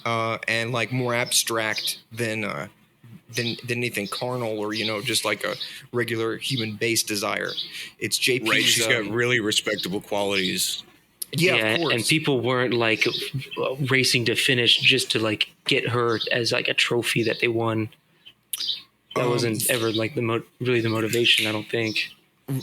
and like more abstract than anything carnal or just like a regular human based desire. It's JP's. Right, she's got really respectable qualities. Yeah, of course. And people weren't like racing to finish just to like get her as like a trophy that they won. That wasn't ever like really the motivation, I don't think.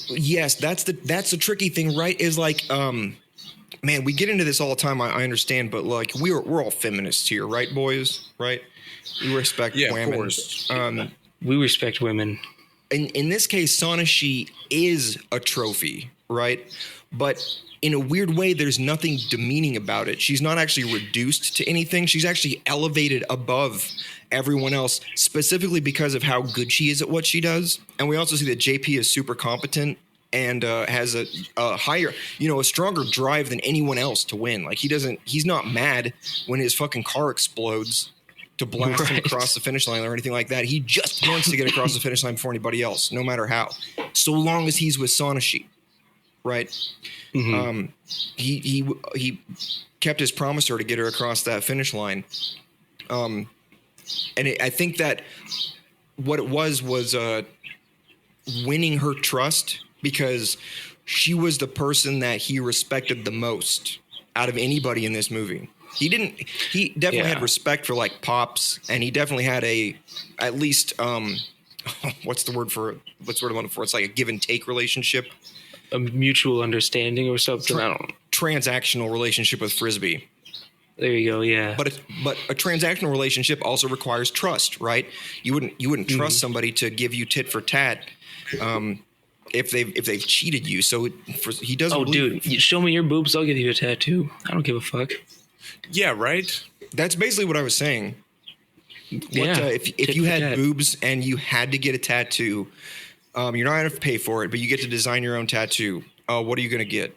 Yes, that's the tricky thing, right? Is like, man, we get into this all the time. I understand, but like we're all feminists here, right, boys? Right? We respect women. Of course. We respect women. In this case, Sanashi is a trophy, right? But in a weird way, there's nothing demeaning about it. She's not actually reduced to anything. She's actually elevated above everyone else, specifically because of how good she is at what she does. And we also see that JP is super competent and has a higher, a stronger drive than anyone else to win. Like he's not mad when his fucking car explodes to blast him across the finish line or anything like that. He just wants to get across the finish line before anybody else, no matter how. So long as he's with Sanashi, right? Mm-hmm. He kept his promise to her to get her across that finish line. I think that what it was winning her trust because she was the person that he respected the most out of anybody in this movie. He definitely had respect for like Pops, and he definitely had at least what's the word I'm looking for? It's like a give and take relationship. A mutual understanding or something. I don't know. Transactional relationship with Frisbee. There you go. Yeah. But a transactional relationship also requires trust, right? You wouldn't trust somebody to give you tit for tat if they've cheated you. So he doesn't. Oh, dude, you show me your boobs, I'll give you a tattoo. I don't give a fuck. Yeah, right. That's basically what I was saying. If you had boobs and you had to get a tattoo, you're not going to have to pay for it, but you get to design your own tattoo. What are you going to get?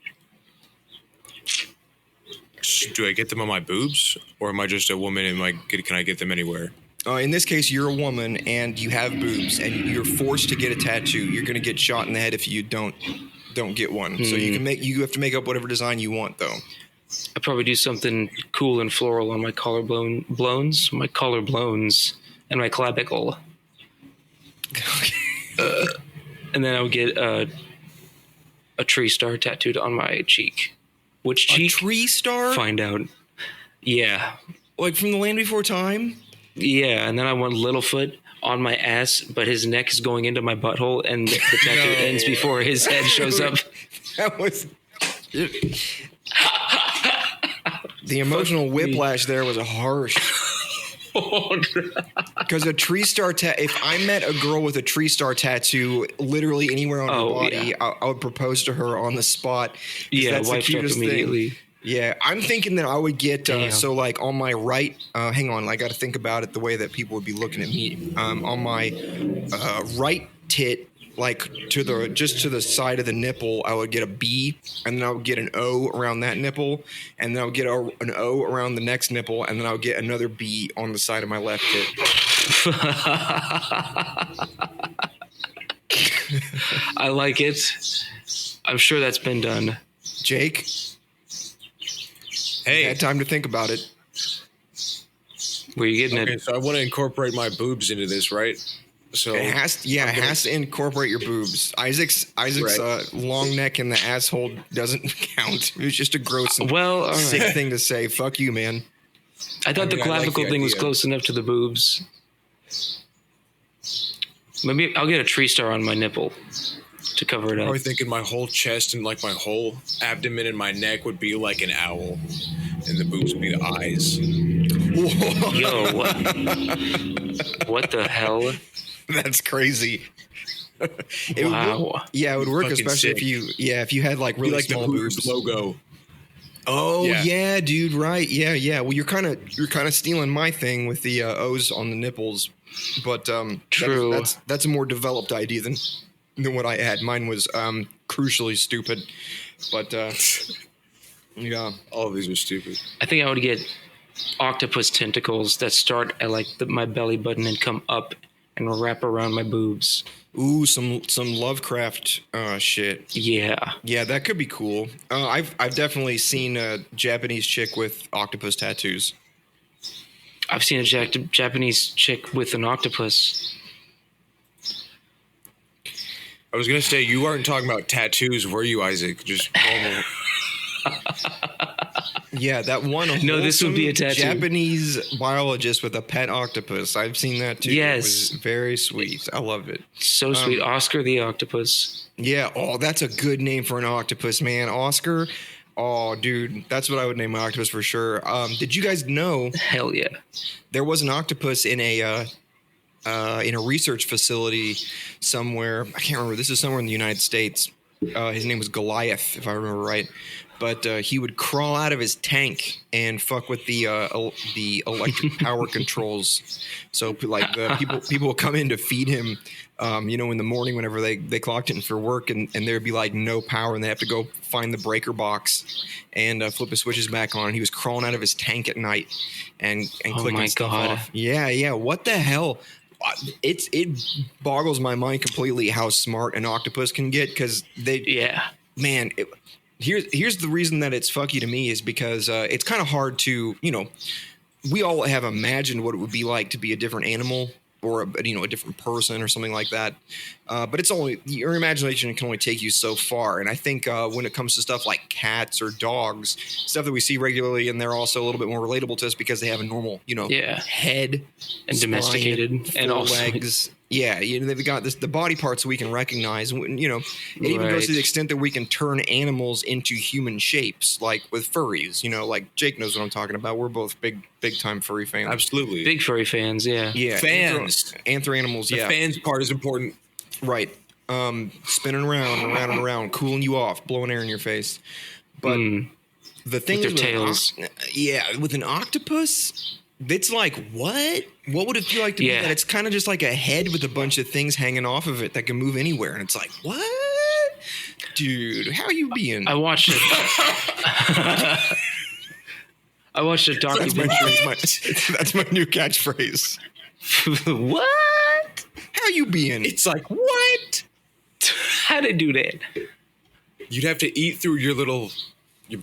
Do I get them on my boobs, or am I just a woman and can I get them anywhere? In this case, you're a woman and you have boobs, and you're forced to get a tattoo. You're going to get shot in the head if you don't get one. So you have to make up whatever design you want, though. I'd probably do something cool and floral on my collarbones, and my clavicle. And then I would get a tree star tattooed on my cheek. Which cheek? A tree star? Find out. Yeah. Like from The Land Before Time? Yeah, and then I want Littlefoot on my ass, but his neck is going into my butthole, and the tattoo ends before his head shows up. That was... The emotional whiplash there was harsh. Because a tree star if I met a girl with a tree star tattoo literally anywhere on her body, I would propose to her on the spot. Yeah, that's the cutest thing. Yeah, I'm thinking that I would get so like on my right. Hang on, I got to think about it the way that people would be looking at me. On my right tit, like to the side of the nipple, I would get a B, and then I would get an O around that nipple, and then I would get an O around the next nipple, and then I would get another B on the side of my left tit. I like it. I'm sure that's been done. Jake, hey, you had time to think about it. Where you getting it? So I want to incorporate my boobs into this, right? So it has to incorporate your boobs. Isaac's right. Long neck in the asshole doesn't count. It was just a gross and sick thing to say. Fuck you, man. I thought the clavicle thing was close enough to the boobs. Maybe I'll get a tree star on my nipple to cover it up. I was thinking my whole chest and like my whole abdomen and my neck would be like an owl, and the boobs would be the eyes. Yo, what the hell? That's crazy. Wow. It would work, especially sick. if you had like really like small the boobs. Logo. Oh yeah, dude, right? Yeah. Well, you're kind of stealing my thing with the O's on the nipples, but true. That's a more developed idea than what I had. Mine was crucially stupid, but yeah, all of these are stupid. I think I would get octopus tentacles that start at like my belly button and come up and wrap around my boobs. Ooh, some Lovecraft shit. Yeah. Yeah, that could be cool. I've definitely seen a Japanese chick with octopus tattoos. I've seen a Japanese chick with an octopus. I was gonna say you weren't talking about tattoos, were you, Isaac? Just normal. Yeah, that one. No, this would be a tattoo. Japanese biologist with a pet octopus. I've seen that too. Yes. It was very sweet. I love it. So sweet. Oscar the octopus. Yeah. Oh, that's a good name for an octopus, man. Oscar. Oh, dude, that's what I would name my octopus for sure. Did you guys know Hell yeah. there was an octopus in a research facility somewhere? I can't remember. This is somewhere in the United States. His name was Goliath, if I remember right. But he would crawl out of his tank and fuck with the electric power controls. So like people would come in to feed him, in the morning whenever they clocked in for work, and there'd be like no power, and they have to go find the breaker box and flip the switches back on. And he was crawling out of his tank at night and clicking stuff off. Yeah. What the hell? It boggles my mind completely how smart an octopus can get, because man. Here's the reason that it's fucky to me is because it's kind of hard to, we all have imagined what it would be like to be a different animal or a different person or something like that. But it's only, your imagination can only take you so far. And I think when it comes to stuff like cats or dogs, stuff that we see regularly, and they're also a little bit more relatable to us because they have a normal, head and spine, domesticated and also legs. Yeah, they've got the body parts we can recognize. It even goes to the extent that we can turn animals into human shapes, like with furries. Like Jake knows what I'm talking about. We're both big time furry fans. Absolutely, big furry fans. Yeah, fans. Anthro animals. The fans part is important, right? Spinning around and around, cooling you off, blowing air in your face. But the thing with is, their tails. With an octopus. It's like, what? What would it feel like to be that? It's kind of just like a head with a bunch of things hanging off of it that can move anywhere. And it's like, what? Dude, how you being? I watched it. I watched a documentary. That's my new catchphrase. What? How you being? It's like, what? How'd I do that? You'd have to eat through your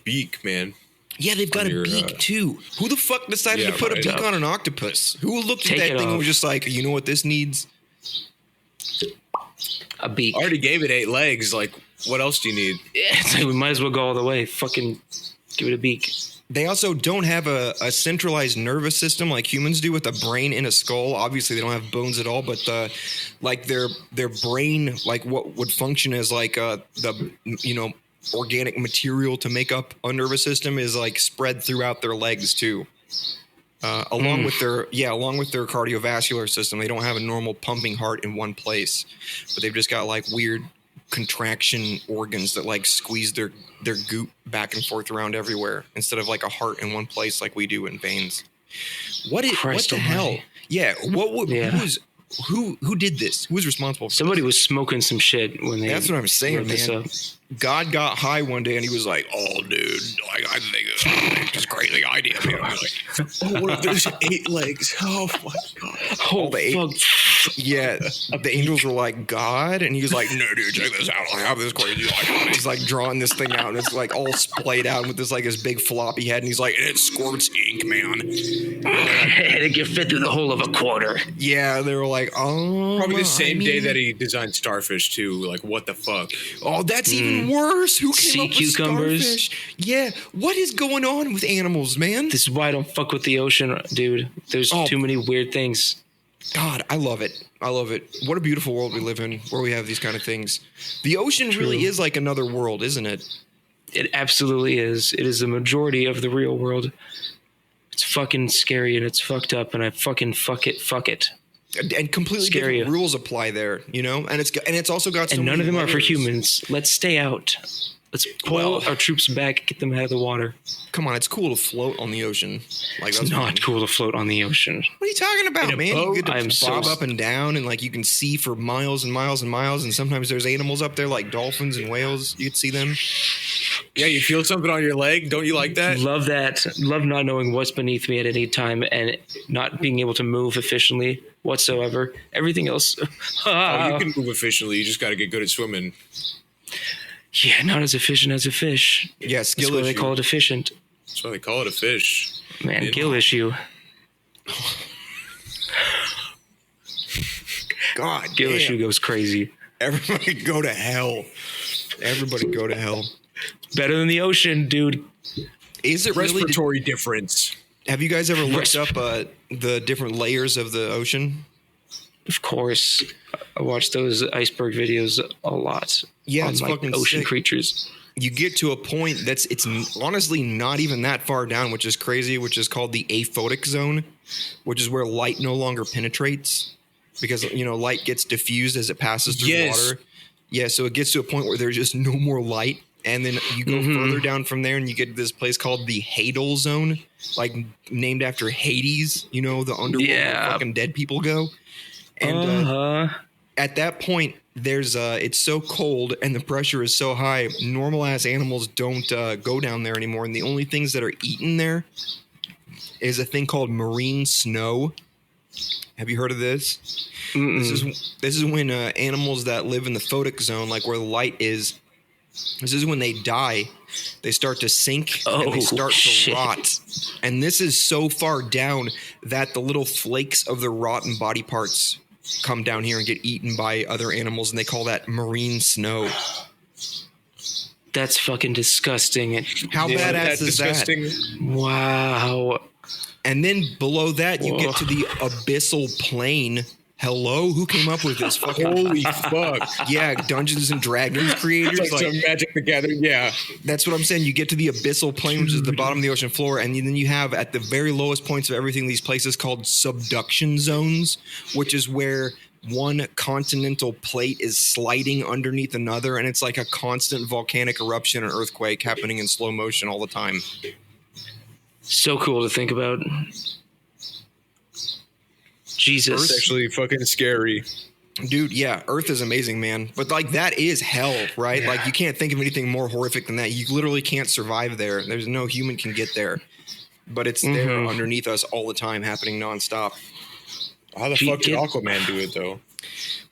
beak, man. Yeah, they've got a beak too. Who the fuck decided to put a beak on an octopus? Who looked at that thing and was just like, you know what this needs? A beak. I already gave it 8 legs. Like, what else do you need? Yeah, it's like we might as well go all the way. Fucking give it a beak. They also don't have a centralized nervous system like humans do with a brain in a skull. Obviously, they don't have bones at all, but their brain, like what would function as like organic material to make up a nervous system, is like spread throughout their legs too. Along with their cardiovascular system. They don't have a normal pumping heart in one place, but they've just got like weird contraction organs that like squeeze their goop back and forth around everywhere instead of like a heart in one place like we do in veins. What the hell? Yeah. Who did this? Who was responsible for Somebody this? was smoking some shit when they. That's what I'm saying, man. God got high one day and he was like, "Oh, dude, like I think it's a crazy idea." Man. I was like, "Oh, what if there's 8 legs? Oh my god!" Oh, the 8. Yeah, the angels were like, "God," and he was like, "No, dude, check this out. I have this crazy." He's like drawing this thing out, and it's like all splayed out with this big floppy head, and he's like, "And it squirts ink, man." And it can fit through the hole of a quarter. Yeah, they were like, "Oh." Probably the same day that he designed Starfish too. Like, what the fuck? Oh, that's even worse. Who came up with cucumbers? Starfish? Yeah, what is going on with animals, man? This is why I don't fuck with the ocean, dude. There's too many weird things. God, I love it. What a beautiful world we live in where we have these kind of things. The ocean really is like another world, isn't it? It absolutely is. It is the majority of the real world. It's fucking scary and it's fucked up, and I fucking fuck it. And completely different rules apply there, and it's also got so and none of them layers. are for humans. Let's stay out. Let's pull our troops back, get them out of the water. Come on, it's cool to float on the ocean. Like it's not cool to float on the ocean. What are you talking about, man? Boat? You get to bob up and down, and like you can see for miles and miles and miles. And sometimes there's animals up there like dolphins and whales. You can see them. Yeah, you feel something on your leg. Don't you like that? Love that. Love not knowing what's beneath me at any time and not being able to move efficiently whatsoever. Everything else. Oh, you can move efficiently. You just got to get good at swimming. Yeah, not as efficient as a fish. Yeah, That's skill why issue. they call it efficient. That's why they call it a fish. Man, gill issue. God, Gill damn. issue goes crazy. Everybody go to hell. Everybody go to hell. Better than the ocean, dude. Is it really? Respiratory difference. Have you guys ever looked up the different layers of the ocean? Of course. I watch those iceberg videos a lot. Yeah, on, it's fucking ocean sick. creatures. You get to a point it's honestly not even that far down, which is crazy, which is called the aphotic zone, which is where light no longer penetrates because, light gets diffused as it passes through water. Yeah, so it gets to a point where there's just no more light. And then you go further down from there and you get to this place called the Hadal zone, like named after Hades, the underworld where fucking dead people go. And at that point, there's it's so cold and the pressure is so high, normal ass animals don't go down there anymore. And the only things that are eaten there is a thing called marine snow. Have you heard of this? This is when animals that live in the photic zone, like where the light is, this is when they die. They start to sink and they start to rot. And this is so far down that the little flakes of the rotten body parts come down here and get eaten by other animals, and they call that marine snow. That's fucking disgusting. How badass is that? Wow. And then below that, you get to the abyssal plane. Hello, who came up with this? Fucking Holy fuck! Yeah, Dungeons and Dragons creators. It's like some Magic the Gathering. Yeah, that's what I'm saying. You get to the abyssal plane, which is the bottom of the ocean floor, and then you have at the very lowest points of everything these places called subduction zones, which is where one continental plate is sliding underneath another, and it's like a constant volcanic eruption and earthquake happening in slow motion all the time. So cool to think about. Jesus. Earth's actually fucking scary. Dude, yeah, Earth is amazing, man. But like that is hell, right? Yeah. Like you can't think of anything more horrific than that. You literally can't survive there. There's no human can get there. But it's there underneath us all the time, happening nonstop. How the fuck did Aquaman do it though?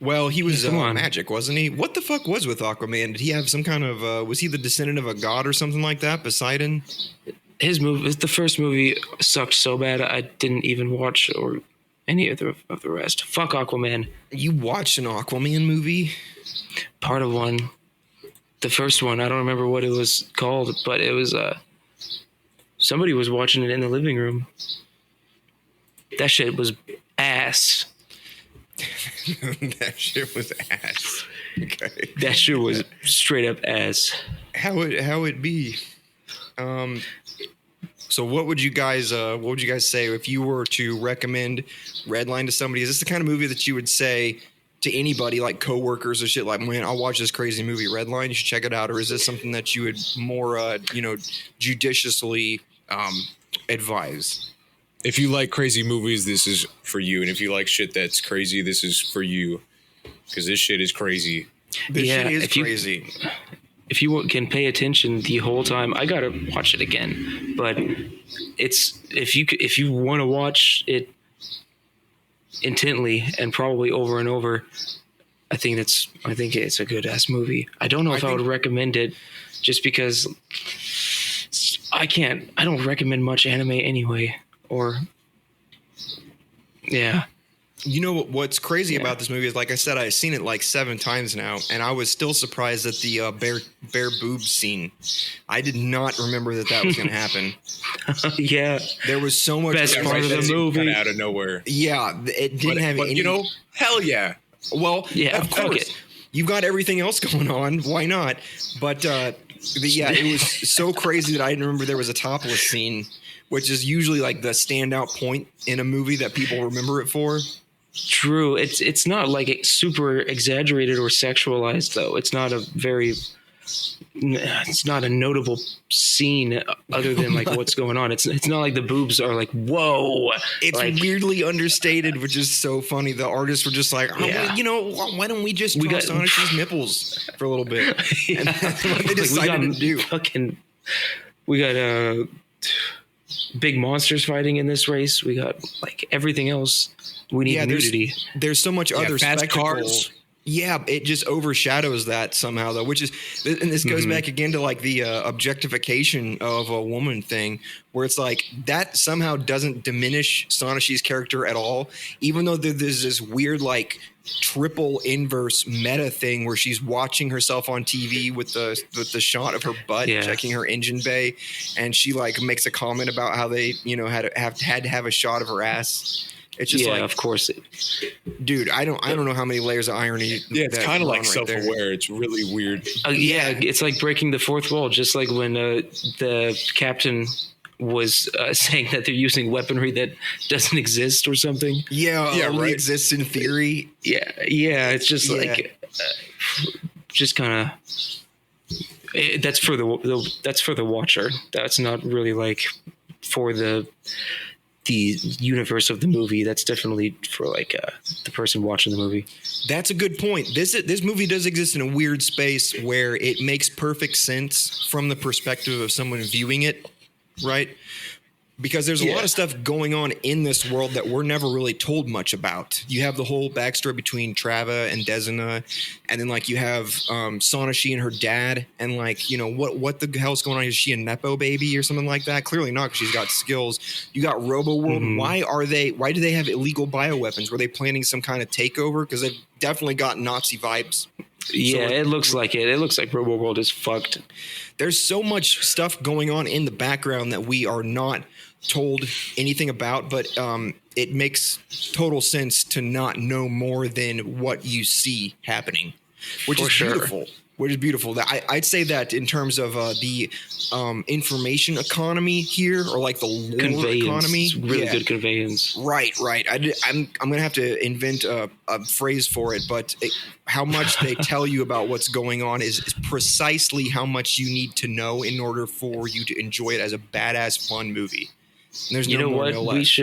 Well, he was magic, wasn't he? What the fuck was with Aquaman? Did he have some kind of was he the descendant of a god or something like that? Poseidon? His movie, the first movie sucked so bad I didn't even watch or any of the rest. Fuck Aquaman. You watched an Aquaman movie? Part of one. The first one, I don't remember what it was called, but it was somebody was watching it in the living room. That shit was ass. That shit was ass. Okay. That shit was straight up ass. How it be? So what would you guys say if you were to recommend Redline to somebody? Is this the kind of movie that you would say to anybody, like coworkers or shit, like, man, I'll watch this crazy movie, Redline, you should check it out? Or is this something that you would more judiciously advise? If you like crazy movies, this is for you. And if you like shit that's crazy, this is for you. Because this shit is crazy. This shit is crazy. If you can pay attention the whole time, I gotta watch it again. But it's if you want to watch it intently and probably over and over, I think it's a good ass movie. I don't know if I would recommend it, just because I don't recommend much anime anyway. Or yeah. You know what's crazy about this movie is, like I said, I've seen it like 7 times now, and I was still surprised at the bare boobs scene. I did not remember that was going to happen. Yeah, there was so much best part of the movie out of nowhere. Yeah, it didn't have any. Hell yeah. Well, yeah, of course. You've got everything else going on. Why not? But it was so crazy that I didn't remember there was a topless scene, which is usually like the standout point in a movie that people remember it for. True. It's not like super exaggerated or sexualized though. It's not a very it's not a notable scene other than like what's going on. It's not like the boobs are like, whoa. It's like, weirdly understated, which is so funny. The artists were just like, oh, Yeah. well, you know, why don't we just draw Sonish's nipples for a little bit? And that's what they decided to do. We got big monsters fighting in this race. We got like everything else. We need nudity. There's so much other fast spectacle. cars. Yeah, it just overshadows that somehow, though, which is, and this goes back again to like the objectification of a woman thing, where it's like that somehow doesn't diminish Sonashi's character at all, even though there's this weird like triple inverse meta thing where she's watching herself on TV with the shot of her butt checking her engine bay, and she like makes a comment about how they had to have a shot of her ass. It's just like, of course, dude. I don't know how many layers of irony. Yeah, it's kind of like self-aware. self-aware. It's really weird. It's like breaking the fourth wall, just like when the captain was saying that they're using weaponry that doesn't exist or something. Only exists in theory. It's just like just kind of that's for the watcher. That's not really like for the universe of the movie. That's definitely for like the person watching the movie. That's a good point. This movie does exist in a weird space where it makes perfect sense from the perspective of someone viewing it, right? Because there's a lot of stuff going on in this world that we're never really told much about. You have the whole backstory between Trava and Desina, and then like you have Sonashi and her dad, and like what the hell's going on? Is she a nepo baby or something like that? Clearly not, because she's got skills. You got Robo World. Why do they have illegal bioweapons? Were they planning some kind of takeover? Because they've definitely got Nazi vibes. Yeah, it looks like it. It looks like Robo World is fucked. There's so much stuff going on in the background that we are not told anything about, but it makes total sense to not know more than what you see happening, which is beautiful. Which is beautiful. I'd say that in terms of the information economy here, or like the lore economy, really good conveyance. Right. I'm gonna have to invent a phrase for it, but how much they tell you about what's going on is precisely how much you need to know in order for you to enjoy it as a badass fun movie. And there's no more, no less.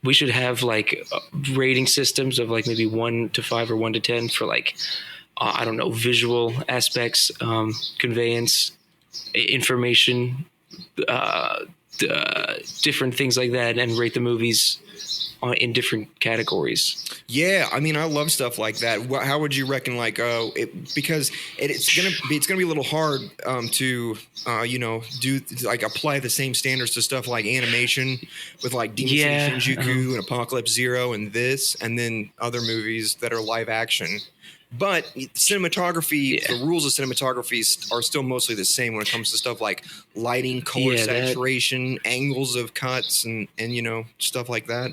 We should have like rating systems of like maybe 1 to 5 or 1 to 10 for like I don't know, visual aspects, conveyance, information, different things like that, and rate the movies in different categories. Yeah, I mean, I love stuff like that. How would you reckon, like, because it's gonna be a little hard to do like apply the same standards to stuff like animation with like Demon City Shinjuku and Apocalypse Zero and this, and then other movies that are live action. But cinematography, the rules of cinematography are still mostly the same when it comes to stuff like lighting, color saturation, angles of cuts, and stuff like that.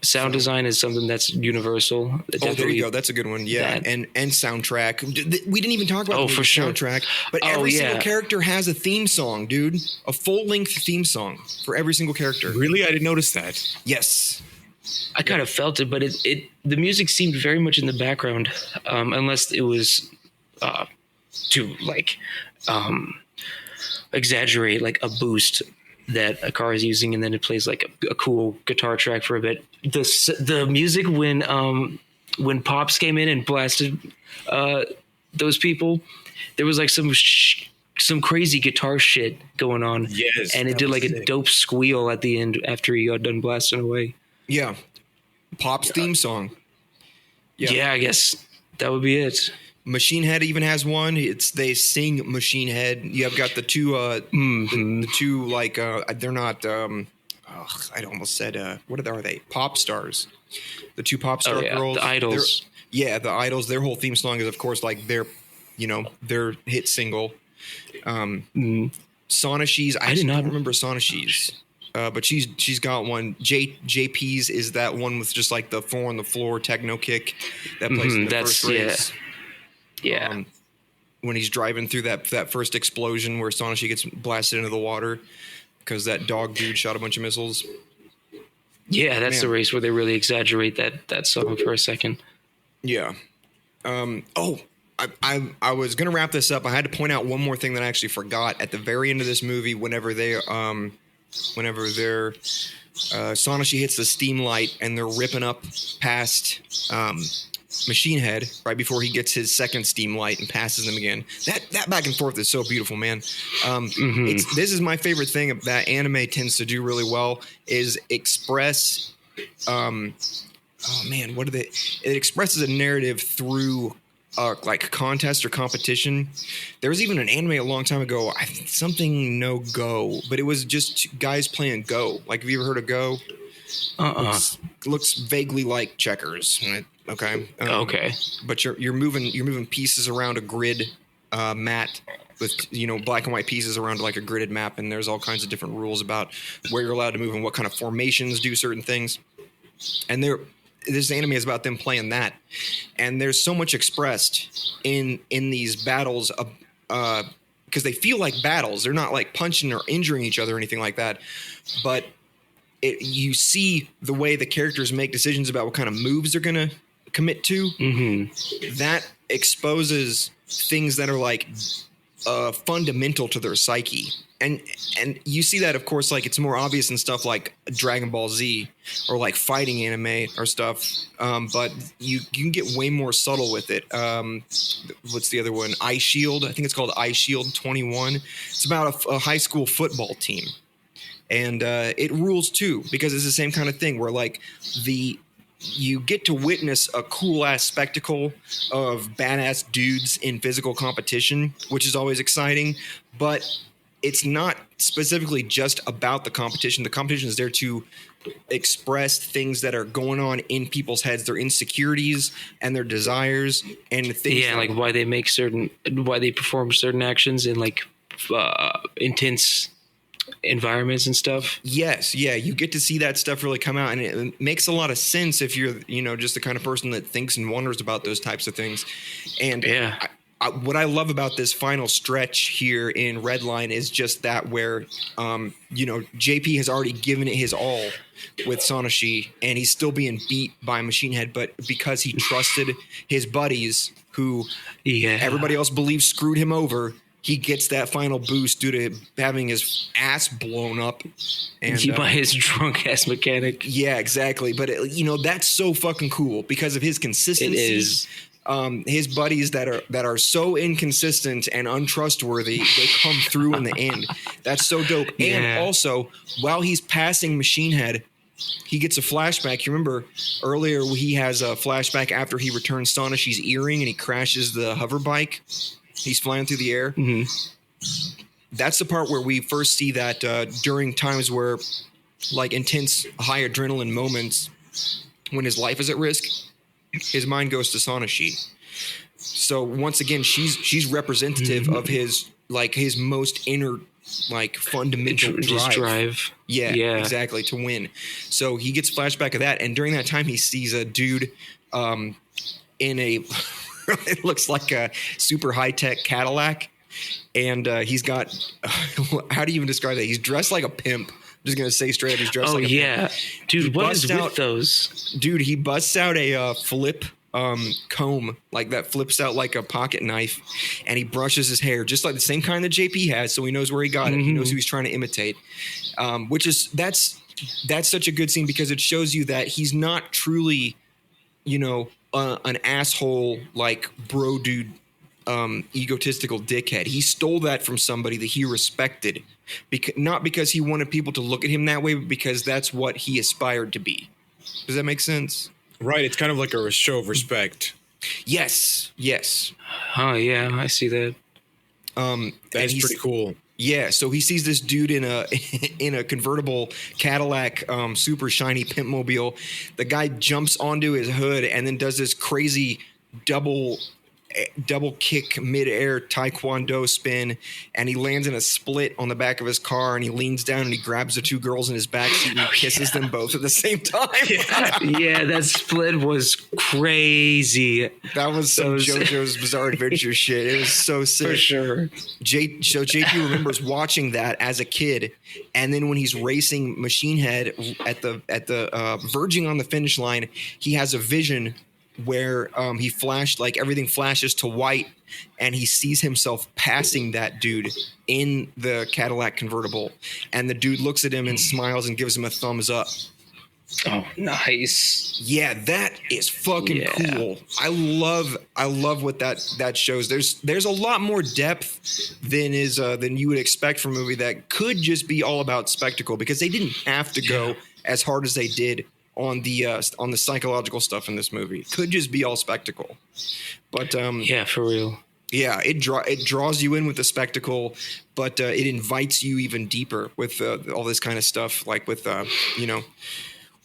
Sound design is something that's universal. There you go. That's a good one. Yeah, and soundtrack. We didn't even talk about the soundtrack, but every single character has a theme song, dude. A full-length theme song for every single character. Really? I didn't notice that. Yes. I kind of felt it, but the music seemed very much in the background, unless it was to like exaggerate like a boost that a car is using, and then it plays like a cool guitar track for a bit. The music when Pops came in and blasted those people, there was like some crazy guitar shit going on. Yes, and it did like a dope squeal at the end after he got done blasting away. Yeah. Pop's theme song. Yeah, I guess that would be it. Machine Head even has one. They sing Machine Head. You have got the two the two like they're not I almost said what are they? Pop stars. The two pop star girls. The idols. The idols. Their whole theme song is of course like their hit single. Sonashi's I don't remember Sonashi's. But she's got one. JP's is that one with just like the 4 on the floor techno kick that plays in the first race. Yeah. When he's driving through that first explosion where Sonashi gets blasted into the water because that dog dude shot a bunch of missiles. Yeah, that's the race where they really exaggerate that song for a second. Yeah. I I was gonna wrap this up. I had to point out one more thing that I actually forgot at the very end of this movie. Whenever Sonoshi hits the steam light and they're ripping up past Machine Head right before he gets his second steam light and passes them again. That back and forth is so beautiful, man. This is my favorite thing that anime tends to do really well is express. It expresses a narrative through like contest or competition. There was even an anime a long time ago, something no Go, but it was just guys playing Go. Like, have you ever heard of Go? Looks vaguely like checkers. Okay. Okay. But you're moving pieces around a grid mat with black and white pieces around like a gridded map, and there's all kinds of different rules about where you're allowed to move and what kind of formations do certain things. And this anime is about them playing that, and there's so much expressed in these battles because they feel like battles. They're not like punching or injuring each other or anything like that, but you see the way the characters make decisions about what kind of moves they're gonna commit to. That exposes things that are like fundamental to their psyche. And you see that, of course, like it's more obvious in stuff like Dragon Ball Z or like fighting anime or stuff. But you can get way more subtle with it. What's the other one? Ice Shield. I think it's called Ice Shield 21. It's about a high school football team. And it rules too, because it's the same kind of thing where like you get to witness a cool ass spectacle of badass dudes in physical competition, which is always exciting. But it's not specifically just about the competition. The competition is there to express things that are going on in people's heads, their insecurities and their desires and the things. Yeah, like why they perform certain actions in like intense environments and stuff. Yes, yeah, you get to see that stuff really come out, and it makes a lot of sense if you're, just the kind of person that thinks and wonders about those types of things. And yeah. What I love about this final stretch here in Redline is just that where, JP has already given it his all with Sonoshi, and he's still being beat by Machine Head, but because he trusted his buddies who everybody else believes screwed him over, he gets that final boost due to having his ass blown up. And by his drunk ass mechanic. Yeah, exactly. But, that's so fucking cool because of his consistency. It is. His buddies that are so inconsistent and untrustworthy, they come through in the end. That's so dope. Yeah. And also, while he's passing Machine Head, he gets a flashback. You remember earlier he has a flashback after he returns Sonoshi's earring and he crashes the hover bike. He's flying through the air. Mm-hmm. That's the part where we first see that during times where, like, intense high adrenaline moments when his life is at risk, his mind goes to Sonoshi. So once again, she's representative of his most inner, like, fundamental drive. Yeah, exactly, to win. So he gets a flashback of that, and during that time, he sees a dude in a it looks like a super high tech Cadillac, and he's got how do you even describe that? He's dressed like a pimp. I'm just gonna say straight up, he's dressed like a pimp. Dude, what is with those? Dude, he busts out a flip comb, like that flips out like a pocket knife, and he brushes his hair just like the same kind that JP has, so he knows where he got it. He knows who he's trying to imitate. That's such a good scene because it shows you that he's not truly, an asshole like bro dude, egotistical dickhead. He stole that from somebody that he respected, not because he wanted people to look at him that way, but because that's what he aspired to be. Does that make sense? Right. It's kind of like a show of respect. Yes. Oh yeah, I see that. That's pretty cool. Yeah, so he sees this dude in a convertible Cadillac, super shiny pimp mobile. The guy jumps onto his hood and then does this crazy double kick midair taekwondo spin, and he lands in a split on the back of his car, and he leans down and he grabs the two girls in his backseat and he kisses them both at the same time. Yeah, that split was crazy. That was some JoJo's Bizarre Adventure shit. It was so sick. For sure. So JP remembers watching that as a kid, and then when he's racing Machine Head at the verging on the finish line, he has a vision where he flashed, like everything flashes to white, and he sees himself passing that dude in the Cadillac convertible, and the dude looks at him and smiles and gives him a thumbs up. Oh, nice. Yeah, that is fucking cool. I love what that shows. There's a lot more depth than you would expect from a movie that could just be all about spectacle, because they didn't have to go as hard as they did on the psychological stuff in this movie. It could just be all spectacle. But yeah, for real. Yeah, it draws you in with the spectacle, but it invites you even deeper with all this kind of stuff, like with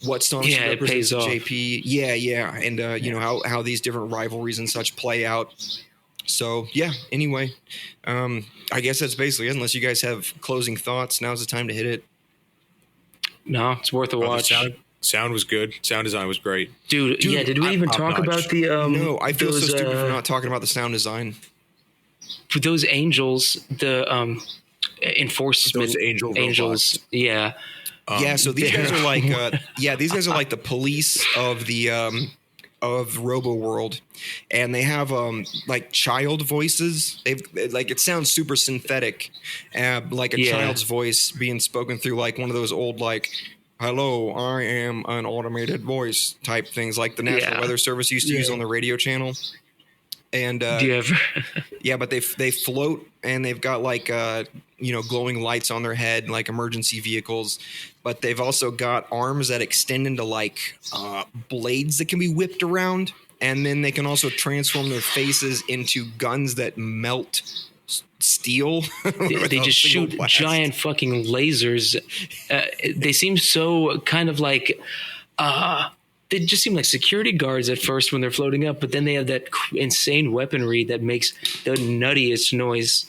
what songs represents JP. Yeah, and you know how these different rivalries and such play out. So yeah. Anyway, I guess that's basically it. Unless you guys have closing thoughts, now's the time to hit it. No, it's worth a watch. Sound was good. Sound design was great, dude. Yeah, did we even talk about the? No, I feel so stupid for not talking about the sound design. For those angels, the enforcement angels, yeah. So these guys are like, these guys are like the police of the of Robo World, and they have like child voices. It sounds super synthetic, like a child's voice being spoken through like one of those old like, "Hello, I am an automated voice" type things, like the National Weather Service used to use on the radio channel. And do you ever? But they float, and they've got like glowing lights on their head, like emergency vehicles. But they've also got arms that extend into like blades that can be whipped around, and then they can also transform their faces into guns that melt steel. They just shoot giant fucking lasers. They seem so kind of like. They just seem like security guards at first when they're floating up, but then they have that insane weaponry that makes the nuttiest noise.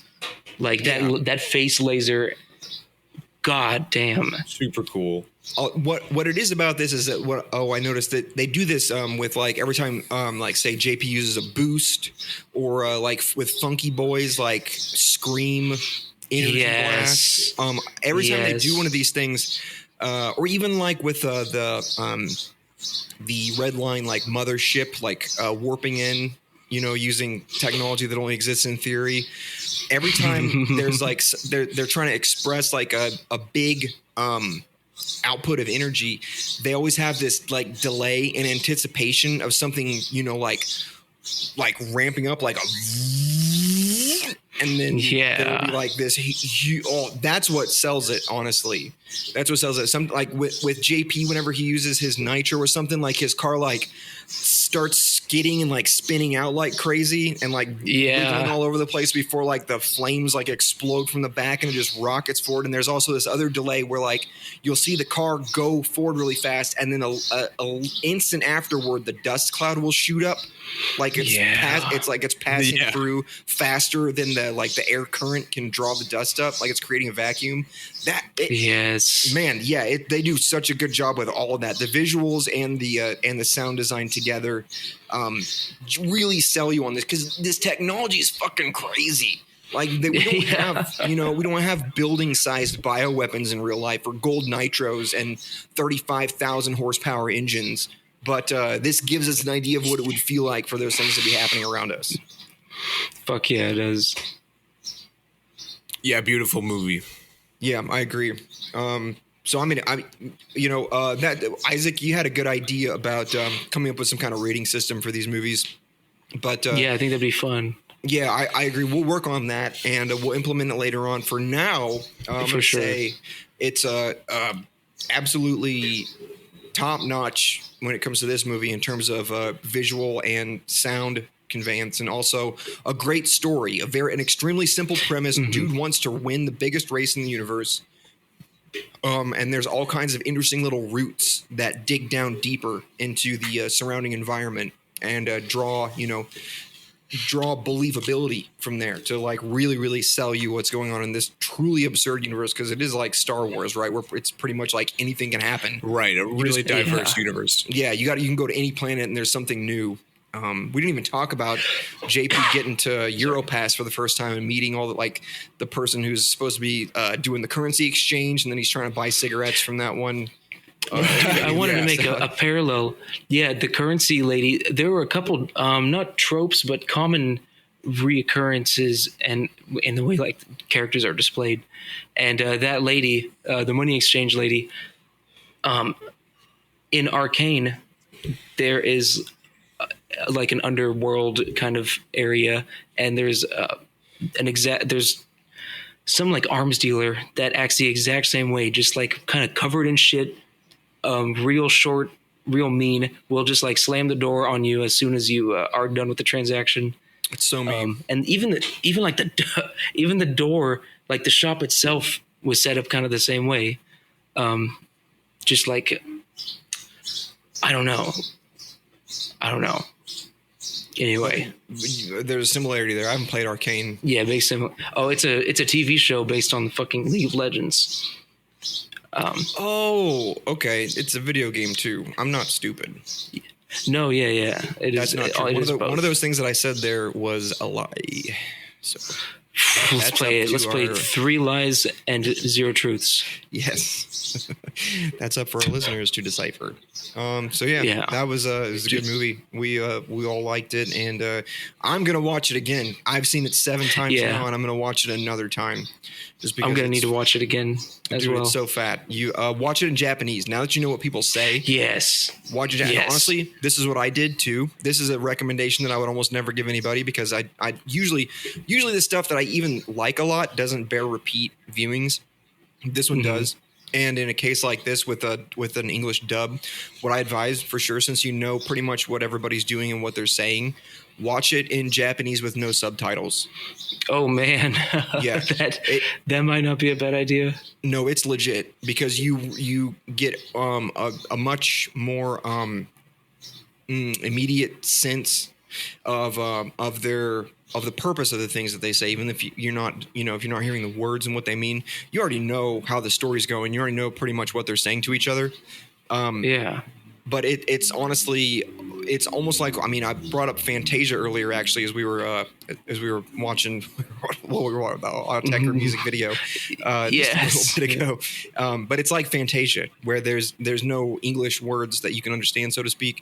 Like that face laser. God damn. Super cool. What it is about this is that I noticed that they do this with like every time like say JP uses a boost, or like with Funky Boys like Scream energy blast. Every time they do one of these things, or even like with the Redline like mothership, like warping in, using technology that only exists in theory. Every time there's like they're trying to express like a big output of energy, they always have this like delay in anticipation of something, like ramping up like a, and then there'll be like this. That's what sells it. Honestly, that's what sells it. Some like with JP, whenever he uses his nitro or something, like his car like starts skidding and like spinning out like crazy and like wiggling all over the place before like the flames like explode from the back and it just rockets forward. And there's also this other delay where like you'll see the car go forward really fast, and then a instant afterward the dust cloud will shoot up. Like it's passing through faster than the air current can draw the dust up. Like it's creating a vacuum. They do such a good job with all of that. The visuals and the sound design together really sell you on this, because this technology is fucking crazy. Like we don't have, we don't have building-sized bioweapons in real life or gold nitros and 35,000 horsepower engines. But this gives us an idea of what it would feel like for those things to be happening around us. Fuck yeah, it is. Yeah, beautiful movie. Yeah, I agree. So that Isaac, you had a good idea about coming up with some kind of rating system for these movies. But I think that'd be fun. Yeah, I agree. We'll work on that, and we'll implement it later on. For now, for sure, say it's absolutely top notch when it comes to this movie in terms of visual and sound conveyance, and also a great story. An extremely simple premise. Mm-hmm. Dude wants to win the biggest race in the universe. And there's all kinds of interesting little roots that dig down deeper into the surrounding environment and draw believability from there to like really, really sell you what's going on in this truly absurd universe, because it is like Star Wars, right? Where it's pretty much like anything can happen. Right, a really diverse universe. Yeah, you can go to any planet and there's something new. We didn't even talk about JP getting to Europass for the first time and meeting all the person who's supposed to be doing the currency exchange, and then he's trying to buy cigarettes from that one. I wanted to make a parallel. Yeah, the currency lady. There were a couple, not tropes, but common reoccurrences, and in the way like characters are displayed. And that lady, the money exchange lady, in Arcane, there is like an underworld kind of area, and there's there's some like arms dealer that acts the exact same way, just like kind of covered in shit, real short, real mean, will just like slam the door on you as soon as you are done with the transaction. It's so mean. And even the door, like the shop itself was set up kind of the same way. Just like, I don't know. Anyway, there's a similarity there. I haven't played Arcane. Yeah, big similar. Oh, it's a TV show based on the fucking League of Legends. Oh, okay. It's a video game too. I'm not stupid. No, yeah. That's not true. One of those things that I said there was a lie. So let's play it. Let's play 3 lies and 0 truths. Yes, that's up for our listeners to decipher. So yeah, that was it was a good movie. We all liked it, and I'm gonna watch it again. I've seen it 7 times now, and I'm gonna watch it another time. Just because I'm gonna need to watch it again as well. It's so fat. You watch it in Japanese. Now that you know what people say, yes, watch it. Yes. Honestly, this is what I did too. This is a recommendation that I would almost never give anybody, because I usually the stuff that I even like a lot doesn't bear repeat viewings. This one does. And in a case like this with an English dub, what I advise for sure, since you know pretty much what everybody's doing and what they're saying, watch it in Japanese with no subtitles. Oh man, yeah, that might not be a bad idea. No, it's legit, because you get a much more immediate sense of the purpose of the things that they say, even if you're not hearing the words and what they mean. You already know how the story's going. You already know pretty much what they're saying to each other. But it's honestly, it's almost like, I mean, I brought up Fantasia earlier, actually, as we were watching a tech or music video just a little bit ago. But it's like Fantasia, where there's no English words that you can understand, so to speak.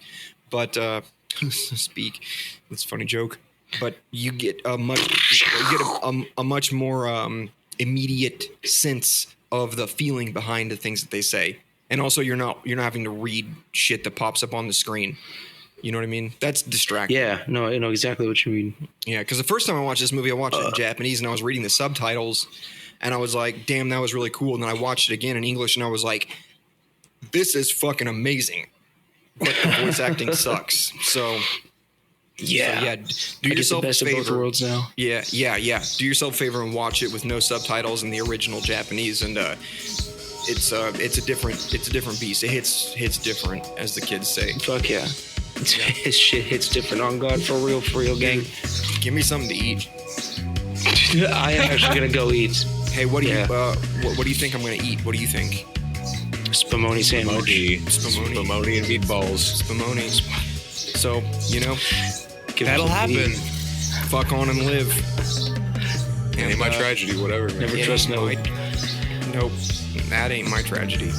But that's a funny joke. But you get a much more immediate sense of the feeling behind the things that they say. And also, you're not having to read shit that pops up on the screen. You know what I mean? That's distracting. Yeah, no, I know exactly what you mean. Yeah, because the first time I watched this movie, I watched it in Japanese, and I was reading the subtitles, and I was like, damn, that was really cool. And then I watched it again in English, and I was like, this is fucking amazing. But the voice acting sucks. So do yourself the best a favor. Of both worlds now. Yeah. Do yourself a favor and watch it with no subtitles in the original Japanese, and it's a different beast. It hits different, as the kids say. Fuck yeah. His shit hits different. On God, for real, gang. Give me something to eat. I am actually gonna go eat. Hey, what do you think I'm gonna eat? What do you think? Spumoni sandwich. Spumoni and meatballs. Spumoni. So, that'll happen. Fuck on and live. And my tragedy, whatever. Never trust no. Nope. That ain't my tragedy.